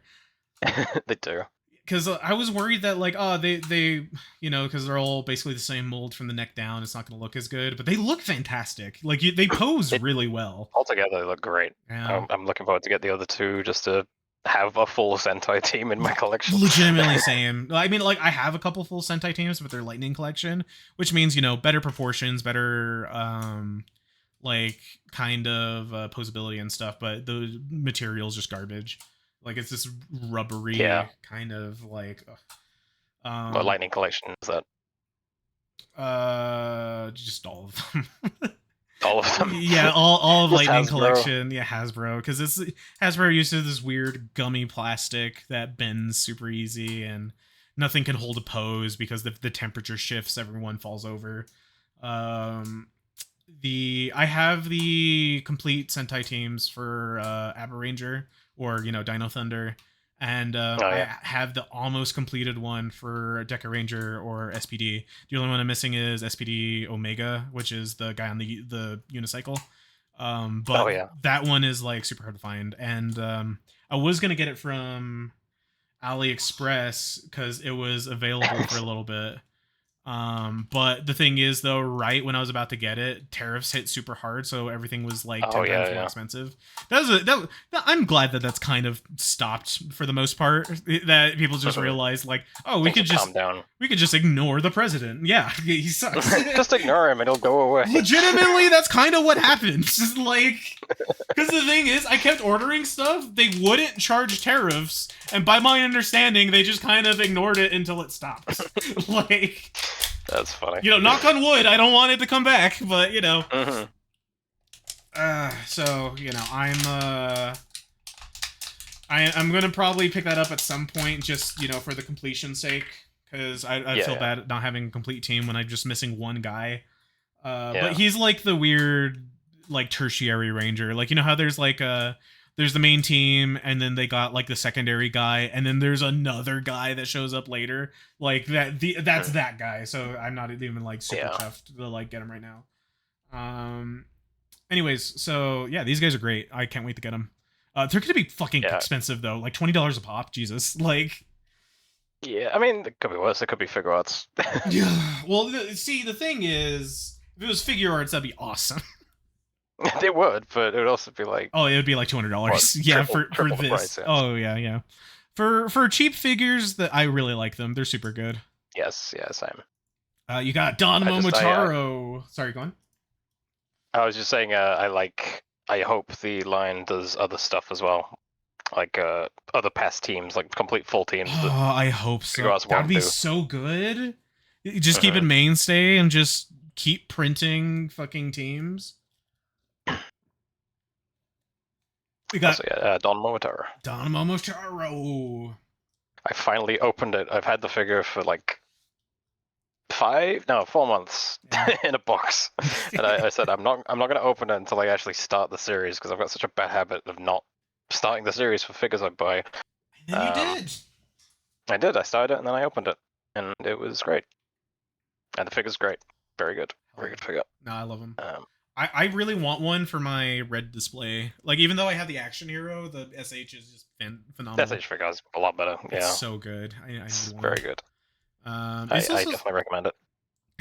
They do. Because I was worried that like, oh, they you know, because they're all basically the same mold from the neck down, it's not going to look as good. But they look fantastic. Like they pose really well. Altogether, they look great. Yeah. I'm looking forward to get the other two just to have a full Sentai team in my collection. Legitimately same. I mean, like I have a couple full Sentai teams with their Lightning collection, which means, you know, better proportions, better like kind of posability and stuff, but the material's just garbage. Like it's this rubbery kind of like what Lightning collection is that? Just all of them. All of them. Yeah, all of Lightning Hasbro. collection. Yeah, Hasbro, because it's Hasbro uses this weird gummy plastic that bends super easy, and nothing can hold a pose because the temperature shifts, everyone falls over. I have the complete Sentai teams for Abaranger or Dino Thunder, and I have the almost completed one for Deca Ranger or SPD. The only one I'm missing is SPD Omega, which is the guy on the unicycle. But that one is like super hard to find, and I was gonna get it from AliExpress because it was available for a little bit. But the thing is, though, right when I was about to get it, tariffs hit super hard, so everything was like 10 times more expensive. I'm glad that that's kind of stopped for the most part. That people just realized, like, oh, we could just ignore the president. Yeah, he sucks. Just ignore him, and he'll go away. Legitimately, that's kind of what happened. Just like, because the thing is, I kept ordering stuff, they wouldn't charge tariffs, and by my understanding, they just kind of ignored it until it stopped. Like. That's funny. Knock on wood, I don't want it to come back, but so I'm gonna probably pick that up at some point, just for the completion's sake, because I feel bad not having a complete team when I'm just missing one guy. But he's like the weird like tertiary ranger, like how there's like there's the main team, and then they got like the secondary guy, and then there's another guy that shows up later. Like that's that guy. So I'm not even like super chuffed to like get him right now. Anyways, so yeah, these guys are great. I can't wait to get them. They're gonna be fucking expensive though, like $20 a pop. Jesus, like. Yeah, I mean, it could be worse. It could be figure arts. Yeah. Well, see, the thing is, if it was figure arts, that'd be awesome. They would, but it would also be like... Oh, it would be like $200. Yeah, for this. Price, Oh, yeah. For cheap figures, that I really like them. They're super good. Yes, same. You got Don Momotaro. Sorry, go on. I was just saying, I hope the line does other stuff as well. Like other past teams, like complete full teams. Oh, I hope so. That'd be so good. Just keep it mainstay and just keep printing fucking teams. We got Don Momotaro. Don Momotaro. I finally opened it. I've had the figure for like 4 months in a box, and I said I'm not going to open it until I actually start the series, because I've got such a bad habit of not starting the series for figures I buy. And then you did. I did. I started it and then I opened it, and it was great. And the figure's great. Very good. Very good figure. No, I love him. I really want one for my red display. Like, even though I have the action hero, the SH is just phenomenal. The SH figure is a lot better. It's so good. It's very good. I definitely recommend it.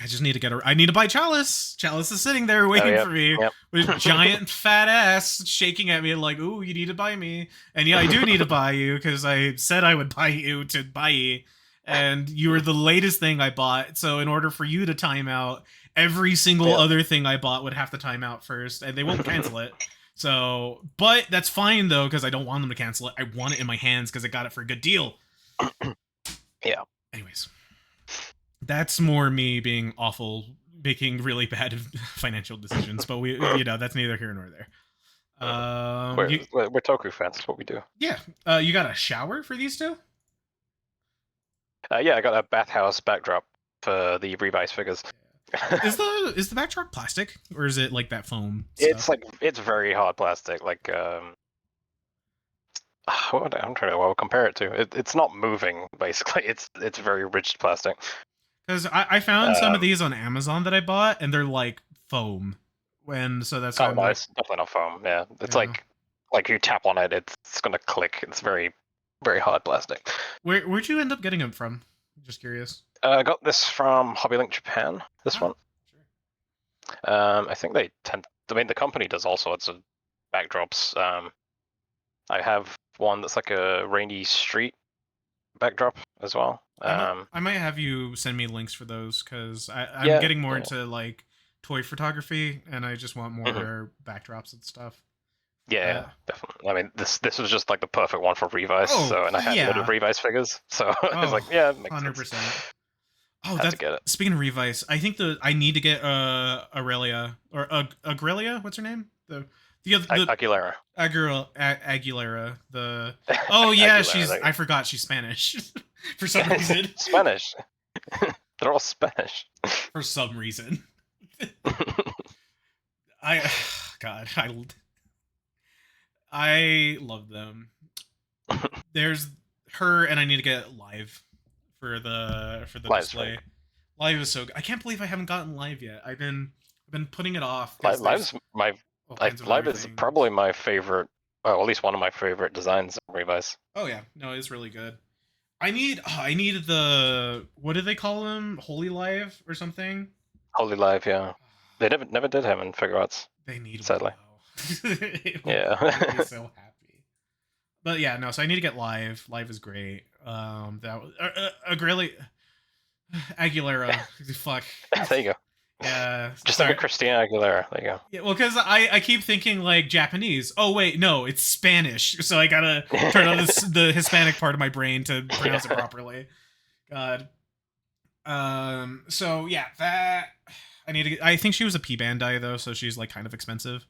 I just need to get I need to buy Chalice. Chalice is sitting there waiting for me with his giant fat ass shaking at me like, ooh, you need to buy me. And yeah, I do need to buy you, because I said I would buy you to buy you. And you were the latest thing I bought. So in order for you to time out every single Yeah. other thing I bought would have to time out first, and they won't cancel it. So, but that's fine though, because I don't want them to cancel it. I want it in my hands because I got it for a good deal. Yeah. Anyways, that's more me being awful, making really bad financial decisions. But that's neither here nor there. We're Toku fans. That's what we do. Yeah. You got a shower for these two? Yeah, I got a bathhouse backdrop for the Revice figures. Is the backdrop plastic, or is it like that foam It's stuff? it's very hard plastic. Like I'm trying to compare it to. It's not moving basically. It's very rigid plastic. Because I found some of these on Amazon that I bought, and they're like foam. So that's why I'm like, it's definitely not foam. Yeah, it's yeah. like you tap on it, it's gonna click. It's very very hard plastic. Where'd you end up getting them from? Just curious. I got this from HobbyLink Japan. This one. Sure. I think they tend. I mean, the company does all sorts of backdrops. I have one that's like a rainy street backdrop as well. I might have you send me links for those because I'm getting more into like toy photography, and I just want more backdrops and stuff. Yeah, definitely. I mean, this was just like the perfect one for Revice. And I had a lot of Revice figures, so I was like, yeah, 100%. Oh, that's to get it. Speaking of Revice, I think I need to get Aurelia or Agrelia. What's her name? The Aguilera. Aguilera. Oh yeah, Aguilera, I forgot she's Spanish for some reason. Spanish. They're all Spanish. For some reason. I love them. There's her, and I need to get Live for the Live's display. right. Live is so good. I can't believe I haven't gotten Live yet. I've been putting it off. Live is probably my favorite. Well, at least one of my favorite designs in Revice. Oh yeah, no, it's really good. I need the, what do they call him? Holy Live or something? Holy Live, yeah. They never did him in Figure Arts. They need sadly. Yeah. I'd be so happy. But yeah, no. So I need to get Live. Live is great. That was Aguilera. Fuck. There you go. Yeah. Just like a Christina Aguilera. There you go. Yeah. Well, because I keep thinking like Japanese. Oh wait, no, it's Spanish. So I gotta turn on the Hispanic part of my brain to pronounce it properly. God. So yeah, that I need to get. I think she was a P Bandai though, so she's like kind of expensive.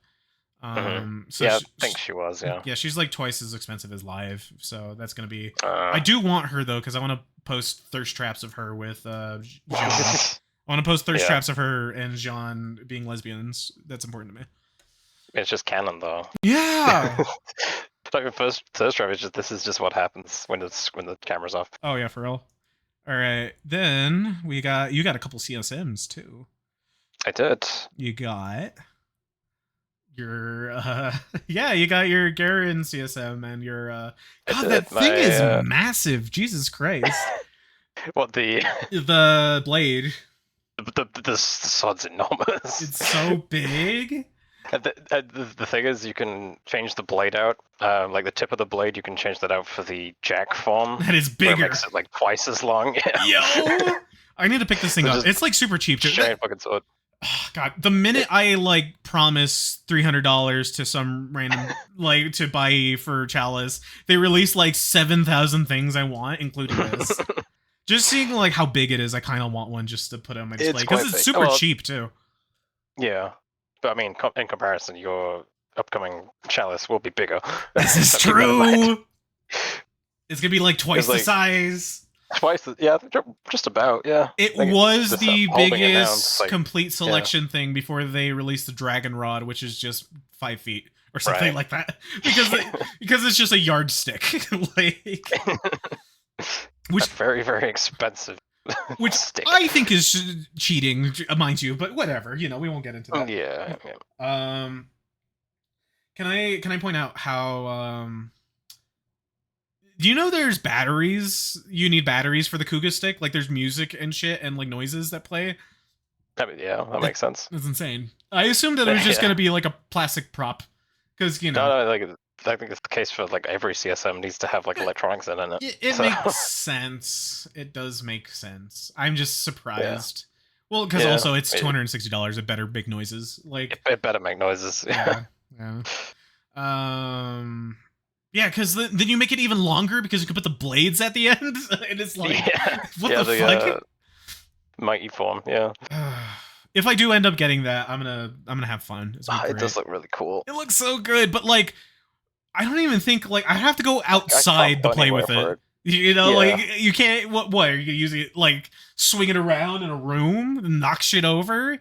So yeah, I think she was. Yeah. Yeah, she's like twice as expensive as Live, so that's gonna be. I do want her though, because I want to post thirst traps of her with Jean. I want to post thirst traps of her and Jean being lesbians. That's important to me. It's just canon though. Yeah. Like the first thirst trap is just this is just what happens when the camera's off. Oh yeah, for real. All right, then you got a couple CSMs too. I did. You got your you got your Garen CSM and your God, that thing is massive. Jesus Christ. What the blade? The sword's enormous. It's so big. The thing is, you can change the blade out. Like the tip of the blade, you can change that out for the jack form. That is bigger. It makes it like twice as long. Yo, I need to pick this thing up. It's like super cheap. Giant fucking sword. Oh, God, the minute I like promise $300 to some random like to buy for Chalice, they release like 7,000 things I want, including this. Just seeing like how big it is, I kind of want one just to put on my display because it's super cheap too. Yeah, but I mean, in comparison, your upcoming Chalice will be bigger. This is true. It's gonna be like twice the size. Twice, just about, yeah. It was the biggest complete selection thing before they released the Dragon Rod, which is just 5 feet or something like that, because it's just a yardstick, like, which very very expensive. Which I think is cheating, mind you, but whatever. You know, we won't get into that. Yeah. Can I point out how do you know there's batteries? You need batteries for the Kuga stick. Like there's music and shit and like noises that play. I mean, yeah, that makes sense. That's insane. I assumed that it was just gonna be like a plastic prop, because you know. No, like I think it's the case for like every CSM needs to have like electronics in it. It makes sense. It does make sense. I'm just surprised. Well, because Yeah, also it's $260. It better make noises. Like it better make noises. yeah, yeah. Um, yeah, because then you make it even longer because you can put the blades at the end, and it's like, Yeah, what yeah, the fuck? mighty form. Yeah, If I do end up getting that, I'm gonna have fun. It's gonna be it great. does look really cool. It looks so good, but like, I don't even think like I have to go I can't outside to go play anywhere with for it. You know, Yeah. like you can't. What are you gonna use it? Like swing it around in a room, and knock shit over?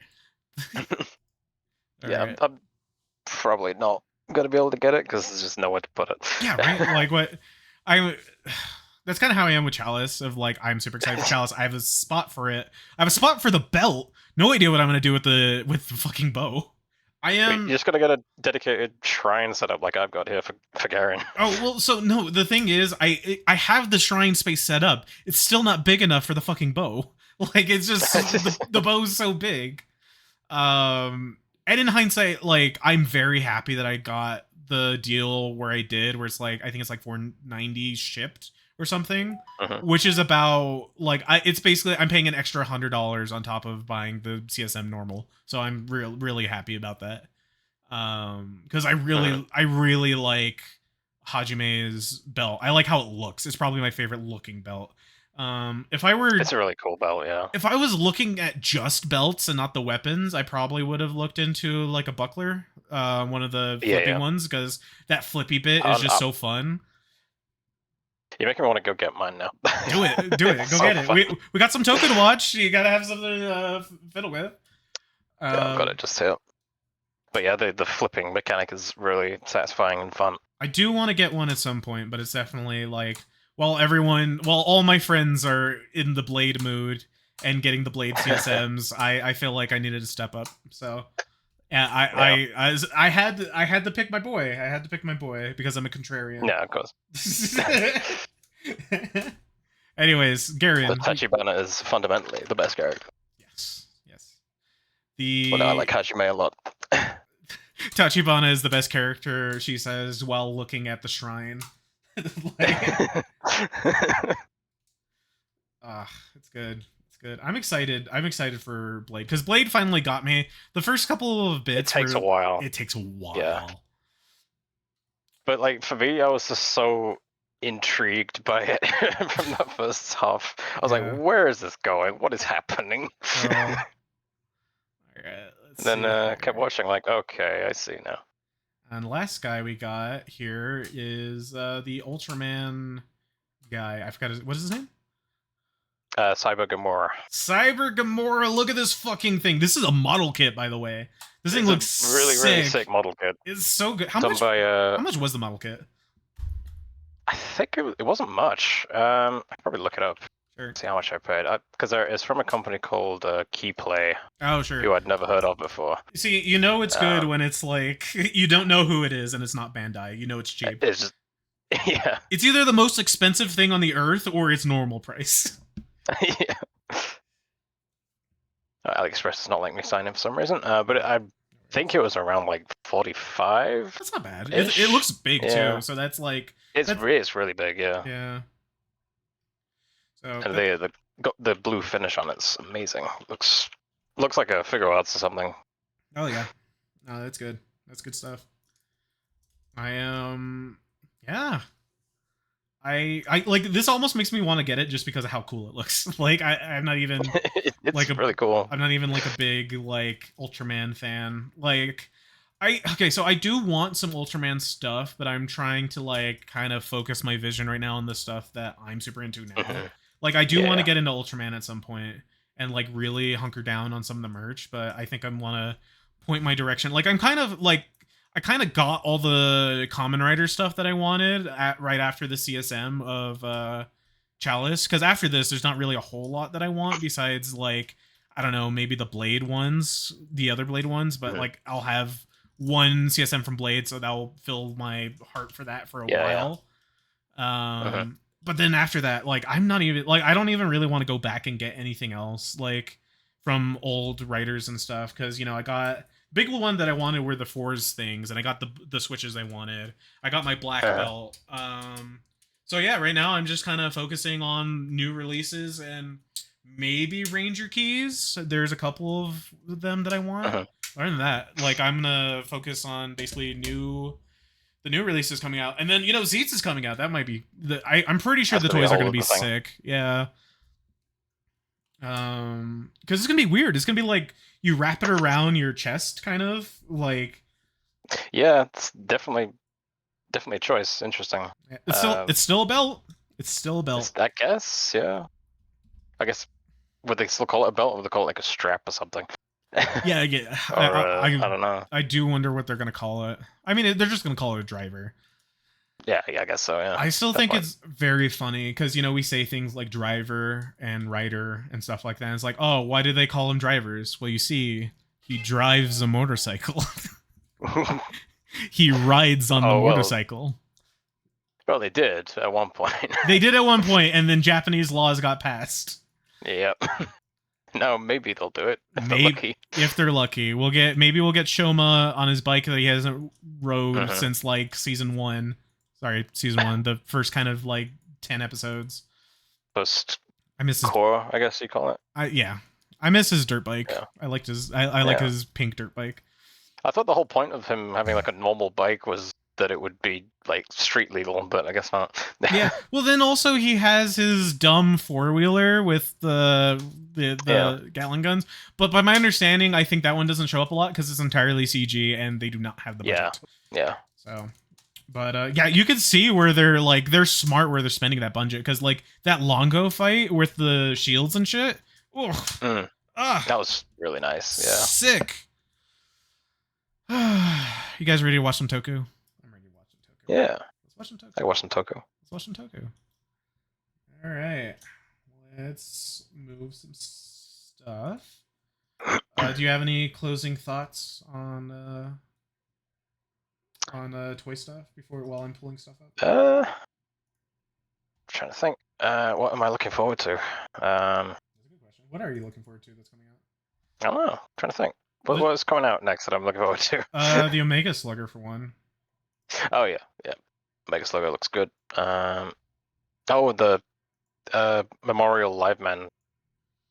Yeah, Alright. I'm probably not gonna be able to get it because there's just nowhere to put it. Yeah, right. Like what I. That's kind of how I am with Chalice. Of like, I'm super excited for Chalice. I have a spot for it. I have a spot for the belt. No idea what I'm gonna do with the fucking bow. I am. You're just gonna get a dedicated shrine set up like I've got here for Garen. Oh well, so no. The thing is, I have the shrine space set up. It's still not big enough for the fucking bow. Like it's just the bow's so big. And in hindsight, like I'm very happy that I got the deal where I did, where it's like I think it's like 490 shipped or something, which is about like it's basically I'm paying an extra $100 on top of buying the CSM normal. So I'm really happy about that. Because I really like Hajime's belt. I like how it looks. It's probably my favorite looking belt. If I were It's a really cool belt, yeah. if I was looking at just belts and not the weapons, I probably would have looked into like a buckler, one of the flippy ones, because that flippy bit is just so fun. You're making me want to go get mine now. Do it, go so get it. fun. We got some token watch. You gotta have something to fiddle with. Yeah, I've got it just here. But yeah, the flipping mechanic is really satisfying and fun. I do want to get one at some point, but it's definitely like while all my friends are in the blade mood and getting the blade CSMs, I feel like I needed to step up. So yeah, I had to pick my boy. I had to pick my boy because I'm a contrarian. Yeah, of course. Anyways, Garen. The Tachibana is fundamentally the best character. Yes. Well, no, I like Hajime a lot. Tachibana is the best character, she says, while looking at the shrine. It's good. It's good. I'm excited. I'm excited for Blade because Blade finally got me. The first couple of bits. It takes a while. It takes a while. Yeah. But like for me, I was just so intrigued by it from the first half. I was like, "Where is this going? What is happening?" Alright, then I kept watching, like, okay, I see now. And the last guy we got here is the Ultraman guy. I forgot what is his name? Cyber Gamora. Cyber Gamora. Look at this fucking thing. This is a model kit, by the way. This thing looks really sick model kit. It's so good. How much was the model kit? I think it wasn't much. I could probably look it up. Sure. See how much I paid. Because it's from a company called Keyplay. Oh, sure. Who I'd never heard of before. See, you know it's good when it's like you don't know who it is and it's not Bandai. You know it's cheap. It's just, yeah. It's either the most expensive thing on the earth or it's normal price. Yeah. AliExpress does not let me sign in for some reason. But I think it was around like 45. That's not bad. It looks big too, so that's like it's really big. Yeah. Yeah. So and the blue finish on it's amazing. Looks like a figure arts or something. Oh yeah, no, that's good. That's good stuff. Yeah. I like this. Almost makes me want to get it just because of how cool it looks. Like I'm not even. It's like really cool. I'm not even like a big like Ultraman fan. Like so I do want some Ultraman stuff, but I'm trying to like kind of focus my vision right now on the stuff that I'm super into now. Like I do want to get into Ultraman at some point and like really hunker down on some of the merch, but I think I want to point my direction. Like I'm kind of like I kind of got all the Common Rider stuff that I wanted right after the CSM of Chalice, because after this there's not really a whole lot that I want besides like I don't know, maybe the Blade ones, the other Blade ones, but like I'll have one CSM from Blade, so that'll fill my heart for that for a while. But then after that, like I'm not even like I don't even really want to go back and get anything else like from old writers and stuff, because you know I got big one that I wanted were the Fours things, and I got the switches I wanted. I got my black belt. So yeah, right now I'm just kind of focusing on new releases and maybe Ranger keys. There's a couple of them that I want. Mhm. Other than that, like I'm gonna focus on basically the new releases coming out, and then Zeets is coming out. That might be I'm pretty sure That's the gonna be a toys are whole gonna be other thing. sick. Yeah. Because it's gonna be weird. It's gonna be like you wrap it around your chest, kind of like. Yeah, it's definitely a choice. Interesting. It's still a belt. It's still a belt. I guess, yeah. I guess would they still call it a belt, or would they call it like a strap or something? Yeah, yeah. Or I don't know. I do wonder what they're gonna call it. I mean, they're just gonna call it a driver. Yeah, I guess so. Yeah, I still think definitely. it's very funny because we say things like driver and rider and stuff like that. And it's like, oh, why do they call them drivers? Well, you see, he drives a motorcycle. He rides on the Oh well. motorcycle. Well, they did at one point. They did at one point, and then Japanese laws got passed. Yep. No, maybe they'll do it if they're Maybe lucky. if they're lucky, maybe we'll get Shoma on his bike that he hasn't rode Mhm. since like season 1. Sorry, season 1, the first kind of like 10 episodes. Post I miss his core, I guess you call it. yeah. I miss his dirt bike. Yeah. I liked his I like Yeah. his pink dirt bike. I thought the whole point of him having like a normal bike was that it would be like street legal, but I guess not. Yeah. Well, then also he has his dumb 4-wheeler with the Yeah. Gatling guns. But by my understanding, I think that one doesn't show up a lot because it's entirely CG and they do not have the budget. Yeah. So, but yeah, you can see where they're smart where they're spending that budget because like that Longo fight with the shields and shit. Mm. Ah, That was really nice. Yeah. sick. You guys ready to watch some Toku? I'm ready to watch some Toku. Yeah. Let's watch some Toku. I watched some Toku. Let's watch some Toku. All right. Let's move some stuff. Do you have any closing thoughts on toy stuff while I'm pulling stuff up? I'm trying to think. What am I looking forward to? That's a good question. What are you looking forward to that's coming out? I don't know. I'm trying to think. What's coming out next that I'm looking forward to? The Omega Slugger for one. Oh yeah. Mega Slugger looks good. The Memorial Live Man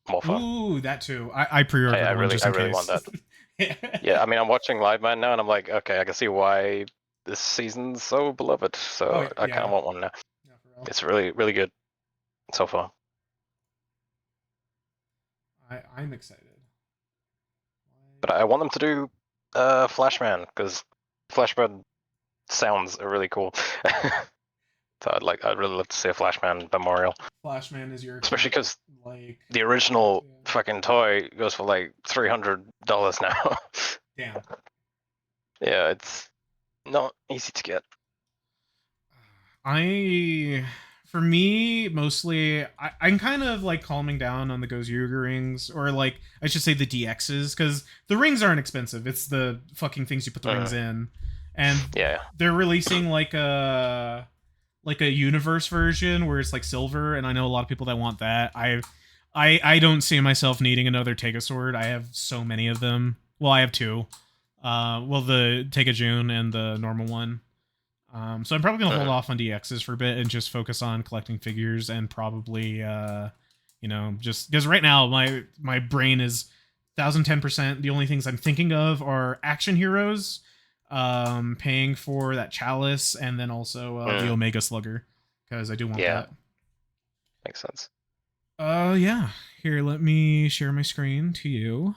Morpher. Ooh, that too. I pre-ordered I one really just in case. want that. Yeah, I mean, I'm watching Live Man now, and I'm like, okay, I can see why this season's so beloved. So I kind of want one now. Yeah, for real. It's really, really good so far. I'm excited. But I want them to do Flashman because Flashman sounds really cool. So I'd really love to see a Flashman memorial. Flashman is your especially because like the original fucking toy goes for like $300 now. Damn. Yeah, it's not easy to get. For me, mostly, I'm kind of like calming down on the Gozyuga rings, or like I should say the DXs, because the rings aren't expensive. It's the fucking things you put the rings in, and Yeah, they're releasing like a universe version where it's like silver, and I know a lot of people that want that. I don't see myself needing another Tegasword. I have so many of them. Well, I have two. The Tegajun and the normal one. So I'm probably gonna hold off on DXs for a bit and just focus on collecting figures and probably just because right now my brain is 1010%. The only things I'm thinking of are action heroes, paying for that chalice, and then also the Omega Slugger because I do want that. Makes sense. Yeah. Here, let me share my screen to you.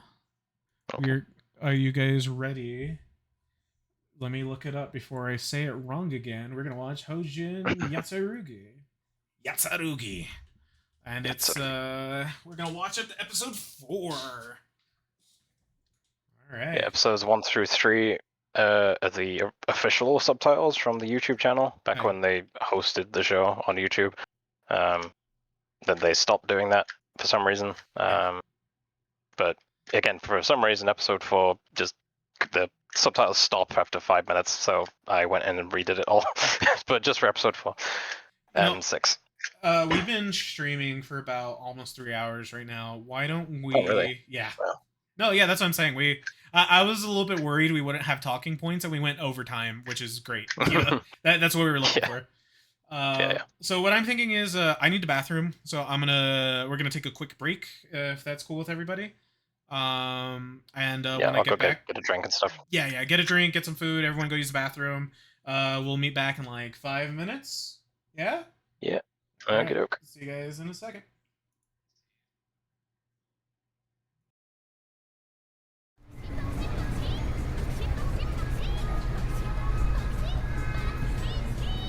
Okay. Are you guys ready? Let me look it up before I say it wrong again. We're gonna watch Hojin Yatsarugi. And it's we're gonna watch up to episode 4. Alright. Yeah, episodes 1 through 3 are the official subtitles from the YouTube channel back when they hosted the show on YouTube. Then they stopped doing that for some reason. But again, for some reason, episode 4 just the subtitles stop after 5 minutes, so I went in and redid it all. But just for episode 4 and 6. We've been streaming for about almost 3 hours right now. Why don't we? Oh, really? Yeah. Wow. No, yeah, that's what I'm saying. I was a little bit worried we wouldn't have talking points, and we went overtime, which is great. That's what we were looking for. Yeah. So what I'm thinking is, I need the bathroom, so we're gonna take a quick break, if that's cool with everybody. And Yeah, when I I'll go get back, get a drink and stuff. yeah, get a drink, get some food. Everyone go use the bathroom. We'll meet back in like 5 minutes. Yeah. Yeah. All Okay, right. doke. See you guys in a second.